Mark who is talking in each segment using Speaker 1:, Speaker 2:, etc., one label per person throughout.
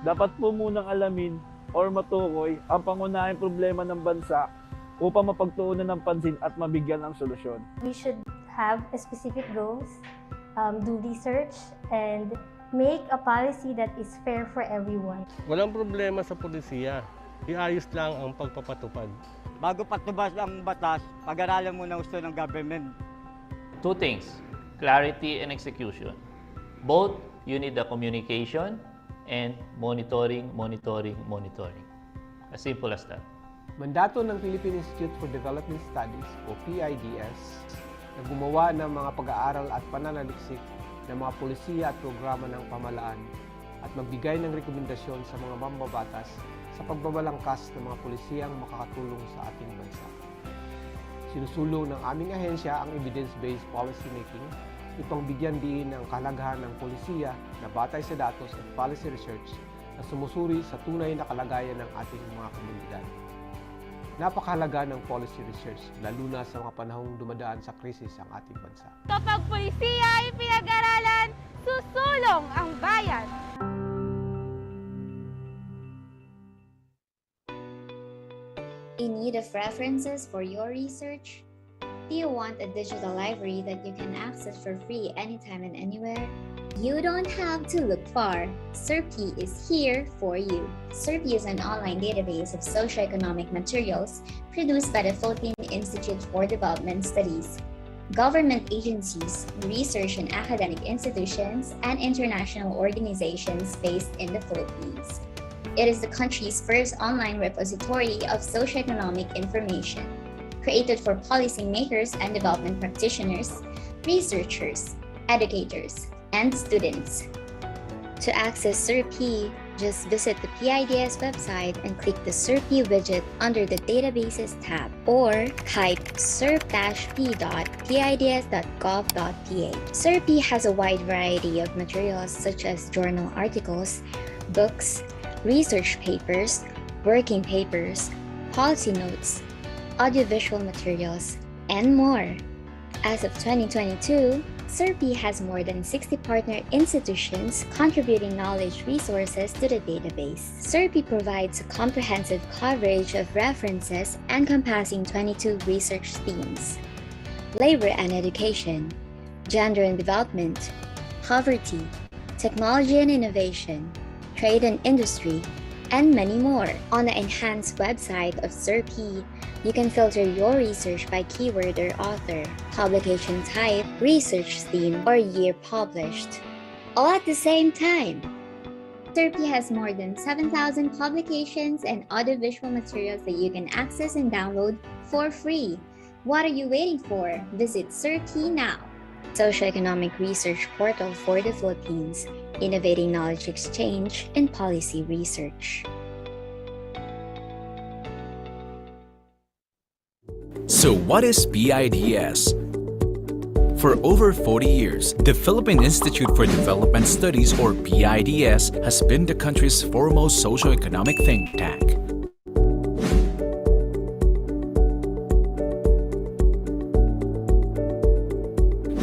Speaker 1: dapat po munang alamin or matukoy ang pangunahing problema ng bansa upang mapagtuunan ng pansin at mabigyan ng solusyon.
Speaker 2: We should have specific goals, do research, and make a policy that is fair for everyone.
Speaker 3: Walang problema sa pulisiya. Iayos lang ang pagpapatupad.
Speaker 4: Bago patubas ang batas, pag-aralan muna gusto ng government.
Speaker 5: Two things, clarity and execution. Both, you need the communication and monitoring. As simple as that.
Speaker 6: Mandato ng Philippine Institute for Development Studies o PIDS na gumawa ng mga pag-aaral at pananaliksik ng mga polisiya at programa ng pamahalaan at magbigay ng rekomendasyon sa mga mambabatas sa pagbabalangkas ng mga polisiyang makakatulong sa ating bansa. Sinusulong ng aming ahensya ang evidence-based policy making upang bigyan din ng kahalagahan ng polisiya na batay sa datos at policy research na sumusuri sa tunay na kalagayan ng ating mga komunidad. Napakahalaga ng policy research, lalo na sa mga panahong dumadaan sa krisis ang ating bansa.
Speaker 7: Kapag pulisiya ay pinag-aralan, susulong ang bayan!
Speaker 8: In need of references for your research? Do you want a digital library that you can access for free anytime and anywhere? You don't have to look far. SERPI is here for you. SERPI is an online database of socioeconomic materials produced by the Philippine Institute for Development Studies. Government agencies, research and academic institutions, and international organizations based in the Philippines. It is the country's first online repository of socioeconomic information, created for policymakers and development practitioners, researchers, educators, and students. To access SERPI, just visit the PIDS website and click the SERPI widget under the Databases tab, or type serp-p.pids.gov.ph. SERPI has a wide variety of materials such as journal articles, books, research papers, working papers, policy notes, audiovisual materials, and more. As of 2022, SERPI has more than 60 partner institutions contributing knowledge resources to the database. SERPI provides a comprehensive coverage of references encompassing 22 research themes: labor and education, gender and development, poverty, technology and innovation, trade and industry, and many more. On the enhanced website of SERPI, you can filter your research by keyword or author, publication type, research theme, or year published, all at the same time. SERPI has more than 7,000 publications and audiovisual materials that you can access and download for free. What are you waiting for? Visit SERPI now. Socioeconomic Research Portal for the Philippines, innovating knowledge exchange and policy research.
Speaker 9: So what is PIDS? For over 40 years, the Philippine Institute for Development Studies, or PIDS, has been the country's foremost socioeconomic think tank.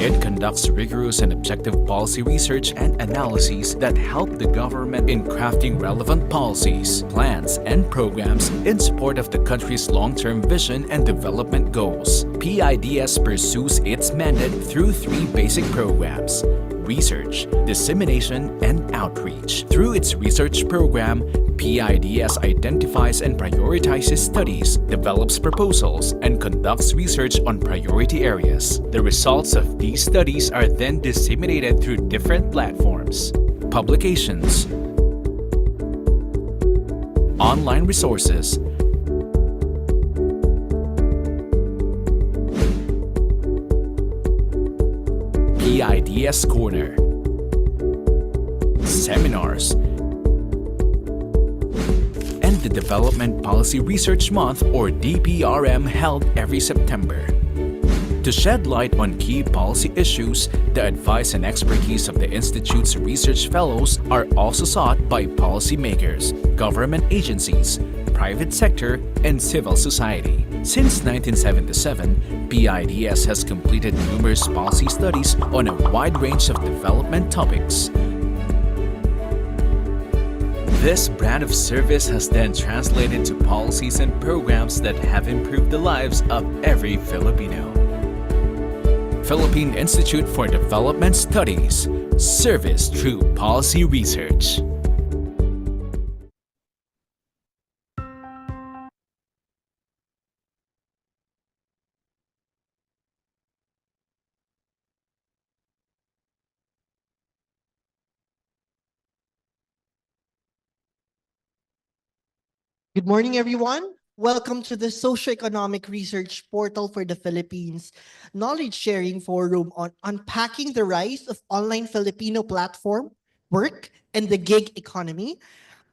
Speaker 9: It conducts rigorous and objective policy research and analyses that help the government in crafting relevant policies, plans, and programs in support of the country's long-term vision and development goals. PIDS pursues its mandate through three basic programs: research, dissemination, and outreach. Through its research program, PIDS identifies and prioritizes studies, develops proposals, and conducts research on priority areas. The results of these studies are then disseminated through different platforms, publications, online resources, PIDS Corner, seminars, and the Development Policy Research Month, or DPRM, held every September. To shed light on key policy issues, the advice and expertise of the Institute's research fellows are also sought by policymakers, government agencies, private sector, and civil society. Since 1977, PIDS has completed numerous policy studies on a wide range of development topics. This brand of service has then translated to policies and programs that have improved the lives of every Filipino. Philippine Institute for Development Studies. Service through policy research.
Speaker 10: Good morning, everyone. Welcome to the Socioeconomic Research Portal for the Philippines Knowledge Sharing Forum on Unpacking the Rise of Online Filipino Platform, Work, and the Gig Economy.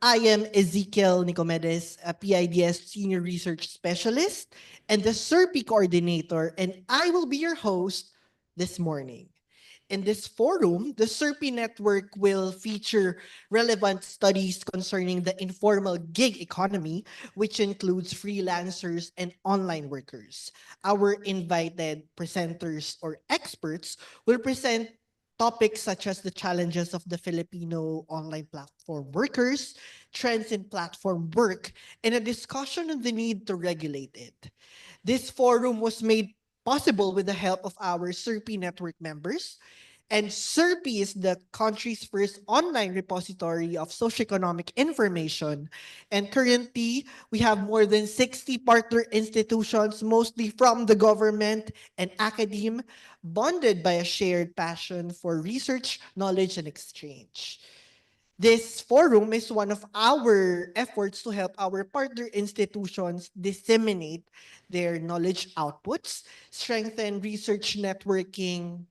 Speaker 10: I am Ezekiel Nicomedes, a PIDS Senior Research Specialist and the SERPI Coordinator, and I will be your host this morning. In this forum, the SERPI network will feature relevant studies concerning the informal gig economy, which includes freelancers and online workers. Our invited presenters or experts will present topics such as the challenges of the Filipino online platform workers, trends in platform work, and a discussion on the need to regulate it. This forum was made possible with the help of our SERPI network members. And SERPI is the country's first online repository of socioeconomic information. And currently, we have more than 60 partner institutions, mostly from the government and academe, bonded by a shared passion for research, knowledge, and exchange. This forum is one of our efforts to help our partner institutions disseminate their knowledge outputs, strengthen research networking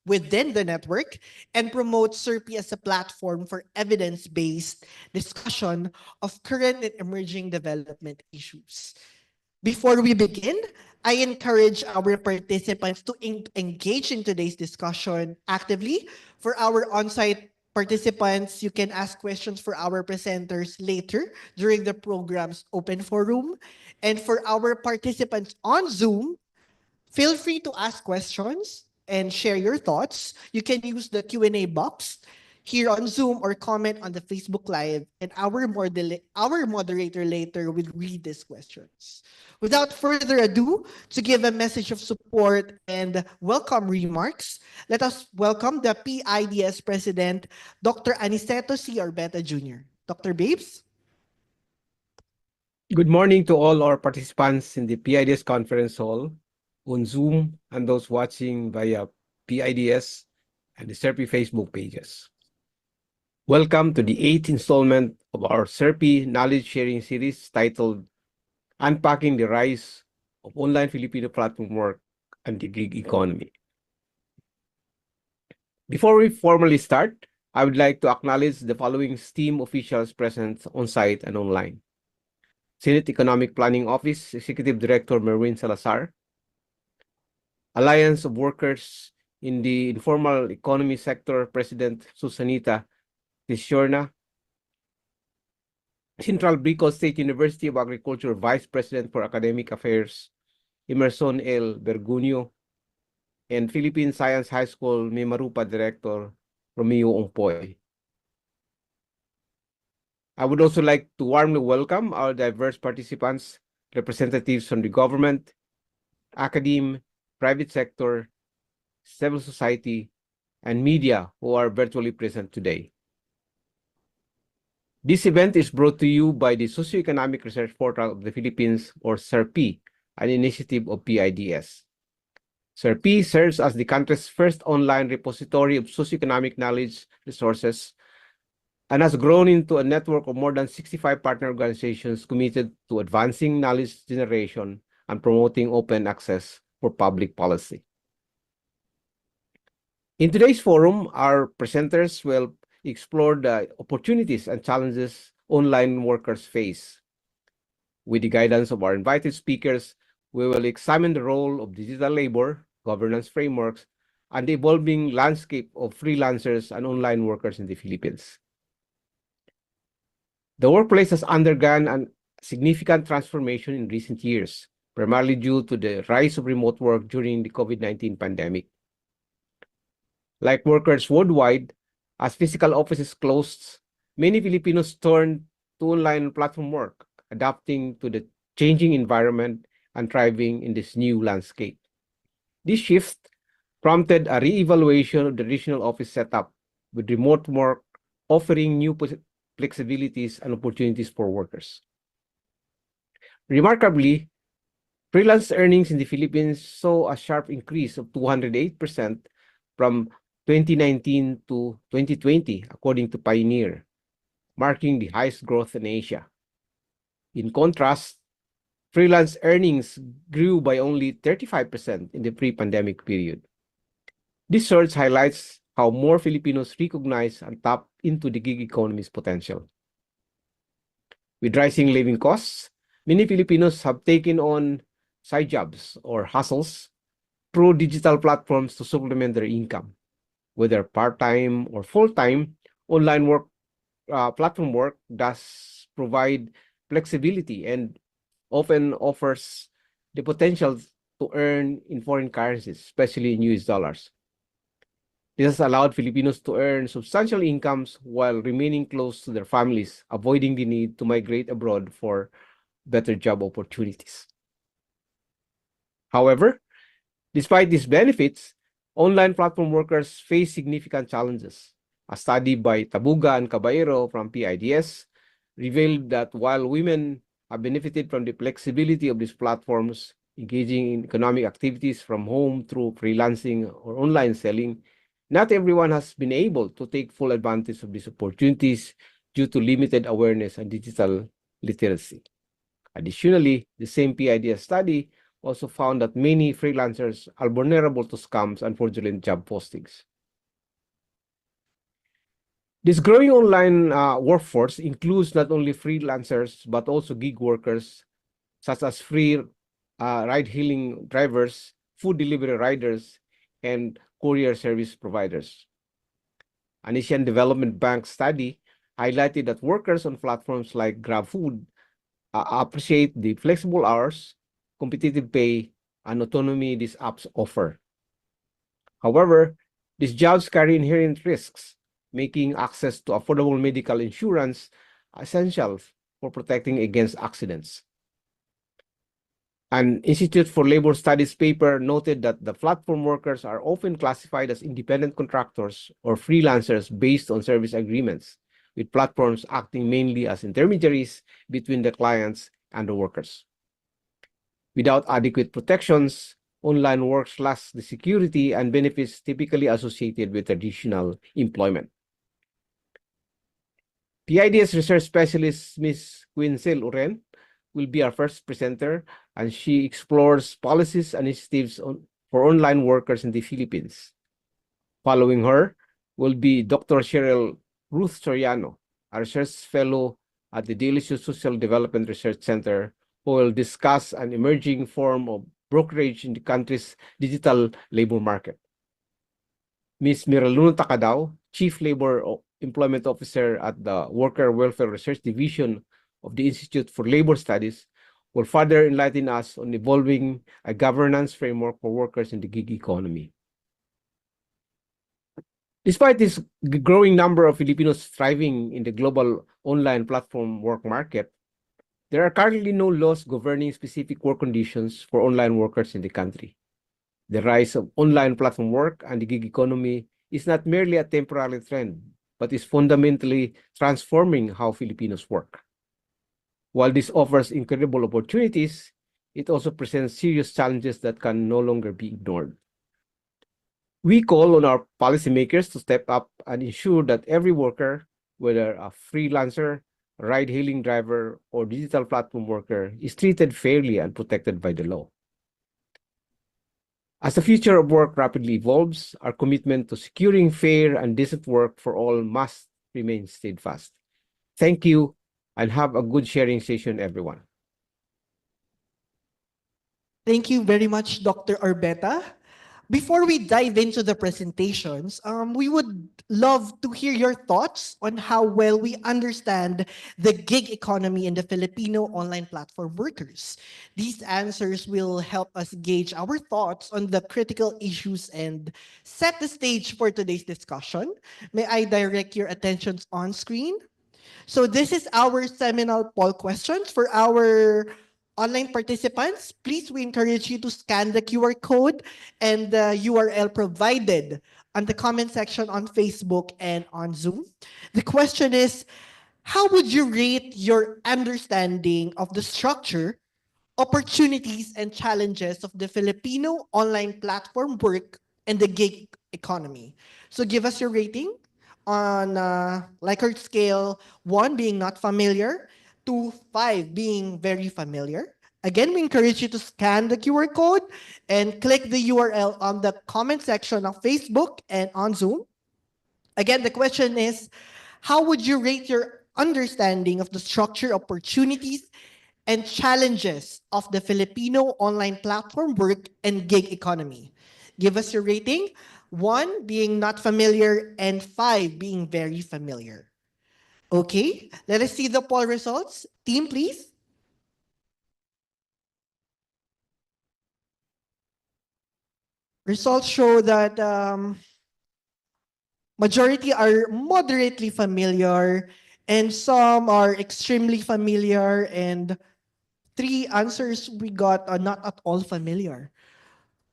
Speaker 10: within the network, and promote SERPI as a platform for evidence-based discussion of current and emerging development issues. Before we begin, I encourage our participants to engage in today's discussion actively. For our on-site participants, you can ask questions for our presenters later during the program's open forum. And for our participants on Zoom, feel free to ask questions and share your thoughts. You can use the Q&A box here on Zoom or comment on the Facebook Live, and our moderator later will read these questions. Without further ado, to give a message of support and welcome remarks, let us welcome the PIDS President, Dr. Aniceto C. Orbeta Jr. Dr. Babes?
Speaker 6: Good morning to all our participants in the PIDS conference hall, on Zoom, and those watching via PIDS and the SERPI Facebook pages. Welcome to the 8th installment of our SERPI knowledge sharing series titled Unpacking the Rise of Online Filipino Platform Work and the Gig Economy. Before we formally start, I would like to acknowledge the following STEAM officials present on site and online. Senate Economic Planning Office Executive Director Merwin Salazar, Alliance of Workers in the Informal Economy Sector President Susanita Tisiorna, Central Bicol State University of Agriculture Vice President for Academic Affairs Emerson L. Bergunio, and Philippine Science High School Mimarupa Director Romeo Ongpoy. I would also like to warmly welcome our diverse participants, representatives from the government, academe, private sector, civil society, and media who are virtually present today. This event is brought to you by the Socioeconomic Research Portal of the Philippines, or SERPI, an initiative of PIDS. SERPI serves as the country's first online repository of socioeconomic knowledge resources and has grown into a network of more than 65 partner organizations committed to advancing knowledge generation and promoting open access for public policy. In today's forum, our presenters will explore the opportunities and challenges online workers face. With the guidance of our invited speakers, we will examine the role of digital labor, governance frameworks, and the evolving landscape of freelancers and online workers in the Philippines. The workplace has undergone a significant transformation in recent years, primarily due to the rise of remote work during the COVID-19 pandemic. Like workers worldwide, as physical offices closed, many Filipinos turned to online platform work, adapting to the changing environment and thriving in this new landscape. This shift prompted a re-evaluation of the traditional office setup, with remote work offering new flexibilities and opportunities for workers. Remarkably, freelance earnings in the Philippines saw a sharp increase of 208% from 2019 to 2020, according to Pioneer, marking the highest growth in Asia. In contrast, freelance earnings grew by only 35% in the pre-pandemic period. This surge highlights how more Filipinos recognize and tap into the gig economy's potential. With rising living costs, many Filipinos have taken on side jobs or hustles through digital platforms to supplement their income. Whether part-time or full-time, online work, platform work does provide flexibility and often offers the potential to earn in foreign currencies, especially in US dollars. This has allowed Filipinos to earn substantial incomes while remaining close to their families, avoiding the need to migrate abroad for better job opportunities. However, despite these benefits, online platform workers face significant challenges. A study by Tabuga and Caballero from PIDS revealed that while women have benefited from the flexibility of these platforms, engaging in economic activities from home through freelancing or online selling, not everyone has been able to take full advantage of these opportunities due to limited awareness and digital literacy. Additionally, the same PIDS study also found that many freelancers are vulnerable to scams and fraudulent job postings. This growing online workforce includes not only freelancers, but also gig workers, such as free ride-hailing drivers, food delivery riders, and courier service providers. An Asian Development Bank study highlighted that workers on platforms like GrabFood appreciate the flexible hours, competitive pay, and autonomy these apps offer. However, these jobs carry inherent risks, making access to affordable medical insurance essential for protecting against accidents. An Institute for Labor Studies paper noted that the platform workers are often classified as independent contractors or freelancers based on service agreements, with platforms acting mainly as intermediaries between the clients and the workers. Without adequate protections, online work lacks the security and benefits typically associated with traditional employment. PIDS research specialist Ms. Quincel Uren will be our first presenter, and she explores policies and initiatives for online workers in the Philippines. Following her will be Dr. Cheryl Ruth Soriano, a research fellow at the Delicious Social Development Research Center, who will discuss an emerging form of brokerage in the country's digital labor market. Ms. Miraluno Takadao, Chief Labor Employment Officer at the Worker Welfare Research Division of the Institute for Labor Studies, will further enlighten us on evolving a governance framework for workers in the gig economy. Despite this growing number of Filipinos thriving in the global online platform work market, there are currently no laws governing specific work conditions for online workers in the country. The rise of online platform work and the gig economy is not merely a temporary trend, but is fundamentally transforming how Filipinos work. While this offers incredible opportunities, it also presents serious challenges that can no longer be ignored. We call on our policymakers to step up and ensure that every worker, whether a freelancer, ride-hailing driver, or digital platform worker, is treated fairly and protected by the law. As the future of work rapidly evolves, our commitment to securing fair and decent work for all must remain steadfast. Thank you, and have a good sharing session, everyone.
Speaker 10: Thank you very much, Dr. Arbeta. Before we dive into the presentations, we would love to hear your thoughts on how well we understand the gig economy in the Filipino online platform workers. These answers will help us gauge our thoughts on the critical issues and set the stage for today's discussion. May I direct your attentions on screen? So this is our seminal poll questions for our online participants. Please, we encourage you to scan the QR code and the URL provided on the comment section on Facebook and on Zoom. The question is, how would you rate your understanding of the structure, opportunities, and challenges of the Filipino online platform work and the gig economy? So give us your rating on Likert scale, 1 being not familiar, to 5 being very familiar. Again, we encourage you to scan the QR code and click the URL on the comment section of Facebook and on Zoom. Again, the question is, how would you rate your understanding of the structure, opportunities, and challenges of the Filipino online platform work and gig economy? Give us your rating, 1 being not familiar and 5 being very familiar. Okay, let us see the poll results. Team, please. Results show that majority are moderately familiar and some are extremely familiar, and 3 answers we got are not at all familiar.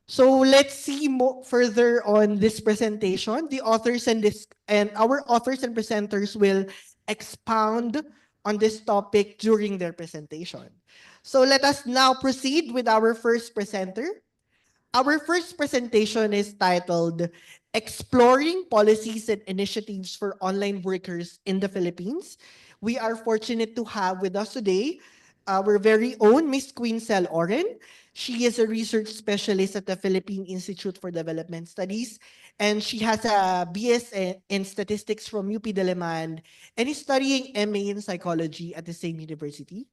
Speaker 10: So let's see further on this presentation. The authors and our authors and presenters will expound on this topic during their presentation. So let us now proceed with our first presenter. Our first presentation is titled Exploring Policies and Initiatives for Online Workers in the Philippines. We are fortunate to have with us today our very own Miss Queen Cel Oren. She is a research specialist at the Philippine Institute for Development Studies, and she has a BS in statistics from UP Diliman and is studying MA in psychology at the same university.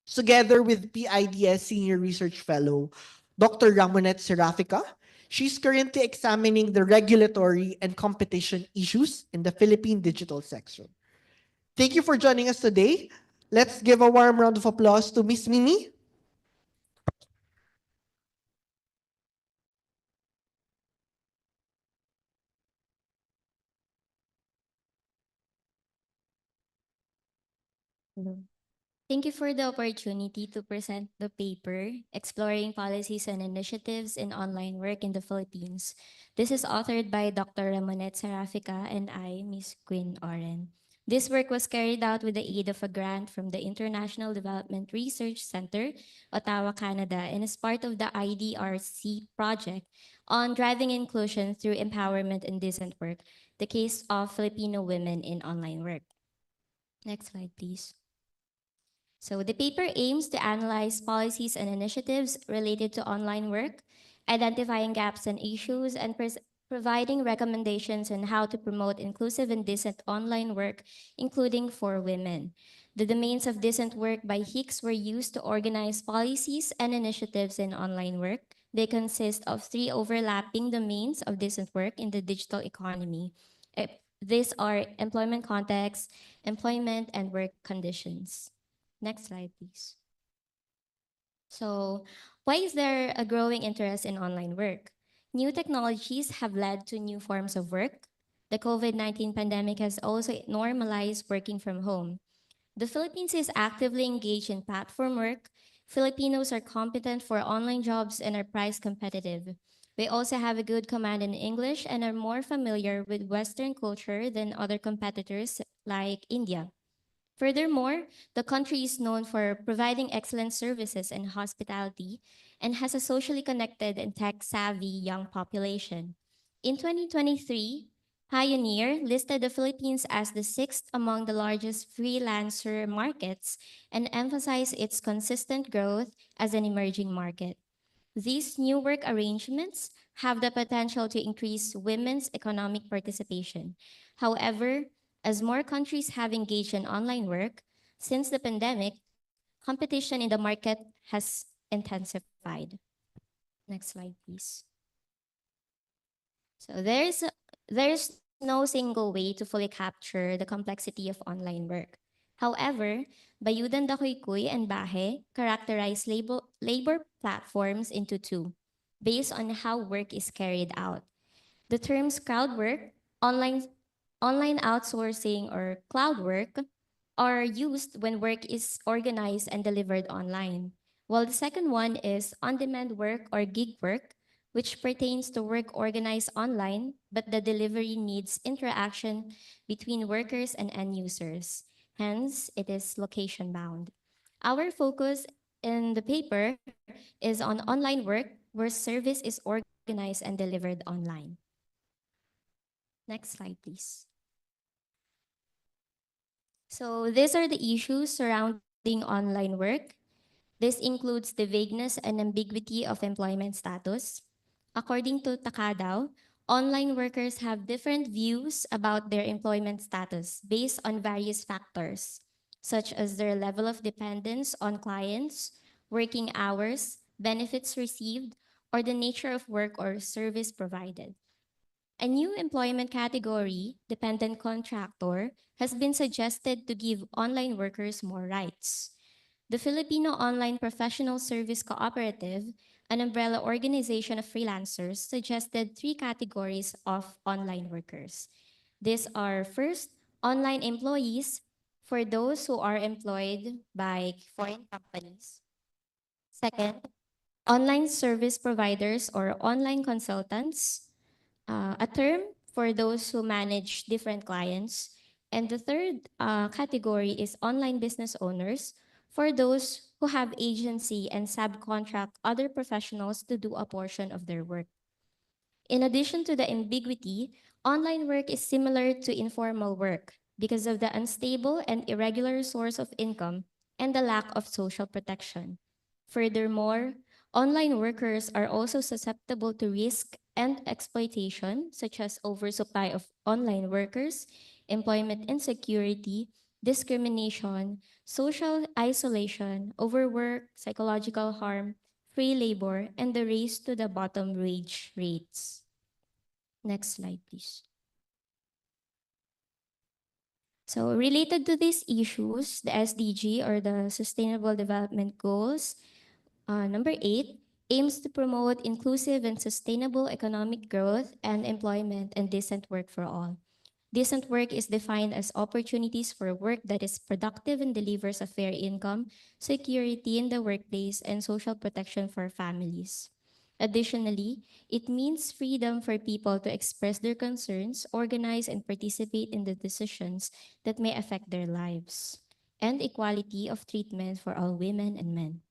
Speaker 10: Together with PIDS Senior Research Fellow, Dr. Ramonette Serafica. She's currently examining the regulatory and competition issues in the Philippine digital sector. Thank you for joining us today. Let's give a warm round of applause to Miss Mimi.
Speaker 11: Thank you for the opportunity to present the paper, Exploring Policies and Initiatives in Online Work in the Philippines. This is authored by Dr. Ramonette Serafica and I, Miss Quinn Oren. This work was carried out with the aid of a grant from the International Development Research Center, Ottawa, Canada, and is part of the IDRC project on driving inclusion through empowerment and decent work, the case of Filipino women in online work. Next slide, please. So the paper aims to analyze policies and initiatives related to online work, identifying gaps and issues, and providing recommendations on how to promote inclusive and decent online work, including for women. The domains of decent work by Hicks were used to organize policies and initiatives in online work. They consist of 3 overlapping domains of decent work in the digital economy. These are employment context, employment, and work conditions. Next slide, please. So, why is there a growing interest in online work? New technologies have led to new forms of work. The COVID-19 pandemic has also normalized working from home. The Philippines is actively engaged in platform work. Filipinos are competent for online jobs and are price competitive. We also have a good command in English and are more familiar with Western culture than other competitors like India. Furthermore, the country is known for providing excellent services and hospitality and has a socially connected and tech-savvy young population. In 2023, Pioneer listed the Philippines as the 6th among the largest freelancer markets and emphasized its consistent growth as an emerging market. These new work arrangements have the potential to increase women's economic participation. However, as more countries have engaged in online work, since the pandemic, competition in the market has intensified. Next slide, please. So there's no single way to fully capture the complexity of online work. However, Bayudan Dakoy and Bahe characterize labor platforms into 2, based on how work is carried out. The terms crowd work, online outsourcing, or cloud work are used when work is organized and delivered online, while the second one is on-demand work or gig work, which pertains to work organized online, but the delivery needs interaction between workers and end users. Hence, it is location bound. Our focus in the paper is on online work where service is organized and delivered online. Next slide, please. So these are the issues surrounding online work. This includes the vagueness and ambiguity of employment status. According to Takadaw, online workers have different views about their employment status based on various factors, such as their level of dependence on clients, working hours, benefits received, or the nature of work or service provided. A new employment category, dependent contractor, has been suggested to give online workers more rights. The Filipino Online Professional Service Cooperative, an umbrella organization of freelancers, suggested three categories of online workers. These are first, online employees for those who are employed by foreign companies. Second, online service providers or online consultants, a term for those who manage different clients. And the third category is online business owners for those who have agency and subcontract other professionals to do a portion of their work. In addition to the ambiguity, online work is similar to informal work because of the unstable and irregular source of income and the lack of social protection. Furthermore, online workers are also susceptible to risk and exploitation, such as oversupply of online workers, employment insecurity, discrimination, social isolation, overwork, psychological harm, free labor, and the race to the bottom wage rates. Next slide, please. So related to these issues, the SDG or the Sustainable Development Goals, number 8, aims to promote inclusive and sustainable economic growth and employment and decent work for all. Decent work is defined as opportunities for work that is productive and delivers a fair income, security in the workplace, and social protection for families. Additionally, it means freedom for people to express their concerns, organize, and participate in the decisions that may affect their lives, and equality of treatment for all women and men.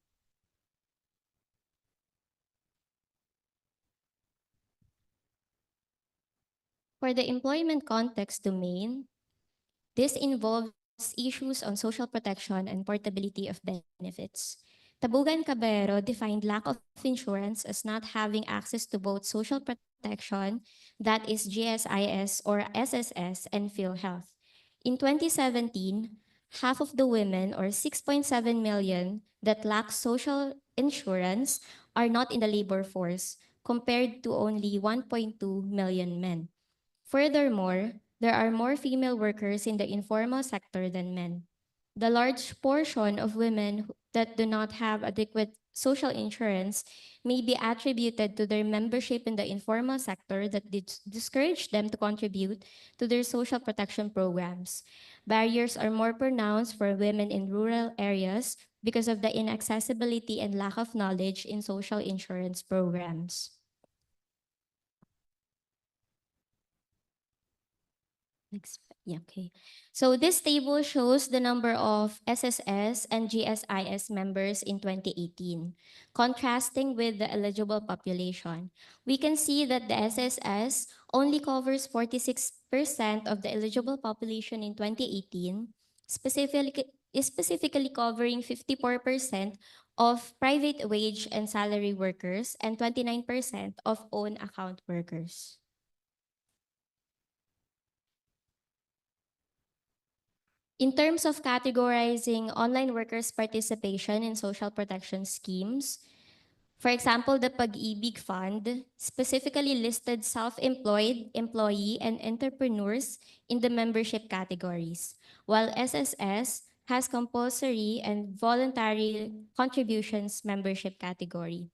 Speaker 11: For the employment context domain, this involves issues on social protection and portability of benefits. Tabugan Cabero defined lack of insurance as not having access to both social protection, that is GSIS or SSS, and PhilHealth. In 2017, half of the women, or 6.7 million, that lack social insurance are not in the labor force, compared to only 1.2 million men. Furthermore, there are more female workers in the informal sector than men. The large portion of women that do not have adequate social insurance may be attributed to their membership in the informal sector that discourage them to contribute to their social protection programs. Barriers are more pronounced for women in rural areas because of the inaccessibility and lack of knowledge in social insurance programs. Next, yeah, okay. So this table shows the number of SSS and GSIS members in 2018, contrasting with the eligible population. We can see that the SSS only covers 46% of the eligible population in 2018, specifically covering 54% of private wage and salary workers and 29% of own account workers. In terms of categorizing online workers' participation in social protection schemes, for example, the Pag-ibig Fund specifically listed self-employed, employee, and entrepreneurs in the membership categories, while SSS has compulsory and voluntary contributions membership category.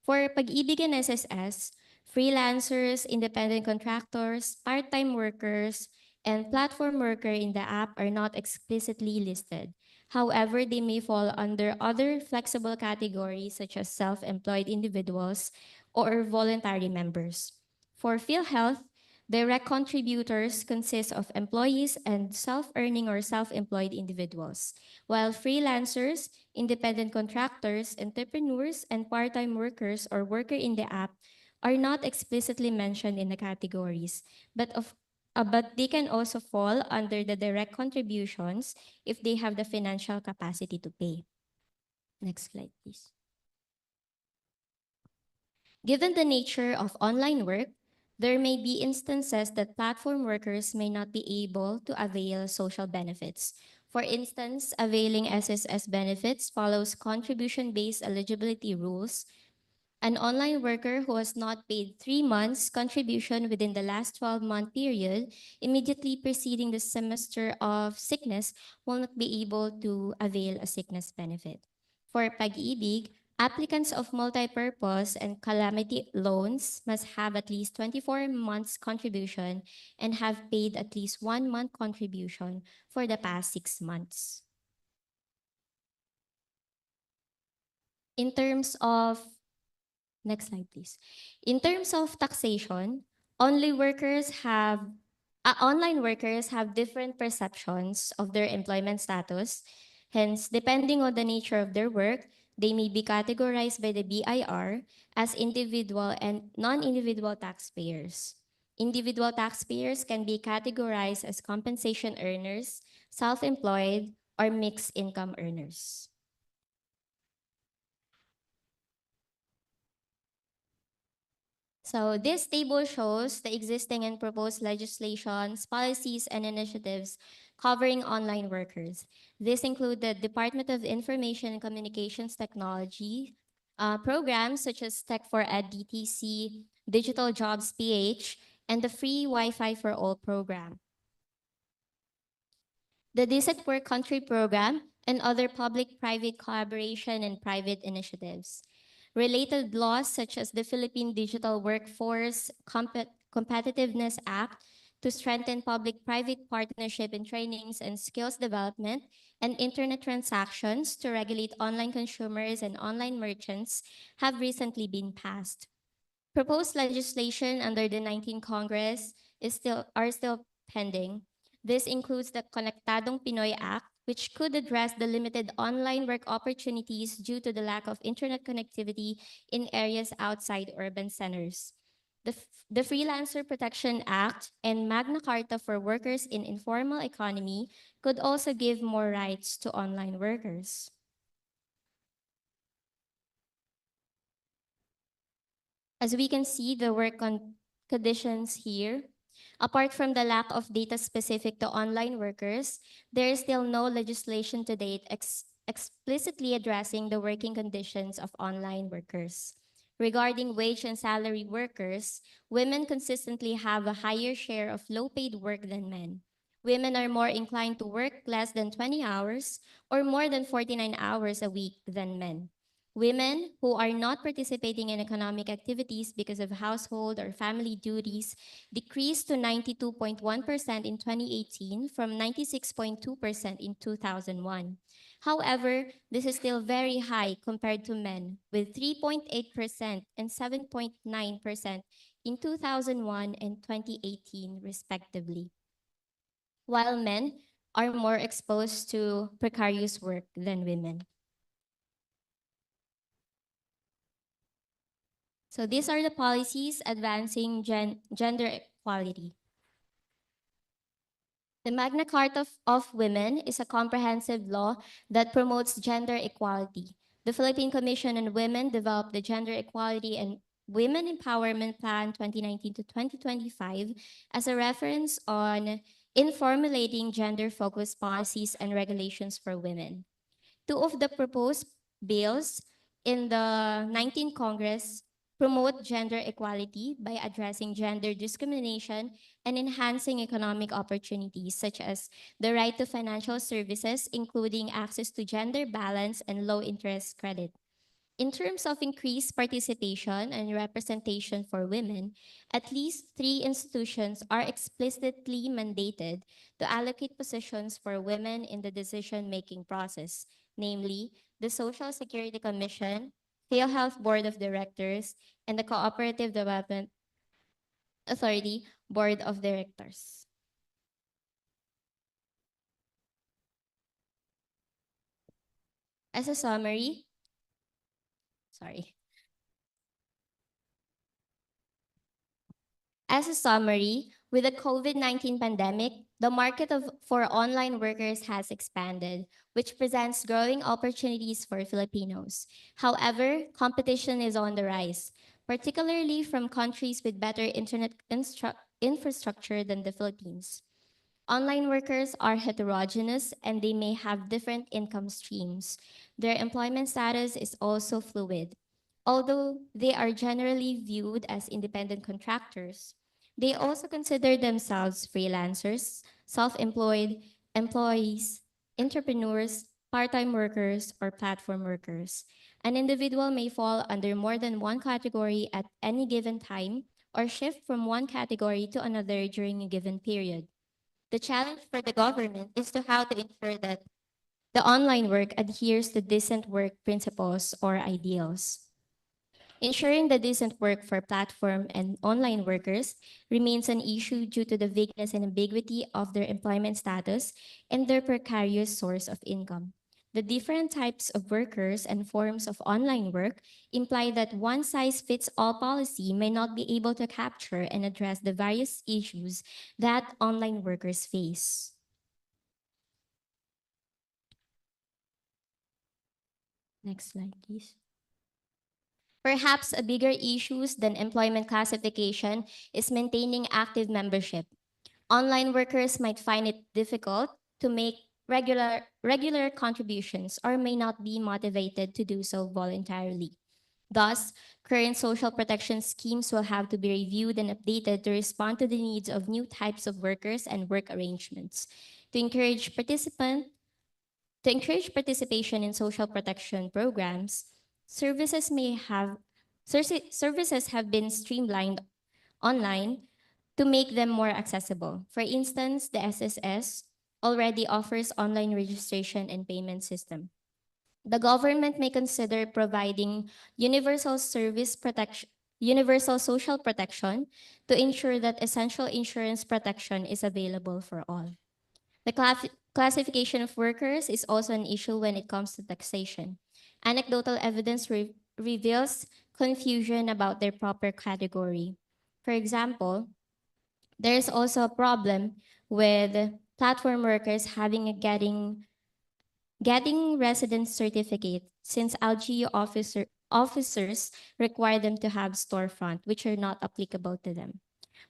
Speaker 11: For Pag-ibig and SSS, freelancers, independent contractors, part-time workers, and platform worker in the app are not explicitly listed. However, they may fall under other flexible categories such as self-employed individuals or voluntary members. For PhilHealth, direct contributors consist of employees and self-earning or self-employed individuals, while freelancers, independent contractors, entrepreneurs, and part-time workers or worker in the app are not explicitly mentioned in the categories, but they can also fall under the direct contributions if they have the financial capacity to pay. Next slide, please. Given the nature of online work, there may be instances that platform workers may not be able to avail social benefits. For instance, availing SSS benefits follows contribution-based eligibility rules. An online worker who has not paid 3 months contribution within the last 12-month period immediately preceding the semester of sickness will not be able to avail a sickness benefit. For pag-ibig, applicants of multipurpose and calamity loans must have at least 24 months contribution and have paid at least 1 month contribution for the past 6 months. In terms of Next slide, please. In terms of taxation, online workers have different perceptions of their employment status. Hence, depending on the nature of their work, they may be categorized by the BIR as individual and non-individual taxpayers. Individual taxpayers can be categorized as compensation earners, self-employed, or mixed income earners. So this table shows the existing and proposed legislations, policies, and initiatives covering online workers. This include the Department of Information and Communications Technology, programs such as Tech for Ed DTC, Digital Jobs PH, and the Free Wi-Fi for All program. The Decent Work Country program and other public-private collaboration and private initiatives. Related laws such as the Philippine Digital Workforce Competitiveness Act to strengthen public-private partnership in trainings and skills development, and internet transactions to regulate online consumers and online merchants have recently been passed. Proposed legislation under the 19th Congress are still pending. This includes the Konektadong Pinoy Act, which could address the limited online work opportunities due to the lack of internet connectivity in areas outside urban centers. The Freelancer Protection Act and Magna Carta for workers in informal economy could also give more rights to online workers. As we can see, the conditions here, apart from the lack of data specific to online workers, there is still no legislation to date explicitly addressing the working conditions of online workers. Regarding wage and salary workers, women consistently have a higher share of low-paid work than men. Women are more inclined to work less than 20 hours or more than 49 hours a week than men. Women who are not participating in economic activities because of household or family duties decreased to 92.1% in 2018 from 96.2% in 2001. However, this is still very high compared to men, with 3.8% and 7.9% in 2001 and 2018, respectively. While men are more exposed to precarious work than women. So these are the policies advancing gender equality. The Magna Carta of Women is a comprehensive law that promotes gender equality. The Philippine Commission on Women developed the Gender Equality and Women Empowerment Plan 2019 to 2025 as a reference in formulating gender-focused policies and regulations for women. Two of the proposed bills in the 19th Congress promote gender equality by addressing gender discrimination and enhancing economic opportunities, such as the right to financial services, including access to gender balance and low interest credit. In terms of increased participation and representation for women, at least 3 institutions are explicitly mandated to allocate positions for women in the decision-making process, namely the Social Security Commission, PhilHealth Board of Directors, and the Cooperative Development Authority Board of Directors. As a summary, sorry. As a summary, with the COVID-19 pandemic, the market for online workers has expanded, which presents growing opportunities for Filipinos. However, competition is on the rise, particularly from countries with better internet infrastructure than the Philippines. Online workers are heterogeneous and they may have different income streams. Their employment status is also fluid. Although they are generally viewed as independent contractors, they also consider themselves freelancers, self-employed, employees, entrepreneurs, part-time workers, or platform workers. An individual may fall under more than one category at any given time or shift from one category to another during a given period. The challenge for the government is to how to ensure that the online work adheres to decent work principles or ideals. Ensuring the decent work for platform and online workers remains an issue due to the vagueness and ambiguity of their employment status and their precarious source of income. The different types of workers and forms of online work imply that one size fits all policy may not be able to capture and address the various issues that online workers face. Next slide, please. Perhaps a bigger issue than employment classification is maintaining active membership. Online workers might find it difficult to make regular contributions or may not be motivated to do so voluntarily. Thus, current social protection schemes will have to be reviewed and updated to respond to the needs of new types of workers and work arrangements. To encourage participation in social protection programs, services may have services have been streamlined online to make them more accessible. For instance, the SSS already offers online registration and payment system. The government may consider providing universal social protection to ensure that essential insurance protection is available for all. The classification of workers is also an issue when it comes to taxation. Anecdotal evidence reveals confusion about their proper category. For example, there is also a problem with platform workers getting residence certificate since LGU officers require them to have storefront, which are not applicable to them.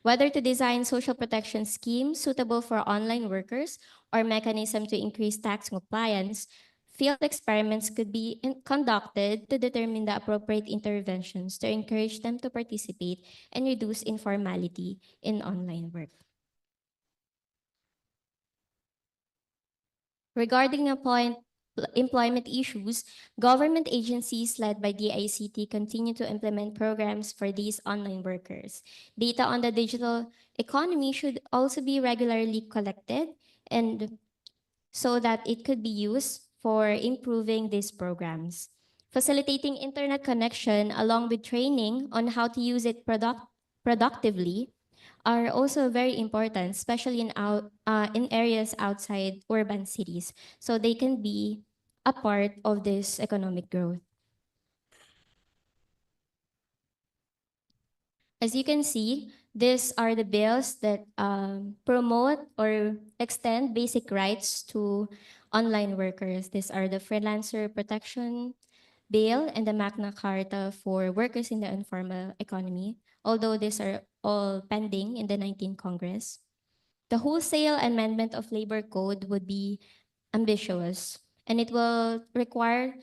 Speaker 11: Whether to design social protection schemes suitable for online workers or mechanism to increase tax compliance, field experiments could be conducted to determine the appropriate interventions to encourage them to participate and reduce informality in online work. Regarding employment issues, government agencies led by DICT continue to implement programs for these online workers. Data on the digital economy should also be regularly collected and so that it could be used for improving these programs. Facilitating internet connection along with training on how to use it productively are also very important, especially in areas outside urban cities, so they can be a part of this economic growth. As you can see, these are the bills that promote or extend basic rights to online workers. These are the Freelancer Protection Bill and the Magna Carta for workers in the informal economy, although these are all pending in the 19th Congress. The wholesale amendment of labor code would be ambitious and it will require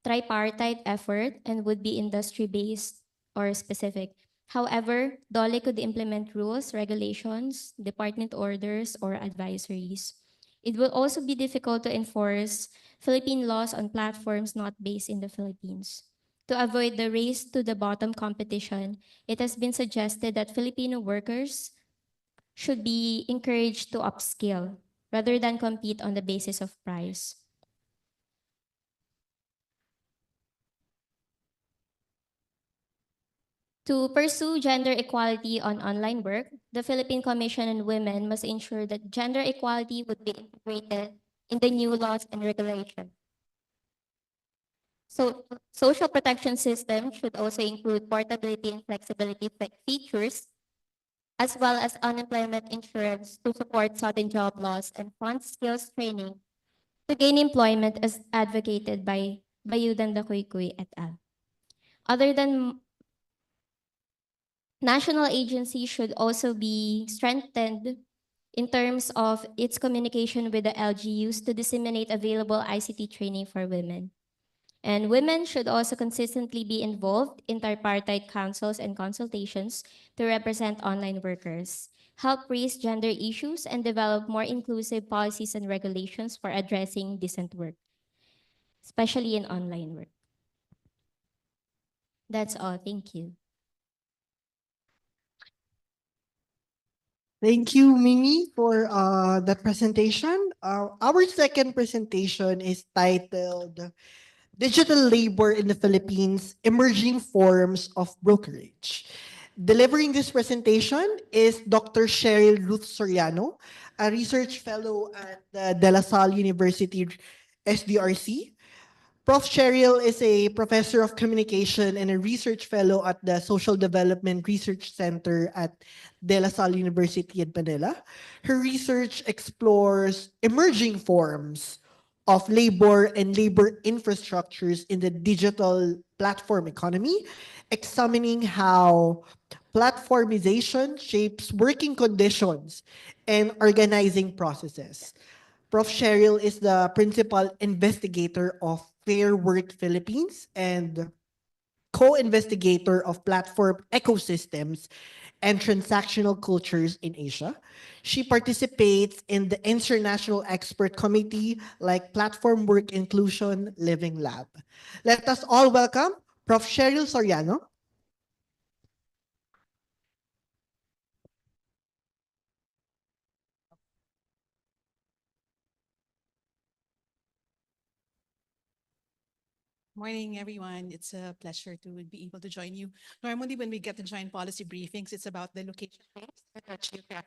Speaker 11: tripartite effort and would be industry-based or specific. However, DOLE could implement rules, regulations, department orders, or advisories. It will also be difficult to enforce Philippine laws on platforms not based in the Philippines. To avoid the race to the bottom competition, it has been suggested that Filipino workers should be encouraged to upskill rather than compete on the basis of price. To pursue gender equality on online work, the Philippine Commission on Women must ensure that gender equality would be integrated in the new laws and regulations. So, social protection system should also include portability and flexibility features, as well as unemployment insurance to support sudden job loss and fund skills training to gain employment as advocated by Bayudan Dakuykui et al. Other than national agencies should also be strengthened in terms of its communication with the LGUs to disseminate available ICT training for women. And women should also consistently be involved in tripartite councils and consultations to represent online workers, help raise gender issues, and develop more inclusive policies and regulations for addressing decent work, especially in online work. That's all. Thank you.
Speaker 10: Thank you, Mimi, for that presentation. Our second presentation is titled Digital Labor in the Philippines, Emerging Forms of Brokerage. Delivering this presentation is Dr. Cheryl Ruth Soriano, a research fellow at the De La Salle University SDRC. Prof. Cheryl is a professor of communication and a research fellow at the Social Development Research Center at De La Salle University in Manila. Her research explores emerging forms of labor and labor infrastructures in the digital platform economy, examining how platformization shapes working conditions and organizing processes. Prof. Cheryl is the principal investigator of Fair Work Philippines and co-investigator of platform ecosystems and transactional cultures in Asia. She participates in the international expert committee like Platform Work Inclusion Living Lab. Let us all welcome Prof. Cheryl Soriano.
Speaker 12: Morning, everyone. It's a pleasure to be able to join you. Normally, when we get to join policy briefings, it's about the location geographic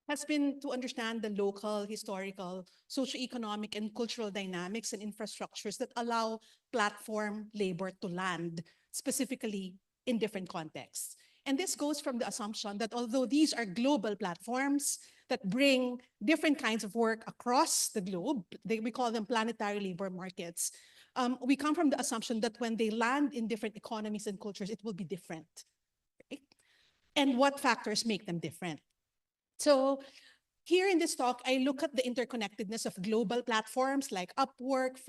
Speaker 12: has been to understand the local, historical, socioeconomic, and cultural dynamics and infrastructures that allow platform labor to land, specifically in different contexts. And this goes from the assumption that although these are global platforms that bring different kinds of work across the globe, we call them planetary labor markets, we come from the assumption that when they land in different economies and cultures, it will be different. Right? And what factors make them different? So here in this talk, I look at the interconnectedness of global platforms like Upwork,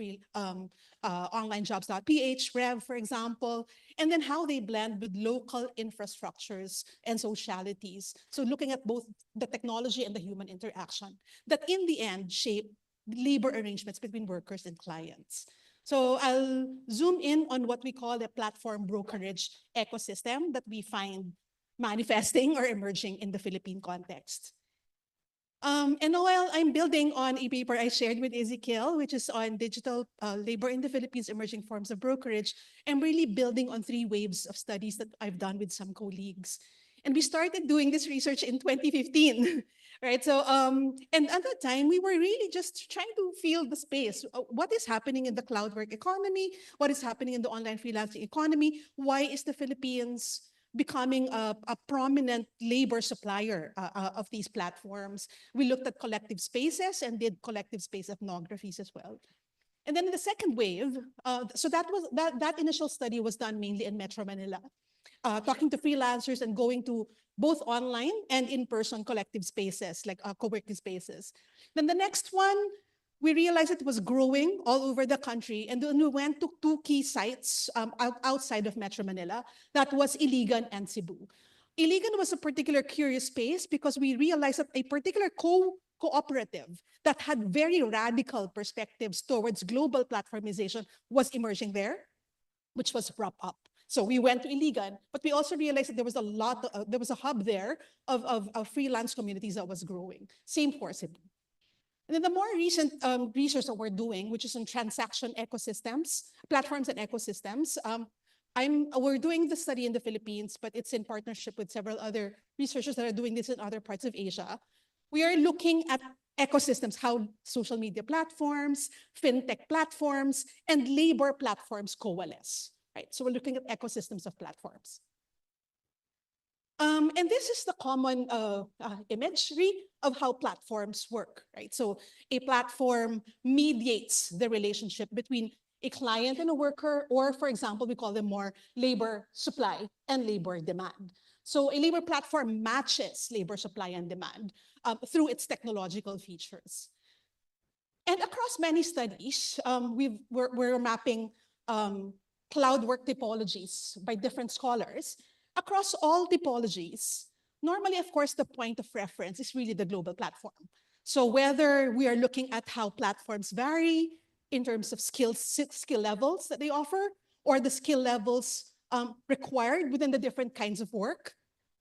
Speaker 12: onlinejobs.ph, Rev, for example, and then how they blend with local infrastructures and socialities. So looking at both the technology and the human interaction that in the end shape labor arrangements between workers and clients. So I'll zoom in on what we call the platform brokerage ecosystem that we find manifesting or emerging in the Philippine context. And while I'm building on a paper I shared with Ezekiel, which is on digital labor in the Philippines, emerging forms of brokerage, I'm really building on 3 waves of studies that I've done with some colleagues. And we started doing this research in 2015, right? So, and at that time, we were really just trying to feel the space. What is happening in the cloud work economy? What is happening in the online freelancing economy? Why is the Philippines becoming a prominent labor supplier of these platforms? We looked at collective spaces and did collective space ethnographies as well. And then in the second wave, so that initial study was done mainly in Metro Manila, talking to freelancers and going to both online and in-person collective spaces, like co-working spaces. Then the next one we realized it was growing all over the country. And then we went to two key sites outside of Metro Manila. That was Iligan and Cebu. Iligan was a particular curious space because we realized that a particular cooperative that had very radical perspectives towards global platformization was emerging there, which was Prop Up. So we went to Iligan, but we also realized that there was there was a hub there of freelance communities that was growing. Same for Cebu. And then the more recent research that we're doing, which is on transaction ecosystems, platforms and ecosystems, we're doing the study in the Philippines, but it's in partnership with several other researchers that are doing this in other parts of Asia. We are looking at ecosystems, how social media platforms, fintech platforms, and labor platforms coalesce. Right? So we're looking at ecosystems of platforms. And this is the common imagery of how platforms work, right? So a platform mediates the relationship between a client and a worker, or for example, we call them more labor supply and labor demand. So a labor platform matches labor supply and demand through its technological features. And across many studies, we're mapping cloud work typologies by different scholars. Across all typologies, normally, of course, the point of reference is really the global platform. So whether we are looking at how platforms vary in terms of skill levels that they offer, or the skill levels required within the different kinds of work,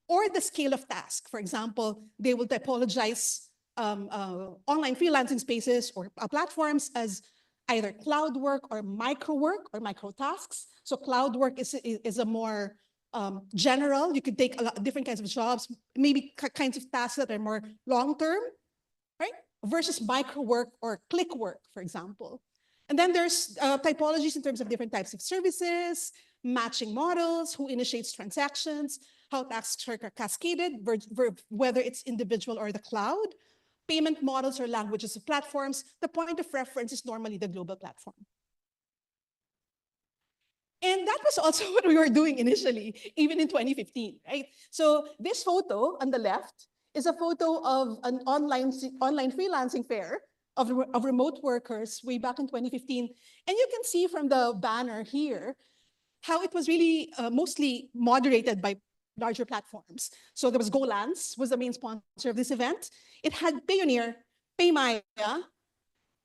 Speaker 12: or the scale of task. For example, they will typologize online freelancing spaces or platforms as either cloud work or micro tasks. So cloud work is a more general. You can take a lot different kinds of jobs, maybe kinds of tasks that are more long-term, right? Versus micro work or click work, for example. And then there's typologies in terms of different types of services, matching models, who initiates transactions, how tasks are cascaded, whether it's individual or the cloud, payment models or languages of platforms. The point of reference is normally the global platform. And that was also what we were doing initially, even in 2015, right? So this photo on the left is a photo of an online freelancing fair of remote workers way back in 2015. And you can see from the banner here how it was really mostly moderated by larger platforms. So there was GoLance, was the main sponsor of this event. It had Payoneer, Paymaya,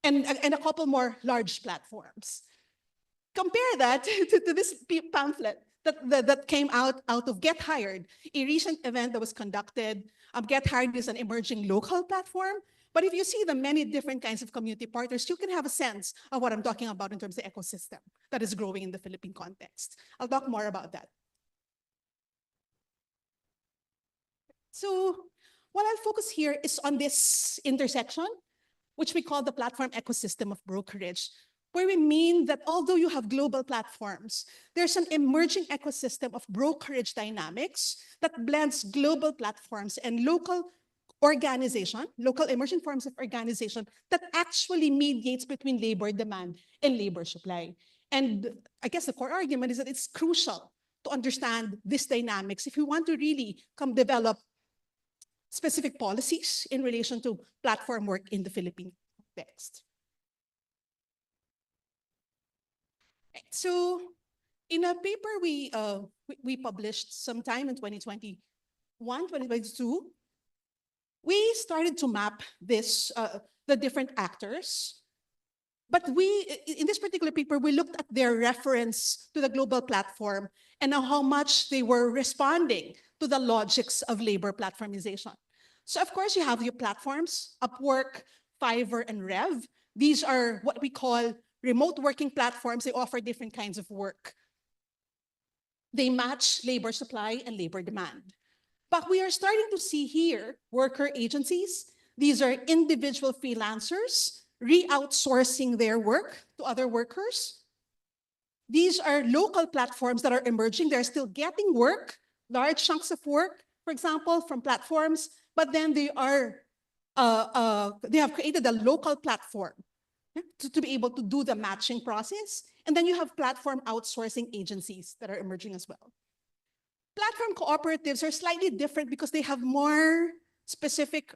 Speaker 12: and a couple more large platforms. Compare that to this pamphlet that came out of Get Hired, a recent event that was conducted. Get Hired is an emerging local platform. But if you see the many different kinds of community partners, you can have a sense of what I'm talking about in terms of the ecosystem that is growing in the Philippine context. I'll talk more about that. So what I'll focus here is on this intersection, which we call the platform ecosystem of brokerage, where we mean that although you have global platforms, there's an emerging ecosystem of brokerage dynamics that blends global platforms and local organization, local emerging forms of organization that actually mediates between labor demand and labor supply. And I guess the core argument is that it's crucial to understand these dynamics if we want to really develop specific policies in relation to platform work in the Philippine context. So in a paper we published sometime in 2021, 2022, we started to map this, the different actors. But in this particular paper, we looked at their reference to the global platform and how much they were responding to the logics of labor platformization. So of course, you have your platforms, Upwork, Fiverr, and Rev. These are what we call remote working platforms. They offer different kinds of work. They match labor supply and labor demand. But we are starting to see here worker agencies. These are individual freelancers re-outsourcing their work to other workers. These are local platforms that are emerging. They're still getting work, large chunks of work, for example, from platforms, but then they have created a local platform to be able to do the matching process. And then you have platform outsourcing agencies that are emerging as well. Platform cooperatives are slightly different because they have more specific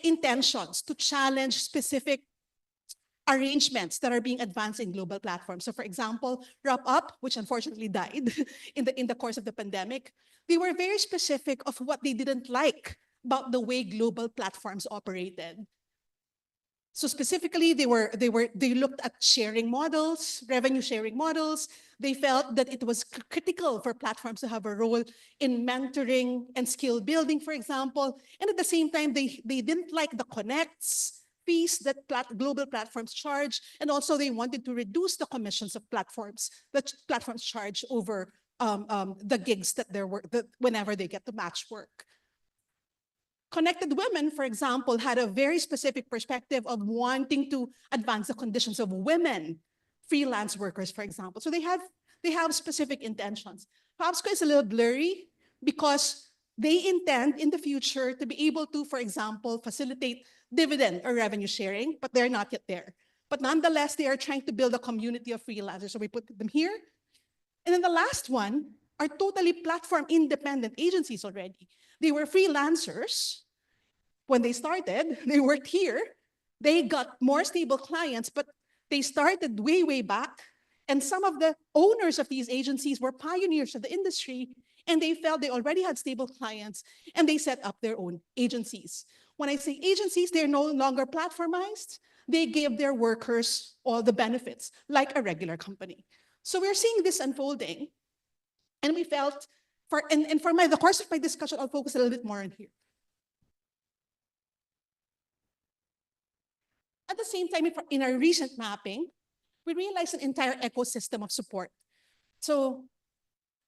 Speaker 12: intentions to challenge specific arrangements that are being advanced in global platforms. So for example, Wrap Up, which unfortunately died in the course of the pandemic, they were very specific of what they didn't like about the way global platforms operated. So specifically, they looked at sharing models, revenue sharing models. They felt that it was critical for platforms to have a role in mentoring and skill building, for example. And at the same time, they didn't like the connects fees that global platforms charge, and also they wanted to reduce the commissions of platforms that platforms charge over the gigs that whenever they get to match work. Connected Women, for example, had a very specific perspective of wanting to advance the conditions of women freelance workers, for example. So they have specific intentions. POPSCO is a little blurry because they intend in the future to be able to, for example, facilitate dividend or revenue sharing, but they're not yet there. But nonetheless, they are trying to build a community of freelancers. So we put them here. And then the last one are totally platform independent agencies already. They were freelancers when they started, they worked here, they got more stable clients, but they started way, way back. And some of the owners of these agencies were pioneers of the industry, and they felt they already had stable clients, and they set up their own agencies. When I say agencies, they're no longer platformized. They give their workers all the benefits, like a regular company. So we're seeing this unfolding, and we felt, for the course of my discussion, I'll focus a little bit more on here. At the same time, in our recent mapping, we realized an entire ecosystem of support. So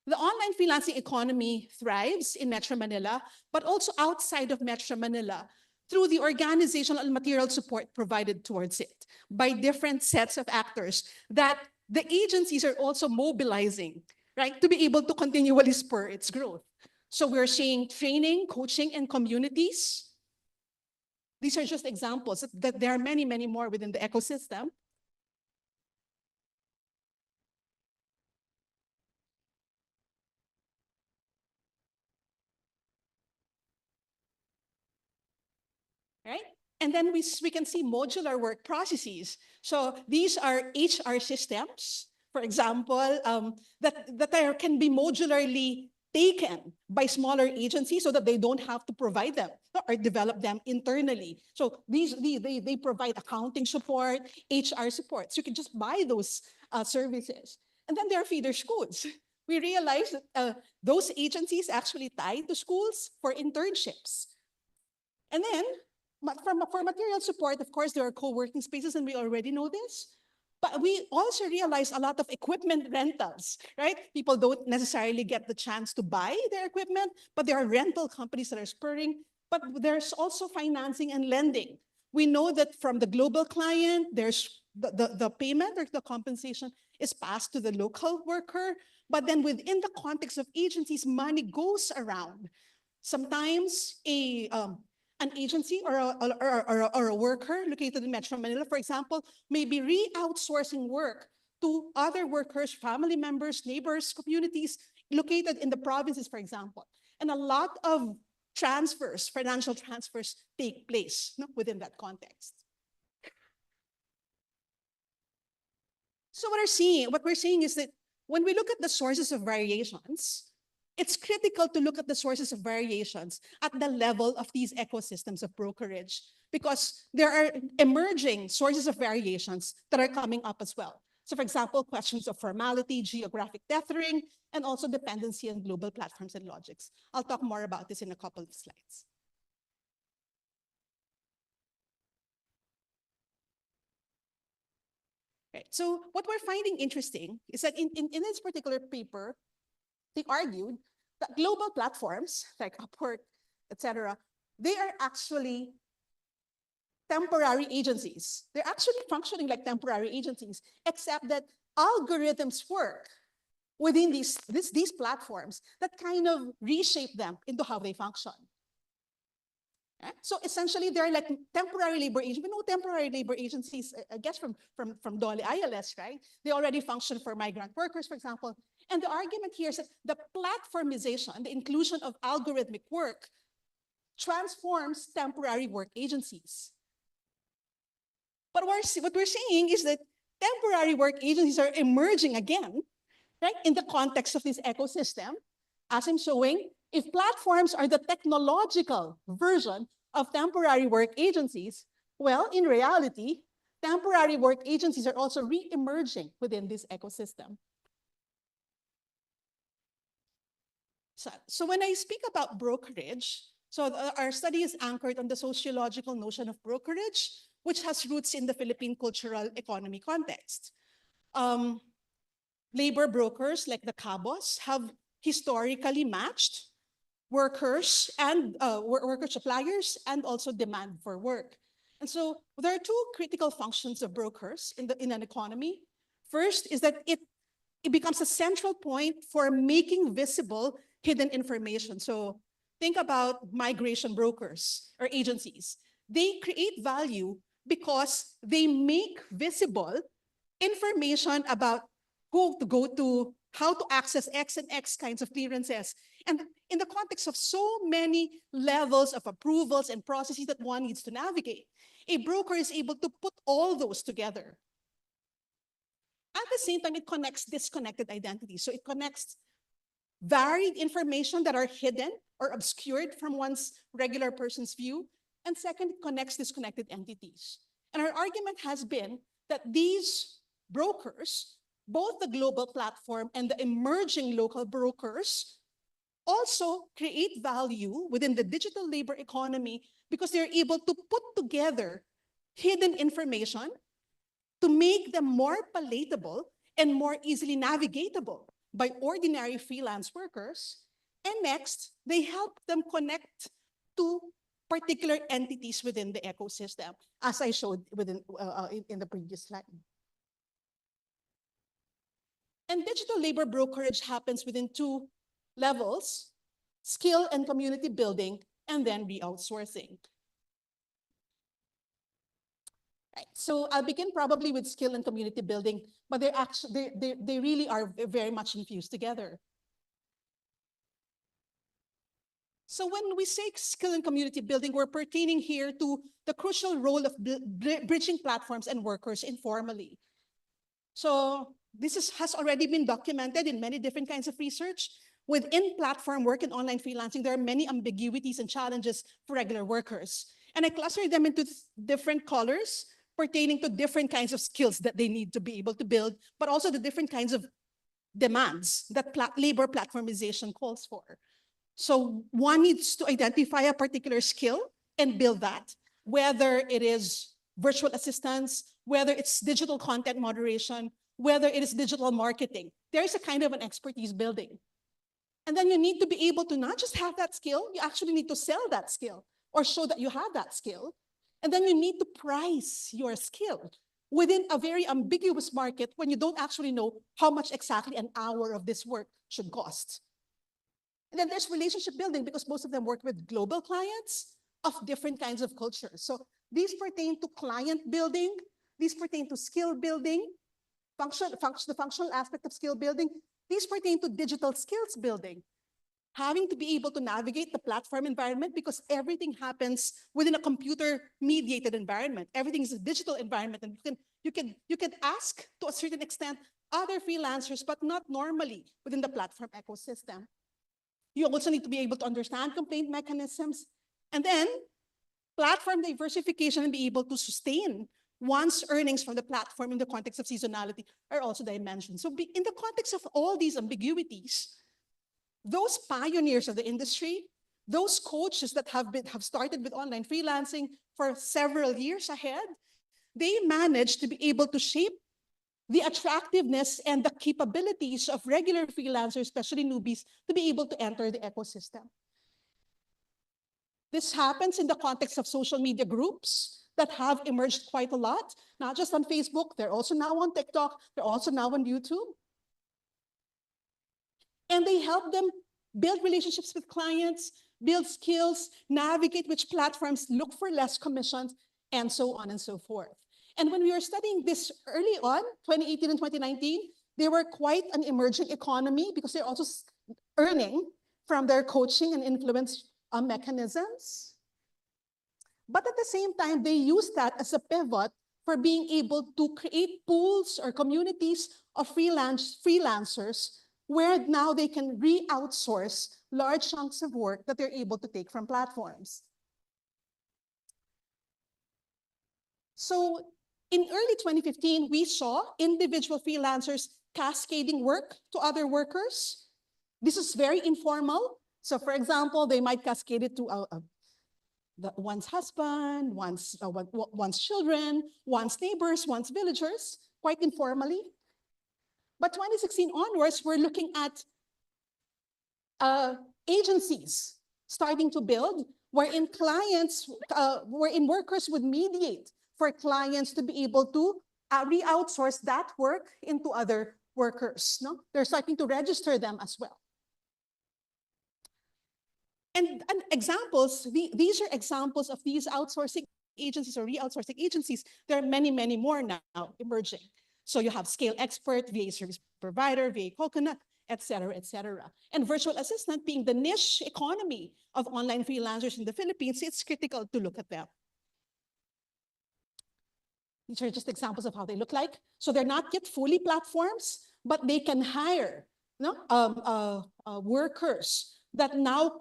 Speaker 12: the online freelancing economy thrives in Metro Manila, but also outside of Metro Manila through the organizational and material support provided towards it by different sets of actors that the agencies are also mobilizing, right, to be able to continually spur its growth. So we're seeing training, coaching, and communities. These are just examples, that there are many, many more within the ecosystem. Right? And then we can see modular work processes. So these are HR systems, for example, that can be modularly taken by smaller agencies so that they don't have to provide them or develop them internally. So they provide accounting support, HR support. So you can just buy those services. And then there are feeder schools. We realized that those agencies actually tie to schools for internships. And then for material support, of course, there are co-working spaces, and we already know this. But we also realize a lot of equipment rentals, right? People don't necessarily get the chance to buy their equipment, but there are rental companies that are spurring. But there's also financing and lending. We know that from the global client, there's the payment or the compensation is passed to the local worker. But then within the context of agencies, money goes around. Sometimes an agency or a worker located in Metro Manila, for example, may be re-outsourcing work to other workers, family members, neighbors, communities located in the provinces, for example. And a lot of transfers, financial transfers, take place within that context. So what we're seeing is that when we look at the sources of variations, it's critical to look at the sources of variations at the level of these ecosystems of brokerage, because there are emerging sources of variations that are coming up as well. So for example, questions of formality, geographic tethering, and also dependency on global platforms and logics. I'll talk more about this in a couple of slides. Right. So what we're finding interesting is that in this particular paper, they argued that global platforms like Upwork, etc., they are actually temporary agencies. They're actually functioning like temporary agencies, except that algorithms work within these platforms that kind of reshape them into how they function. So essentially, they're like temporary labor agencies. We know temporary labor agencies, I guess from Dolly ILS, right? They already function for migrant workers, for example. And the argument here is that the platformization, the inclusion of algorithmic work transforms temporary work agencies. But what we're saying is that temporary work agencies are emerging again, right, in the context of this ecosystem. As I'm showing, if platforms are the technological version of temporary work agencies, well, in reality, temporary work agencies are also re-emerging within this ecosystem. So when I speak about brokerage, our study is anchored on the sociological notion of brokerage, which has roots in the Philippine cultural economy context. Labor brokers like the cabos have historically matched workers and worker suppliers and also demand for work. And so there are two critical functions of brokers in an economy. First is that it becomes a central point for making visible hidden information. So think about migration brokers or agencies. They create value because they make visible information about who to go to, how to access X and X kinds of clearances. And in the context of so many levels of approvals and processes that one needs to navigate, a broker is able to put all those together. At the same time, it connects disconnected identities. So it connects varied information that are hidden or obscured from one's regular person's view. And second, it connects disconnected entities. And our argument has been that these brokers, both the global platform and the emerging local brokers, also create value within the digital labor economy because they're able to put together hidden information to make them more palatable and more easily navigatable by ordinary freelance workers. And next, they help them connect to particular entities within the ecosystem, as I showed in the previous slide. And digital labor brokerage happens within two levels: skill and community building, and then re-outsourcing. Right. So I'll begin probably with skill and community building, but they really are very much infused together. So when we say skill and community building, we're pertaining here to the crucial role of bridging platforms and workers informally. So this has already been documented in many different kinds of research. Within platform work and online freelancing, there are many ambiguities and challenges for regular workers. And I cluster them into different colors pertaining to different kinds of skills that they need to be able to build, but also the different kinds of demands that labor platformization calls for. So one needs to identify a particular skill and build that, whether it is virtual assistants, whether it's digital content moderation, whether it is digital marketing. There's a kind of an expertise building. And then you need to be able to not just have that skill, you actually need to sell that skill or show that you have that skill. And then you need to price your skill within a very ambiguous market when you don't actually know how much exactly an hour of this work should cost. And then there's relationship building because most of them work with global clients of different kinds of cultures. So these pertain to client building, these pertain to skill building, the functional aspect of skill building. These pertain to digital skills building, having to be able to navigate the platform environment because everything happens within a computer-mediated environment. Everything is a digital environment, and you can ask to a certain extent other freelancers, but not normally within the platform ecosystem. You also need to be able to understand complaint mechanisms, and then platform diversification and be able to sustain one's earnings from the platform in the context of seasonality are also dimensions. So in the context of all these ambiguities, those pioneers of the industry, those coaches that have started with online freelancing for several years ahead, they managed to be able to shape the attractiveness and the capabilities of regular freelancers, especially newbies, to be able to enter the ecosystem. This happens in the context of social media groups that have emerged quite a lot, not just on Facebook, they're also now on TikTok, they're also now on YouTube. And they help them build relationships with clients, build skills, navigate which platforms, look for less commissions, and so on and so forth. And when we were studying this early on, 2018 and 2019, they were quite an emerging economy because they're also earning from their coaching and influence mechanisms. But at the same time, they use that as a pivot for being able to create pools or communities of freelancers where now they can re-outsource large chunks of work that they're able to take from platforms. So in early 2015, we saw individual freelancers cascading work to other workers. This is very informal. So for example, they might cascade it to one's husband, one's children, one's neighbors, one's villagers, quite informally. But 2016 onwards, we're looking at agencies starting to build wherein workers would mediate for clients to be able to re-outsource that work into other workers. No? They're starting to register them as well. And examples, these are examples of these outsourcing agencies or re-outsourcing agencies. There are many, many more now emerging. So you have Scale Expert, VA Service Provider, VA Coconut, et cetera, et cetera. And virtual assistant being the niche economy of online freelancers in the Philippines, it's critical to look at them. These are just examples of how they look like. So they're not yet fully platforms, but they can hire workers that now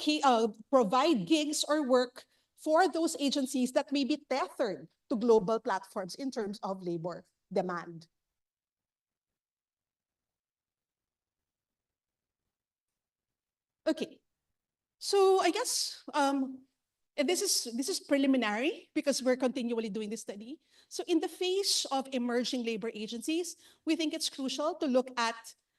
Speaker 12: provide gigs or work for those agencies that may be tethered to global platforms in terms of labor demand. Okay, so I guess and this is preliminary because we're continually doing this study. So in the face of emerging labor agencies, we think it's crucial to look at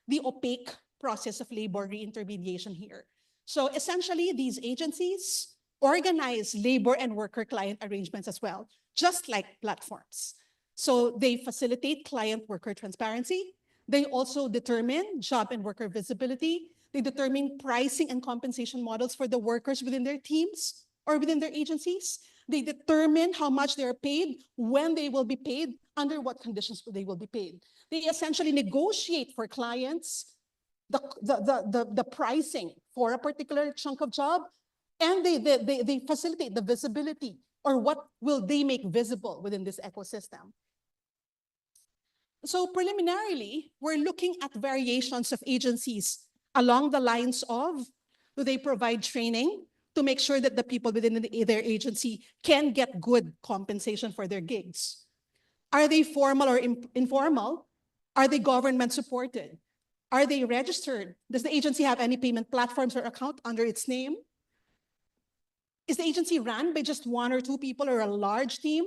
Speaker 12: the opaque process of labor reintermediation here. So essentially, these agencies organize labor and worker client arrangements as well, just like platforms. So they facilitate client-worker transparency. They also determine job and worker visibility. They determine pricing and compensation models for the workers within their teams or within their agencies. They determine how much they are paid, when they will be paid, under what conditions they will be paid. They essentially negotiate for clients the pricing for a particular chunk of job, and they facilitate the visibility or what will they make visible within this ecosystem. So preliminarily, we're looking at variations of agencies along the lines of, do they provide training to make sure that the people within their agency can get good compensation for their gigs? Are they formal or informal? Are they government supported? Are they registered? Does the agency have any payment platforms or account under its name? Is the agency run by just one or two people or a large team?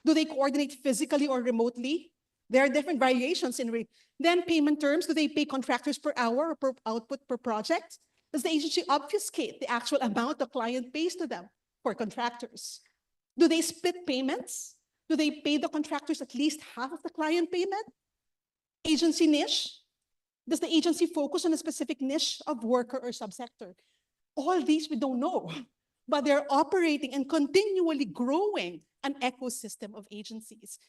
Speaker 12: Do they coordinate physically or remotely? There are different variations in then payment terms. Do they pay contractors per hour or per output per project? Does the agency obfuscate the actual amount the client pays to them for contractors? Do they split payments? Do they pay the contractors at least half of the client payment? Agency niche? Does the agency focus on a specific niche of worker or subsector? All these we don't know, but they're operating and continually growing an ecosystem of agencies.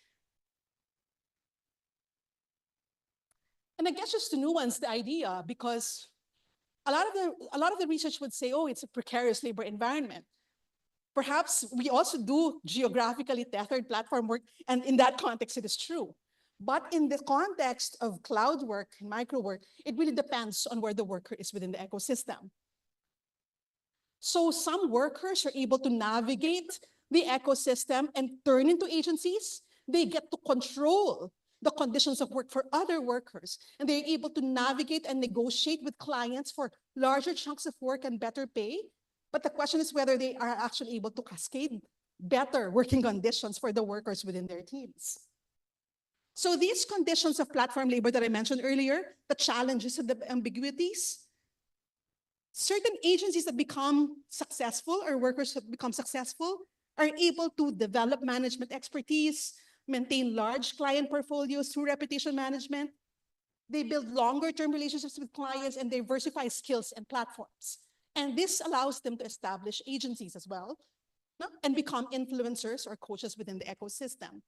Speaker 12: And I guess just to nuance the idea, because a lot of the research would say, oh, it's a precarious labor environment. Perhaps we also do geographically tethered platform work, and in that context, it is true. But in the context of cloud work and micro work, it really depends on where the worker is within the ecosystem. So some workers are able to navigate the ecosystem and turn into agencies. They get to control the conditions of work for other workers, and they're able to navigate and negotiate with clients for larger chunks of work and better pay. But the question is whether they are actually able to cascade better working conditions for the workers within their teams. So these conditions of platform labor that I mentioned earlier, the challenges and the ambiguities, certain agencies that become successful or workers that become successful are able to develop management expertise, maintain large client portfolios through reputation management. They build longer-term relationships with clients and diversify skills and platforms. And this allows them to establish agencies as well, no? And become influencers or coaches within the ecosystem.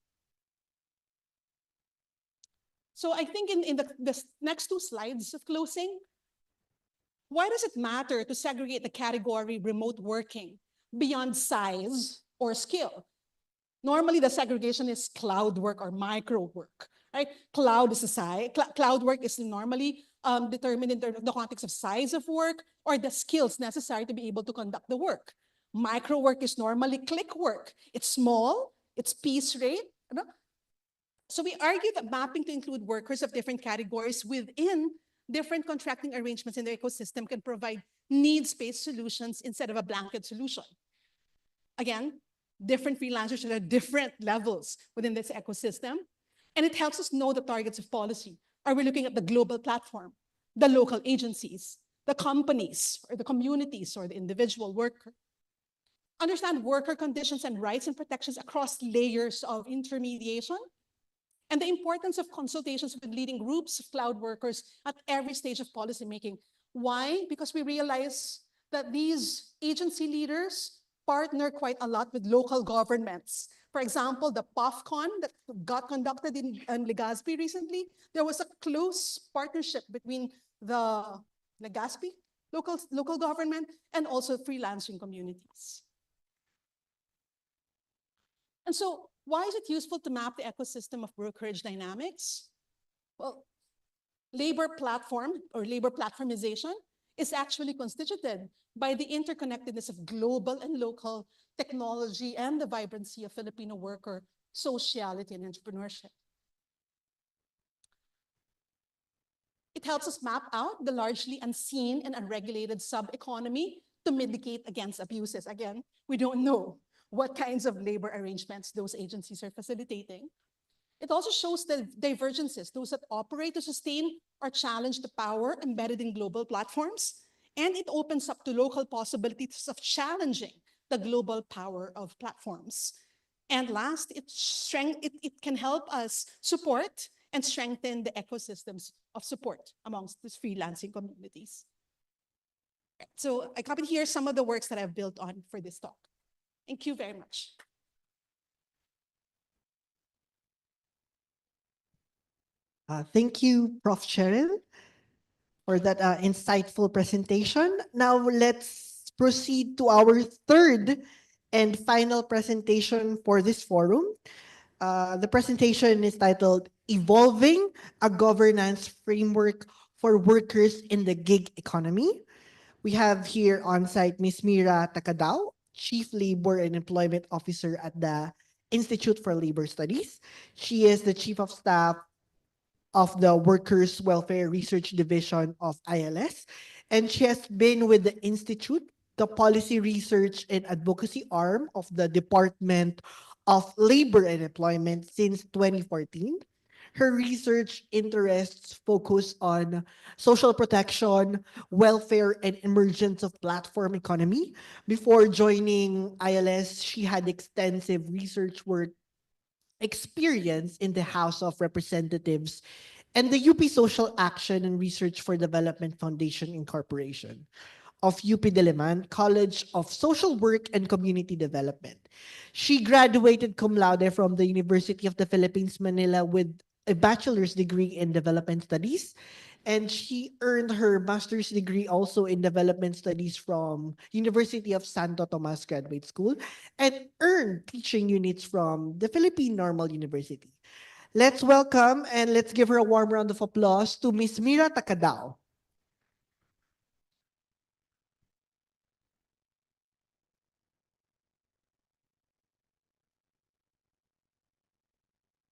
Speaker 12: So I think in the next two slides of closing, why does it matter to segregate the category remote working beyond size or skill. Normally, the segregation is cloud work or micro work, right? Cloud is a size. Cloud work is normally determined in the context of size of work or the skills necessary to be able to conduct the work. Micro work is normally click work. It's small, it's piece rate. So we argue that mapping to include workers of different categories within different contracting arrangements in the ecosystem can provide needs-based solutions instead of a blanket solution. Again, different freelancers at different levels within this ecosystem. And it helps us know the targets of policy. Are we looking at the global platform, the local agencies, the companies, or the communities, or the individual worker? Understand worker conditions and rights and protections across layers of intermediation, and the importance of consultations with leading groups of cloud workers at every stage of policymaking. Why? Because we realize that these agency leaders partner quite a lot with local governments. For example, the POFCON that got conducted in Legazpi recently, there was a close partnership between the Legazpi local government and also freelancing communities. And so why is it useful to map the ecosystem of brokerage dynamics? Well, labor platform or labor platformization is actually constituted by the interconnectedness of global and local technology and the vibrancy of Filipino worker sociality and entrepreneurship. It helps us map out the largely unseen and unregulated sub-economy to mitigate against abuses. Again, we don't know what kinds of labor arrangements those agencies are facilitating. It also shows the divergences, those that operate to sustain or challenge the power embedded in global platforms. And it opens up to local possibilities of challenging the global power of platforms. And last, it can help us support and strengthen the ecosystems of support amongst these freelancing communities. So I copied here some of the works that I've built on for this talk. Thank you very much.
Speaker 10: Thank you, Prof. Cheryl, for that insightful presentation. Now let's proceed to our third and final presentation for this forum. The presentation is titled Evolving a Governance Framework for Workers in the Gig Economy. We have here on site Ms. Mira Takadao, Chief Labor and Employment Officer at the Institute for Labor Studies. She is the Chief of Staff of the Workers' Welfare Research Division of ILS, and she has been with the Institute, the Policy Research and Advocacy arm of the Department of Labor and Employment since 2014. Her research interests focus on social protection, welfare, and emergence of platform economy. Before joining ILS, she had extensive research work experience in the House of Representatives and the UP Social Action and Research for Development Foundation Incorporation of UP Diliman College of Social Work and Community Development. She graduated cum laude from the University of the Philippines, Manila with a bachelor's degree in development studies, and she earned her master's degree also in development studies from University of Santo Tomas Graduate School and earned teaching units from the Philippine Normal University. Let's welcome and let's give her a warm round of applause to Ms. Mira Takadao.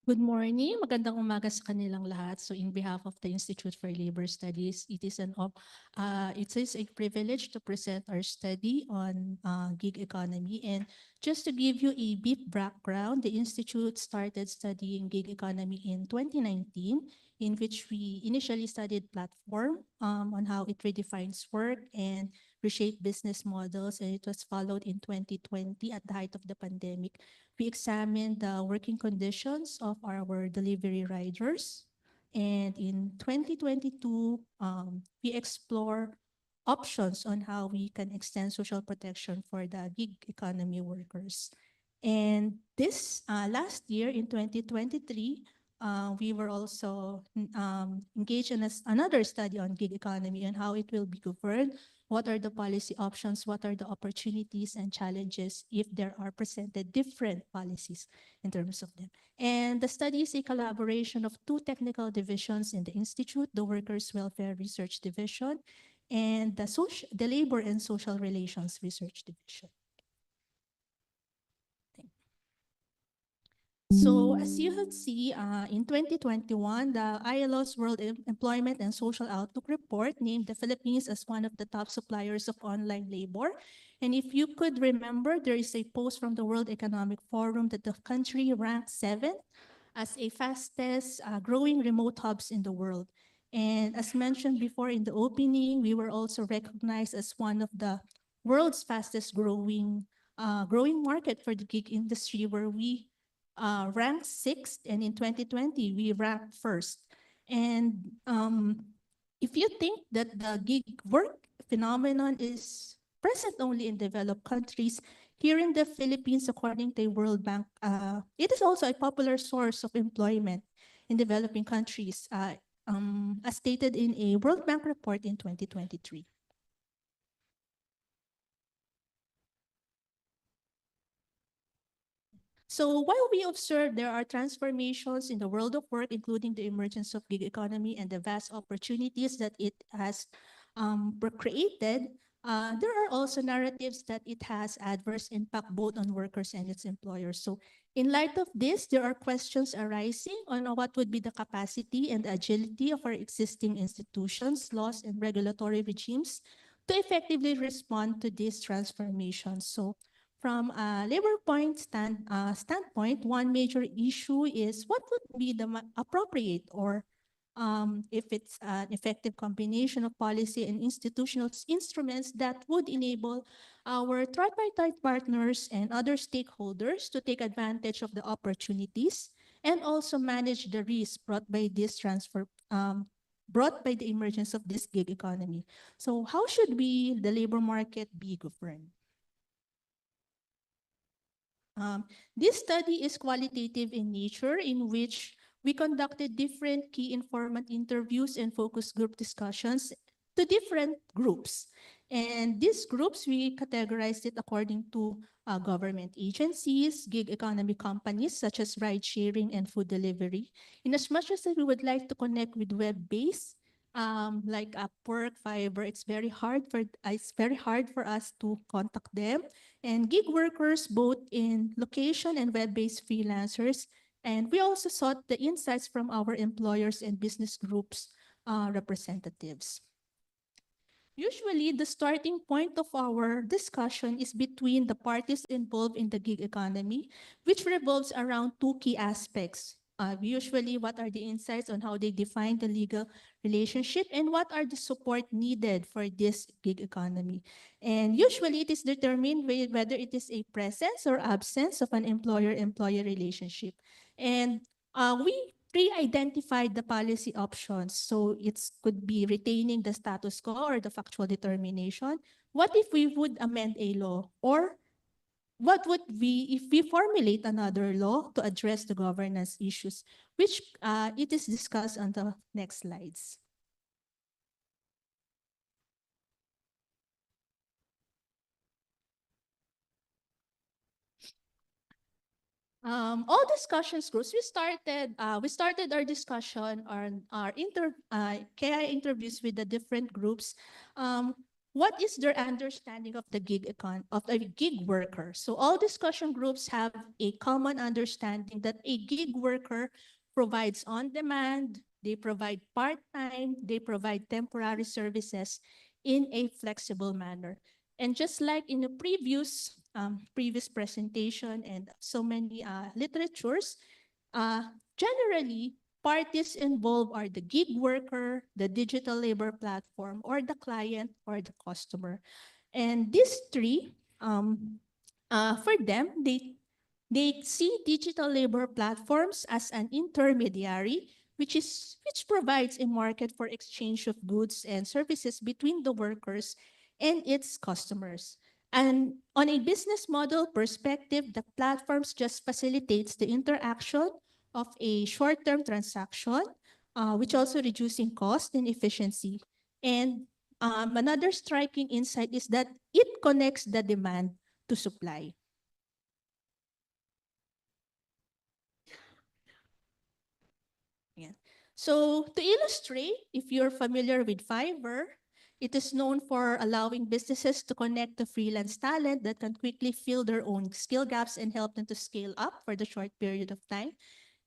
Speaker 13: Good morning. Magandang umaga sa kanilang lahat. So in behalf of the Institute for Labor Studies, it is a privilege to present our study on gig economy. And just to give you a brief background, the Institute started studying gig economy in 2019, in which we initially studied platform on how it redefines work and reshape business models. And it was followed in 2020 at the height of the pandemic. We examined the working conditions of our delivery riders. And in 2022, we explore options on how we can extend social protection for the gig economy workers. And this last year in 2023, we were also engaged in another study on gig economy and how it will be governed, what are the policy options, what are the opportunities and challenges if there are presented different policies in terms of them. And the study is a collaboration of two technical divisions in the Institute, the Workers' Welfare Research Division and the Labor and Social Relations Research Division. So as you can see, in 2021, the ILO's World Employment and Social Outlook Report named the Philippines as one of the top suppliers of online labor. And if you could remember, there is a post from the World Economic Forum that the country ranked 7th as a fastest growing remote hubs in the world. And as mentioned before in the opening, we were also recognized as one of the world's fastest growing market for the gig industry, where we ranked 6th, and in 2020 we ranked 1st. And if you think that the gig work phenomenon is present only in developed countries, here in the Philippines, according to World Bank, it is also a popular source of employment in developing countries, as stated in a World Bank report in 2023. So while we observe there are transformations in the world of work, including the emergence of gig economy and the vast opportunities that it has created, there are also narratives that it has adverse impact both on workers and its employers. So in light of this, there are questions arising on what would be the capacity and agility of our existing institutions, laws, and regulatory regimes to effectively respond to these transformations. So from a labor standpoint, one major issue is what would be the appropriate or if it's an effective combination of policy and institutional instruments that would enable our tripartite partners and other stakeholders to take advantage of the opportunities and also manage the risks brought by this brought by the emergence of this gig economy. So how should the labor market be governed? This study is qualitative in nature, in which we conducted different key informant interviews and focus group discussions to different groups. And these groups, we categorized it according to government agencies, gig economy companies such as ride sharing and food delivery. In as much as we would like to connect with web-based, like Upwork, Fiverr, it's very hard for us to contact them. And gig workers, both in location and web-based freelancers. And we also sought the insights from our employers and business groups representatives. Usually, the starting point of our discussion is between the parties involved in the gig economy, which revolves around two key aspects. Usually, what are the insights on how they define the legal relationship and what are the support needed for this gig economy. And usually, it is determined whether it is a presence or absence of an employer-employee relationship. And we pre-identified the policy options. So it could be retaining the status quo or the factual determination. What if we would amend a law? Or what would we, if we formulate another law to address the governance issues, which it is discussed on the next slides. All discussions groups, we started our discussion on our KI interviews with the different groups. What is their understanding of the gig worker? So all discussion groups have a common understanding that a gig worker provides on demand, they provide part-time, they provide temporary services in a flexible manner. And just like in the previous presentation and so many literatures, generally, parties involved are the gig worker, the digital labor platform, or the client or the customer. And these three, for them, they see digital labor platforms as an intermediary, which provides a market for exchange of goods and services between the workers and its customers. And on a business model perspective, the platforms just facilitates the interaction of a short-term transaction, which also reducing cost and efficiency. And Another striking insight is that it connects the demand to supply. Yeah. So to illustrate, if you're familiar with Fiverr, it is known for allowing businesses to connect to freelance talent that can quickly fill their own skill gaps and help them to scale up for the short period of time.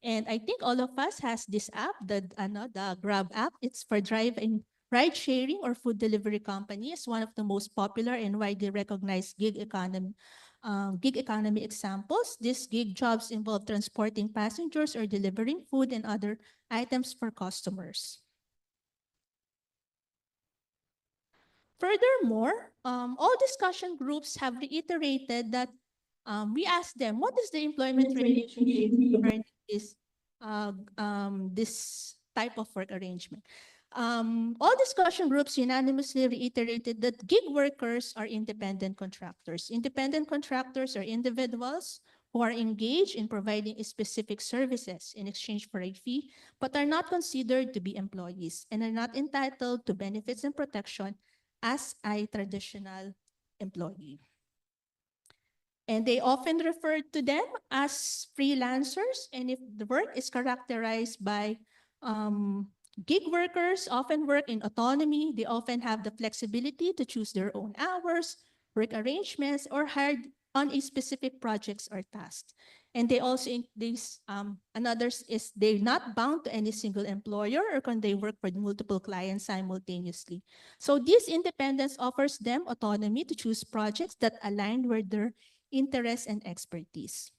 Speaker 13: And I think all of us has this app, the Grab app. It's for drive and ride sharing or food delivery company. It's one of the most popular and widely recognized gig economy examples. These gig jobs involve transporting passengers or delivering food and other items for customers. Furthermore, all discussion groups have reiterated that we asked them, what is the employment relationship regarding this type of work arrangement? All discussion groups unanimously reiterated that gig workers are independent contractors. Independent contractors are individuals who are engaged in providing specific services in exchange for a fee, but are not considered to be employees and are not entitled to benefits and protection as a traditional employee. And they often refer to them as freelancers. And if the work is characterized by gig workers, often work in autonomy. They often have the flexibility to choose their own hours, work arrangements, or hired on a specific projects or tasks. And they also, another is they're not bound to any single employer, or can they work for multiple clients simultaneously. So this independence offers them autonomy to choose projects that align with their interests and expertise.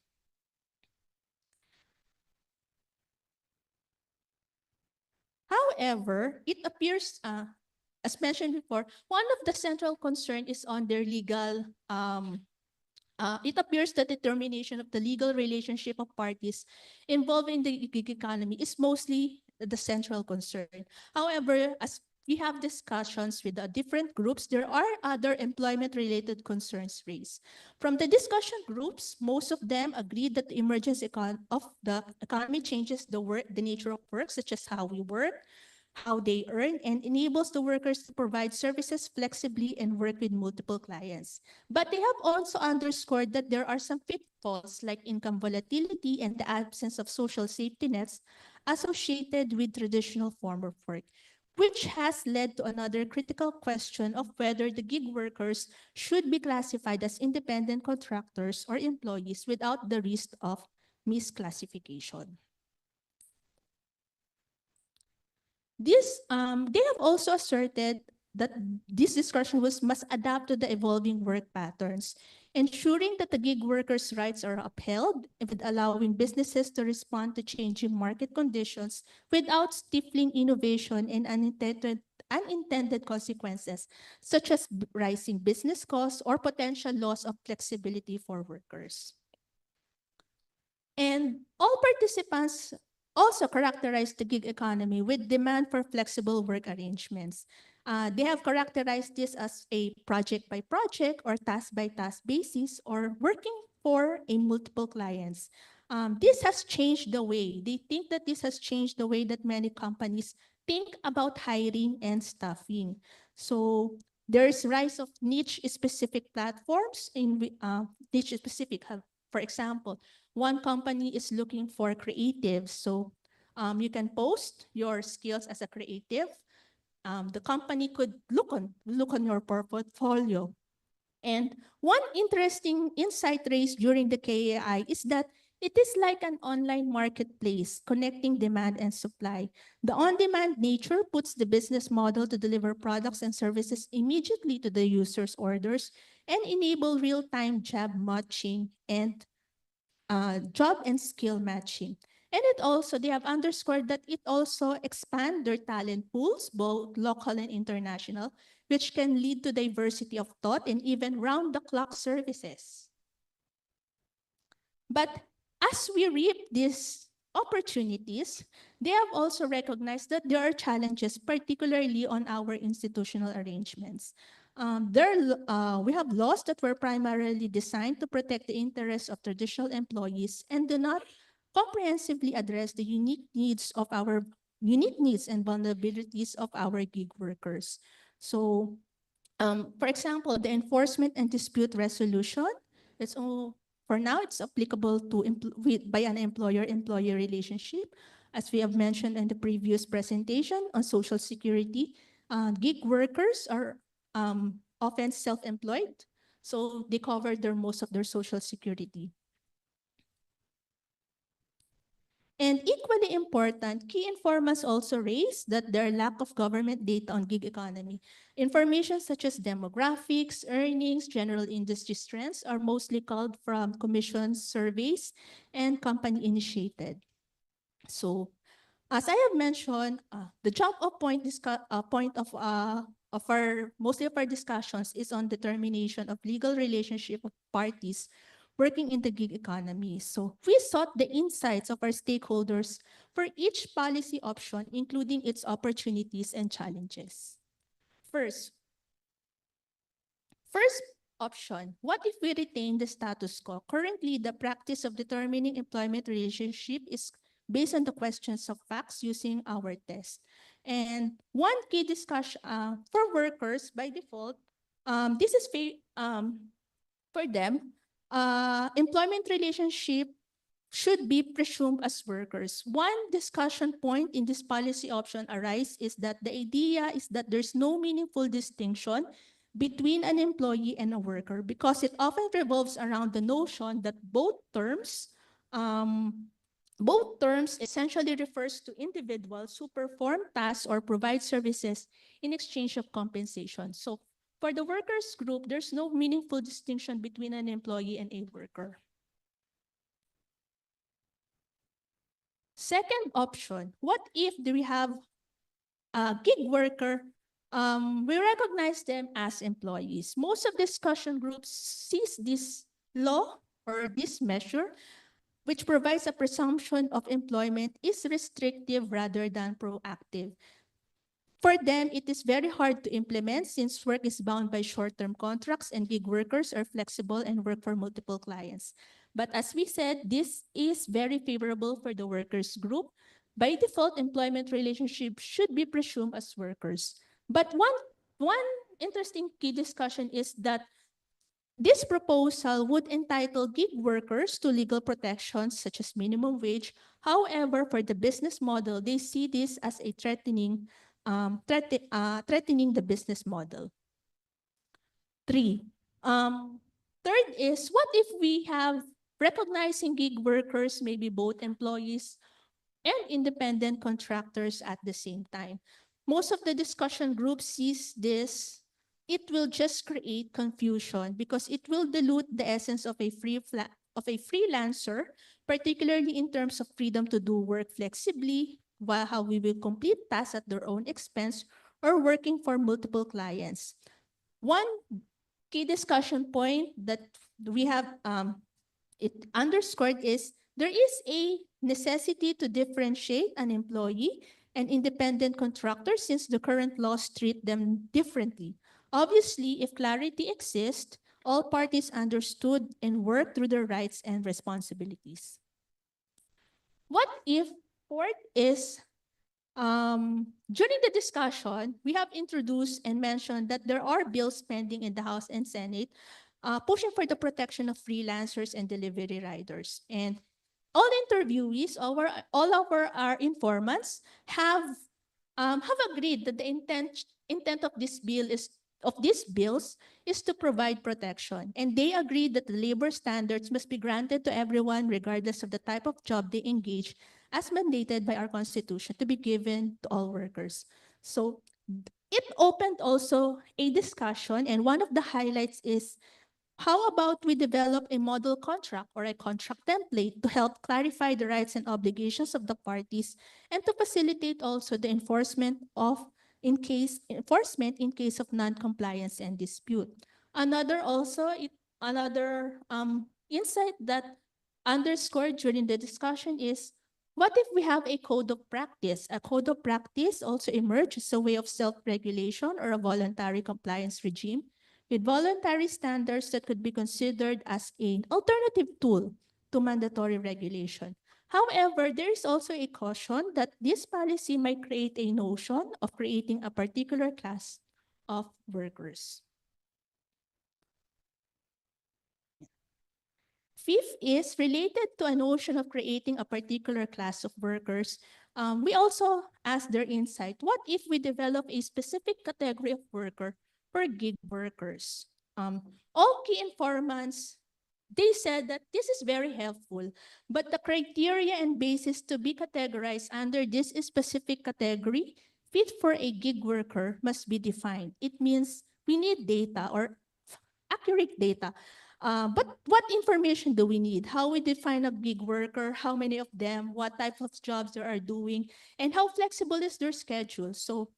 Speaker 13: However, it appears, as mentioned before, one of the central concern is on their legal it appears that determination of the legal relationship of parties involved in the gig economy is mostly the central concern. However, as we have discussions with the different groups, there are other employment-related concerns raised. From the discussion groups, most of them agreed that the emergence of the economy changes the nature of work, such as how we work, how they earn, and enables the workers to provide services flexibly and work with multiple clients. But they have also underscored that there are some pitfalls like income volatility and the absence of social safety nets associated with traditional form of work, which has led to another critical question of whether the gig workers should be classified as independent contractors or employees without the risk of misclassification. They have also asserted that this discussion must adapt to the evolving work patterns, ensuring that the gig workers' rights are upheld with allowing businesses to respond to changing market conditions without stifling innovation and unintended consequences, such as rising business costs or potential loss of flexibility for workers. And all participants also characterized the gig economy with demand for flexible work arrangements. They have characterized this as a project by project or task by task basis or working for a multiple clients. This has changed the way, they think that this has changed the way that many companies think about hiring and staffing. So there's rise of niche specific platforms in niche specific. For example, one company is looking for creatives. So you can post your skills as a creative. The company could look on your portfolio. And one interesting insight raised during the KAI is that it is like an online marketplace connecting demand and supply. The on-demand nature puts the business model to deliver products and services immediately to the user's orders and enable real-time job matching and job and skill matching. And they have underscored that it also expand their talent pools, both local and international, which can lead to diversity of thought and even round-the-clock services. But as we reap these opportunities, they have also recognized that there are challenges, particularly on our institutional arrangements. We have laws that were primarily designed to protect the interests of traditional employees and do not comprehensively address the unique needs and vulnerabilities of our gig workers. So, for example, the enforcement and dispute resolution, it's all, for now, it's applicable to by an employer-employee relationship. As we have mentioned in the previous presentation on Social Security, gig workers are often self-employed, so they cover most of their Social Security. And equally important, key informants also raised that there are lack of government data on gig economy. Information such as demographics, earnings, general industry trends are mostly called from commission surveys and company-initiated. So, as I have mentioned, the jump-off point, of our mostly of our discussions is on determination of legal relationship of parties working in the gig economy. So we sought the insights of our stakeholders for each policy option, including its opportunities and challenges. First option, what if we retain the status quo? Currently, the practice of determining employment relationship is based on the questions of facts using our test. And one key discussion for workers by default, this is for them, employment relationship should be presumed as workers. One discussion point in this policy option arise is that the idea is that there's no meaningful distinction between an employee and a worker because it often revolves around the notion that both terms essentially refers to individuals who perform tasks or provide services in exchange of compensation. So for the workers group, there's no meaningful distinction between an employee and a worker. Second option, what if we have a gig worker? We recognize them as employees. Most of discussion groups sees this law or this measure, which provides a presumption of employment, is restrictive rather than proactive. For them, it is very hard to implement since work is bound by short-term contracts and gig workers are flexible and work for multiple clients. But as we said, this is very favorable for the workers group. By default, employment relationships should be presumed as workers. But one interesting key discussion is that this proposal would entitle gig workers to legal protections such as minimum wage. However, for the business model, they see this as a threatening the business model. Third is, what if we have recognizing gig workers may be both employees and independent contractors at the same time? Most of the discussion group sees this, it will just create confusion because it will dilute the essence of a freelancer, particularly in terms of freedom to do work flexibly, while how we will complete tasks at their own expense or working for multiple clients. One key discussion point that we have it underscored is there is a necessity to differentiate an employee and independent contractor since the current laws treat them differently. Obviously, if clarity exists, all parties understood and worked through their rights and responsibilities. What if fourth is, during the discussion, we have introduced and mentioned that there are bills pending in the House and Senate pushing for the protection of freelancers and delivery riders. And all interviewees, all of our informants have agreed that the intent of this bill is of these bills is to provide protection. And they agreed that the labor standards must be granted to everyone regardless of the type of job they engage as mandated by our Constitution to be given to all workers. So it opened also a discussion, and one of the highlights is how about we develop a model contract or a contract template to help clarify the rights and obligations of the parties and to facilitate also the enforcement in case of non-compliance and dispute. Another insight that underscored during the discussion is, what if we have a code of practice? A code of practice also emerged as a way of self-regulation or a voluntary compliance regime with voluntary standards that could be considered as an alternative tool to mandatory regulation. However, there is also a caution that this policy might create a notion of creating a particular class of workers. Fifth is related to a notion of creating a particular class of workers. We also asked their insight. What if we develop a specific category of worker for gig workers? All key informants, they said that this is very helpful, but the criteria and basis to be categorized under this specific category fit for a gig worker must be defined. It means we need data or accurate data. But what information do we need? How we define a gig worker, how many of them, what type of jobs they are doing, and how flexible is their schedule. So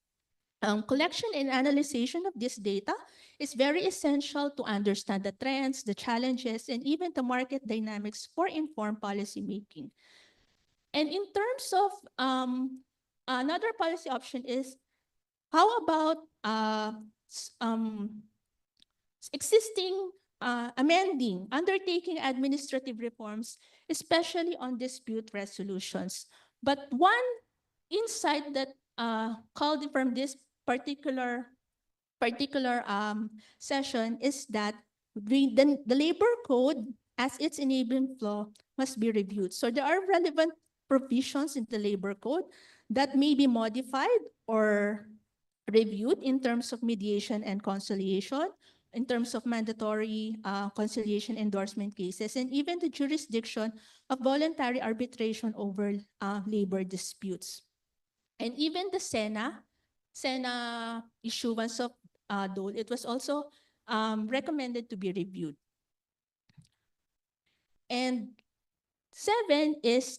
Speaker 13: collection and analysis of this data is very essential to understand the trends, the challenges, and even the market dynamics for informed policy making. And in terms of another policy option is, how about existing amending, undertaking administrative reforms, especially on dispute resolutions. But one insight that called from this particular session is that the labor code as its enabling law must be reviewed. So there are relevant provisions in the labor code that may be modified or reviewed in terms of mediation and conciliation, in terms of mandatory conciliation endorsement cases, and even the jurisdiction of voluntary arbitration over labor disputes. And even the SENA issuance of DOL, it was also recommended to be reviewed. And 7 is,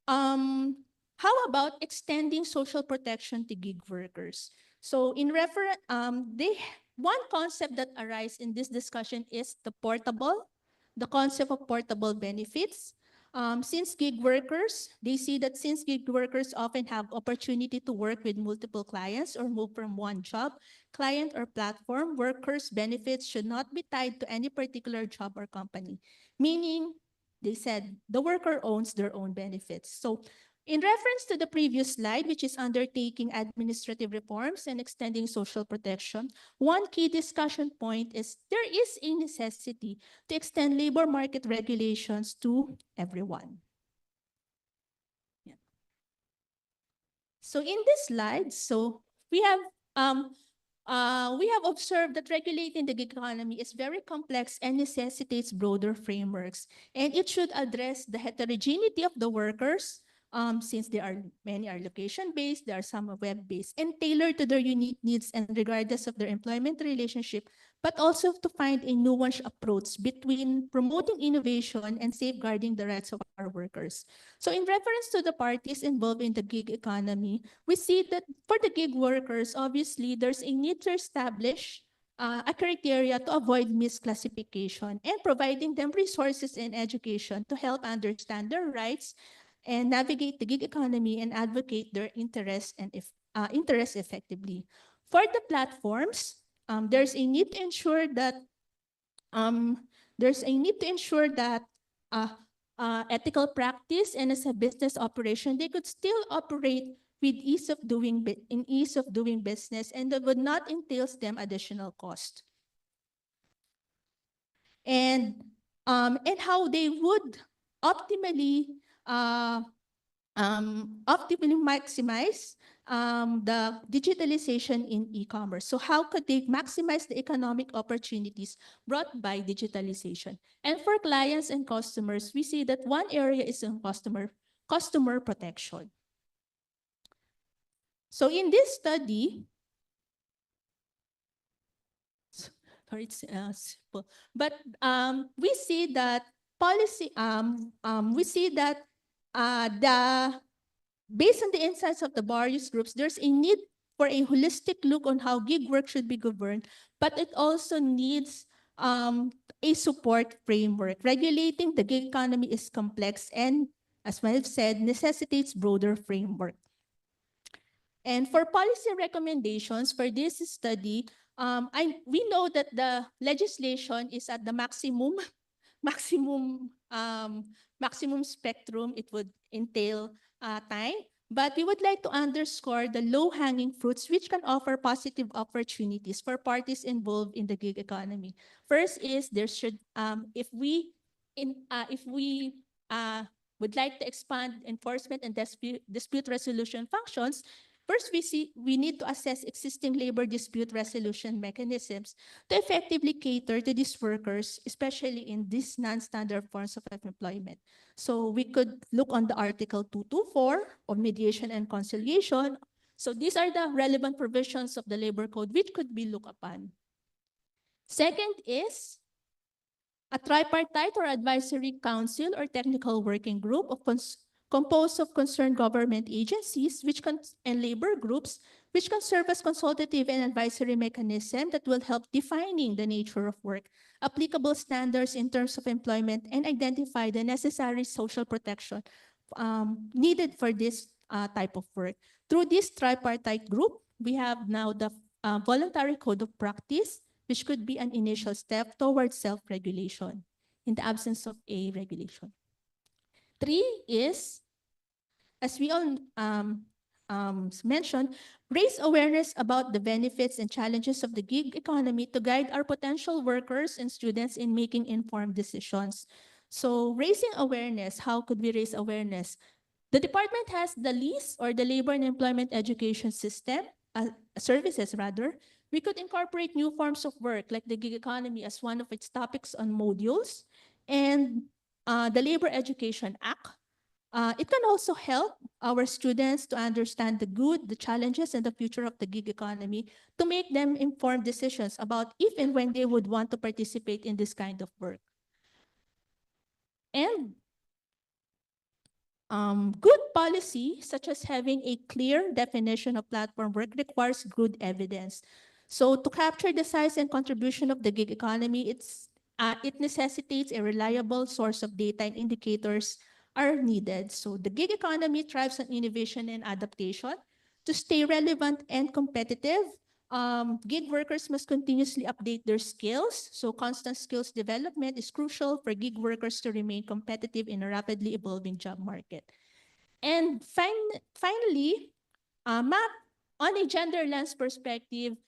Speaker 13: how about extending social protection to gig workers? So in reference, one concept that arises in this discussion is the concept of portable benefits. Since gig workers, they see that since gig workers often have opportunity to work with multiple clients or move from one job, client or platform, workers' benefits should not be tied to any particular job or company. Meaning, they said the worker owns their own benefits. So in reference to the previous slide, which is undertaking administrative reforms and extending social protection, one key discussion point is there is a necessity to extend labor market regulations to everyone. Yeah. So in this slide, we have observed that regulating the gig economy is very complex and necessitates broader frameworks. And it should address the heterogeneity of the workers, since many are location-based, there are some are web-based, and tailored to their unique needs and regardless of their employment relationship, but also to find a nuanced approach between promoting innovation and safeguarding the rights of our workers. So in reference to the parties involved in the gig economy, we see that for the gig workers, obviously, there's a need to establish a criteria to avoid misclassification and providing them resources and education to help understand their rights and navigate the gig economy and advocate their interests and interests effectively. For the platforms, there's a need to ensure that ethical practice and as a business operation, they could still operate with ease of doing business, and that would not entail them additional cost. And how they would optimally maximize the digitalization in e-commerce. So how could they maximize the economic opportunities brought by digitalization? And for clients and customers, we see that one area is in customer protection. So in this study, sorry, it's simple, but we see that based on the insights of the various groups, there's a need for a holistic look on how gig work should be governed, but it also needs a support framework. Regulating the gig economy is complex and, as I've said, necessitates broader framework. And for policy recommendations for this study, we know that the legislation is at the maximum spectrum it would entail time. But we would like to underscore the low-hanging fruits which can offer positive opportunities for parties involved in the gig economy. First is there should, if we would like to expand enforcement and dispute resolution functions, first we need to assess existing labor dispute resolution mechanisms to effectively cater to these workers, especially in these non-standard forms of employment. So we could look on the Article 224 of mediation and conciliation. So these are the relevant provisions of the labor code which could be looked upon. Second is a tripartite or advisory council or technical working group composed of concerned government agencies and labor groups which can serve as consultative and advisory mechanism that will help defining the nature of work, applicable standards in terms of employment, and identify the necessary social protection needed for this type of work. Through this tripartite group, we have now the voluntary code of practice, which could be an initial step towards self-regulation in the absence of a regulation. 3 is, as we all mentioned, raise awareness about the benefits and challenges of the gig economy to guide our potential workers and students in making informed decisions. So raising awareness, how could we raise awareness? The department has the LEAS, or the Labor and Employment Education System, services rather. We could incorporate new forms of work like the gig economy as one of its topics on modules, and the Labor Education Act. It can also help our students to understand the good, the challenges, and the future of the gig economy to make them informed decisions about if and when they would want to participate in this kind of work. And good policy, such as having a clear definition of platform work, requires good evidence. So to capture the size and contribution of the gig economy, it necessitates a reliable source of data and indicators are needed. So the gig economy thrives on innovation and adaptation. To stay relevant and competitive, gig workers must continuously update their skills. So constant skills development is crucial for gig workers to remain competitive in a rapidly evolving job market. And finally, map on a gender lens perspective,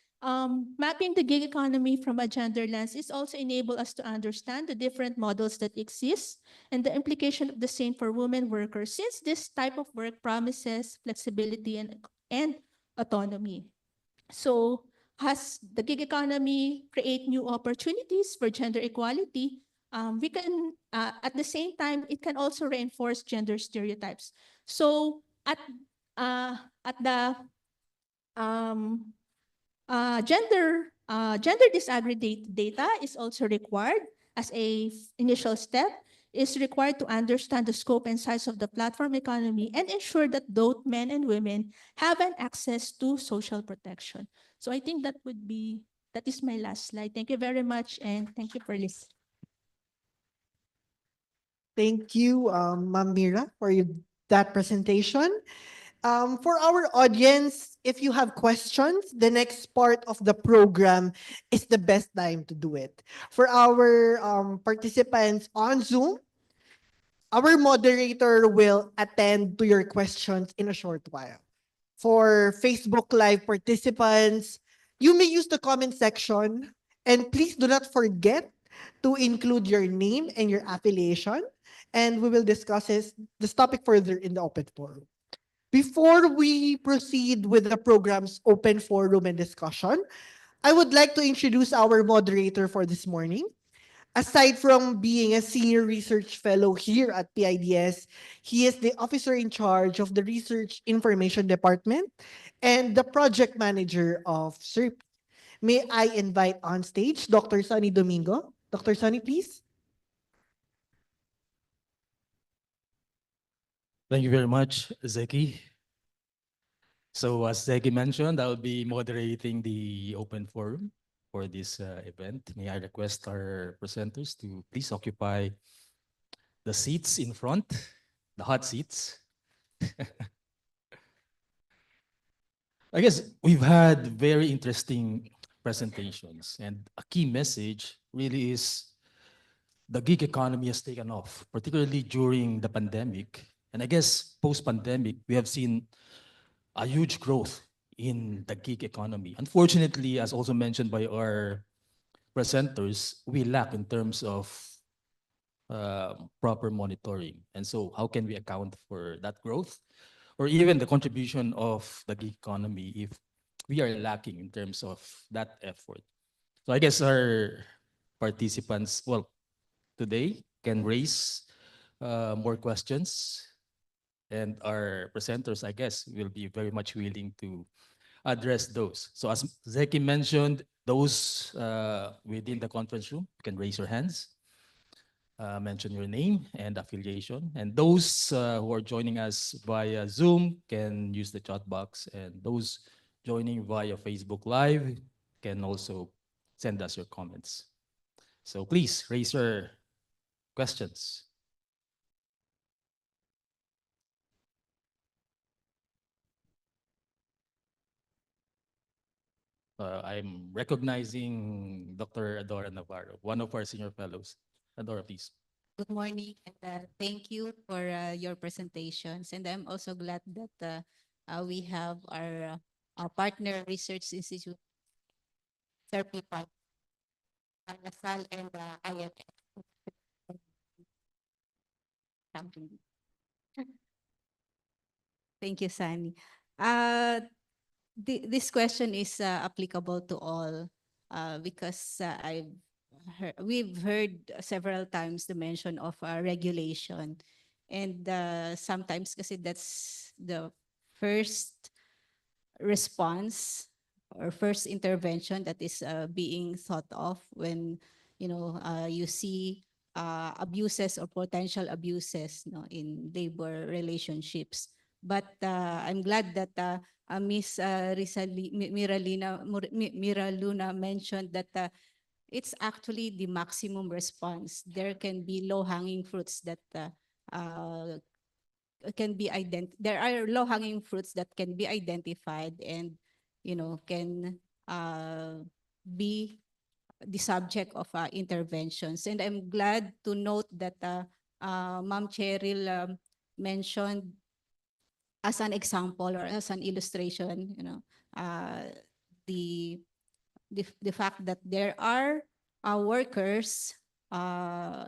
Speaker 13: mapping the gig economy from a gender lens is also enable us to understand the different models that exist and the implication of the same for women workers, since this type of work promises flexibility and autonomy. So has the gig economy create new opportunities for gender equality? We can, at the same time, it can also reinforce gender stereotypes. So at the gender disaggregate data is also required as a initial step, is required to understand the scope and size of the platform economy and ensure that both men and women have an access to social protection. So I think that is my last slide. Thank you very much, and thank you for listening.
Speaker 10: Thank you, Ma'am Mira, for that presentation. For our audience, if you have questions, the next part of the program is the best time to do it. For our participants on Zoom, our moderator will attend to your questions in a short while. For Facebook Live participants, you may use the comment section, and please do not forget to include your name and your affiliation, and we will discuss this topic further in the open forum. Before we proceed with the program's open forum and discussion, I would like to introduce our moderator for this morning. Aside from being a senior research fellow here at PIDS, he is the officer in charge of the Research Information Department and the project manager of SERP. May I invite on stage Dr. Sunny Domingo? Dr. Sunny, please.
Speaker 14: Thank you very much, Zeki. So as Zeki mentioned, I'll be moderating the open forum for this event. May I request our presenters to please occupy the seats in front, the hot seats. I guess we've had very interesting presentations, and a key message really is the gig economy has taken off, particularly during the pandemic, And I guess post-pandemic, we have seen a huge growth in the gig economy. Unfortunately, as also mentioned by our presenters, we lack in terms of proper monitoring. And so how can we account for that growth or even the contribution of the gig economy if we are lacking in terms of that effort? So I guess our participants, well, today can raise more questions, and our presenters, I guess, will be very much willing to address those. So as Zeki mentioned, those within the conference room, you can raise your hands, mention your name and affiliation. And those who are joining us via Zoom can use the chat box. And those joining via Facebook Live can also send us your comments. So please raise your questions. I'm recognizing Dr. Adora Navarro, one of our senior fellows. Adora, please.
Speaker 15: Good morning, and thank you for your presentations. And I'm also glad that we have our partner research institute, Therapy Park, Lasal, and IFS. Thank you, Sani. This question is applicable to all because we've heard several times the mention of regulation, and sometimes kasi that's the first response or first intervention that is being thought of when you see abuses or potential abuses, no, in labor relationships. But I'm glad that Miss Miraluna mentioned that it's actually the maximum response. There can be low-hanging fruits that there are low-hanging fruits that can be identified and can be the subject of interventions. And I'm glad to note that Ma'am Cheryl mentioned as an example or as an illustration, the the fact that there are workers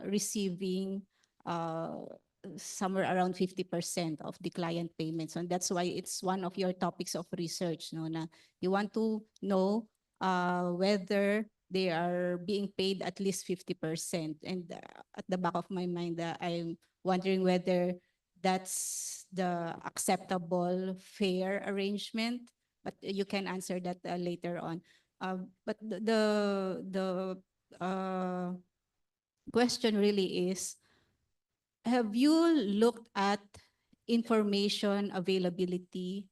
Speaker 15: receiving somewhere around 50% of the client payments. And that's why it's one of your topics of research, no, na you want to know whether they are being paid at least 50%. And at the back of my mind, I'm wondering whether that's the acceptable, fair arrangement. But you can answer that later on. But the question really is, have you looked at information availability,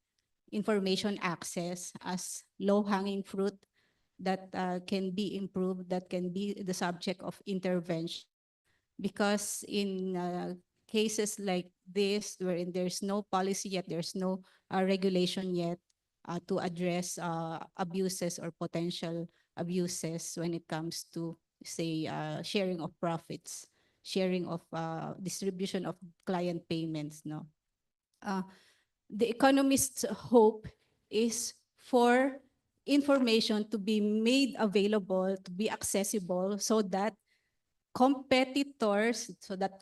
Speaker 15: information access as low-hanging fruit that can be improved, that can be the subject of intervention? Because in cases like this, wherein there's no policy yet, there's no regulation yet to address abuses or potential abuses when it comes to, say, sharing of profits, sharing of distribution of client payments, no? The economist's hope is for information to be made available, to be accessible, so that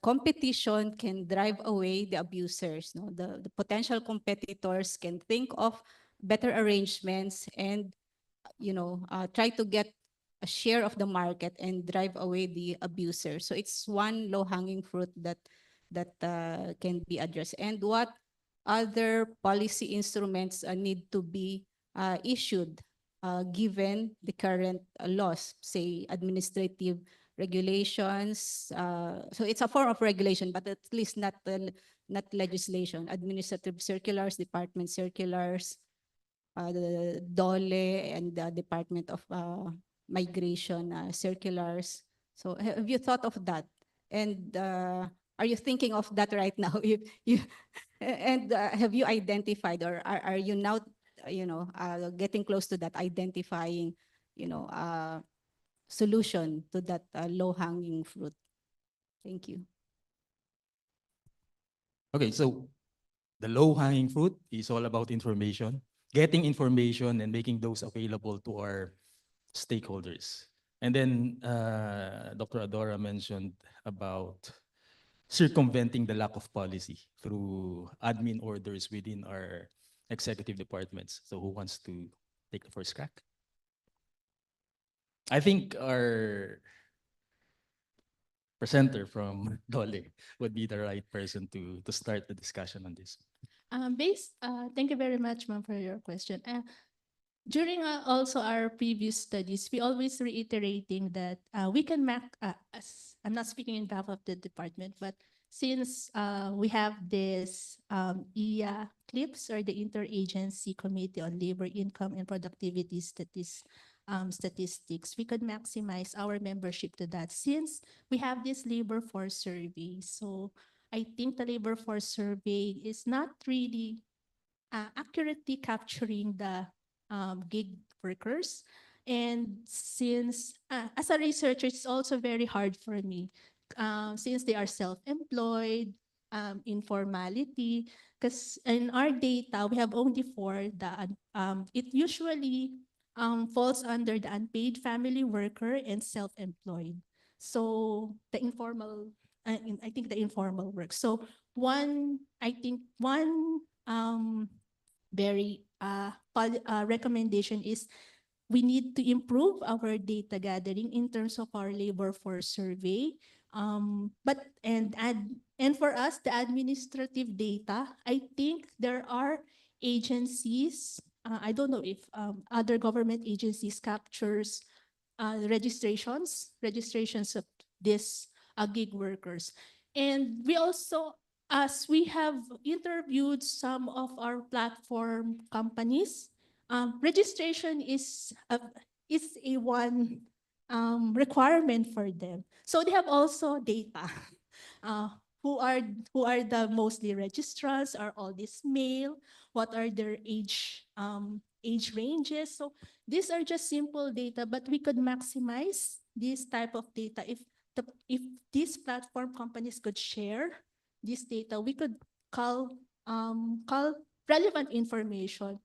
Speaker 15: competition can drive away the abusers. No? The potential competitors can think of better arrangements and try to get a share of the market and drive away the abuser. So it's one low-hanging fruit that can be addressed. And what other policy instruments need to be issued given the current laws, say administrative regulations. So it's a form of regulation, but at least not legislation. Administrative circulars, department circulars, the DOLE and the Department of Migration circulars. So have you thought of that? And are you thinking of that right now? And have you identified, or are you now, getting close to that, identifying, solution to that low-hanging fruit? Thank you.
Speaker 14: Okay, so the low-hanging fruit is all about information, getting information and making those available to our stakeholders. And then Dr. Adora mentioned about circumventing the lack of policy through admin orders within our executive departments. So who wants to take the first crack? I think our presenter from Dole would be the right person to start the discussion on this.
Speaker 13: Thank you very much, ma'am, for your question. During also our previous studies, we always reiterating that we can I'm not speaking in behalf of the department, but since we have this EIA CLIPS, or the Interagency Committee on Labor, Income, and Productivity Statistics, we could maximize our membership to that since we have this labor force survey. So I think the labor force survey is not really accurately capturing the gig workers. And since, as a researcher, it's also very hard for me since they are self-employed, informality, because in our data, we have only four. It usually falls under the unpaid family worker and self-employed. So the informal, I think the informal work. So I think one very recommendation is we need to improve our data gathering in terms of our labor force survey. And for us, the administrative data, I think there are agencies. I don't know if other government agencies captures registrations of this gig workers. And we also, as we have interviewed some of our platform companies, registration is a one requirement for them. So they have also data. Uh, who are the mostly registrants? Are all these male? What are their age ranges? So these are just simple data, but we could maximize this type of data if these platform companies could share this data. We could call relevant information,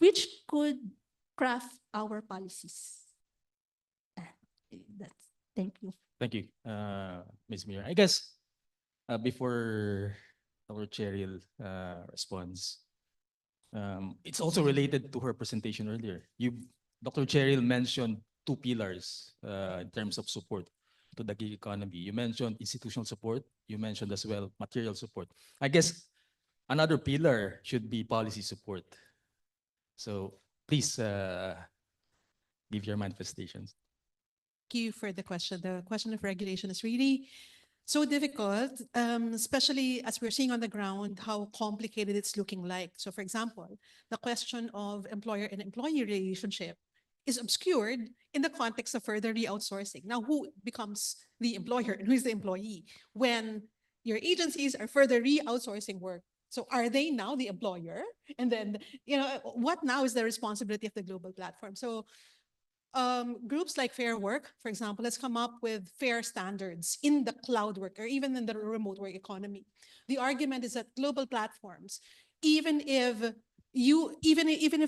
Speaker 13: which could craft our policies. That's thank you.
Speaker 14: Thank you, Ms. Mira. I guess before our Cheryl responds, it's also related to her presentation earlier. Dr. Cheryl mentioned two pillars in terms of support to the gig economy. You mentioned institutional support. You mentioned as well material support. I guess another pillar should be policy support. So please give your manifestations.
Speaker 12: Thank you for the question. The question of regulation is really so difficult, especially as we're seeing on the ground how complicated it's looking like. So, for example, the question of employer and employee relationship is obscured in the context of further re-outsourcing. Now, who becomes the employer and who is the employee when your agencies are further re-outsourcing work? So are they now the employer? And then, what now is the responsibility of the global platform? So groups like Fair Work, for example, has come up with fair standards in the cloud work or even in the remote work economy. The argument is that global platforms, even if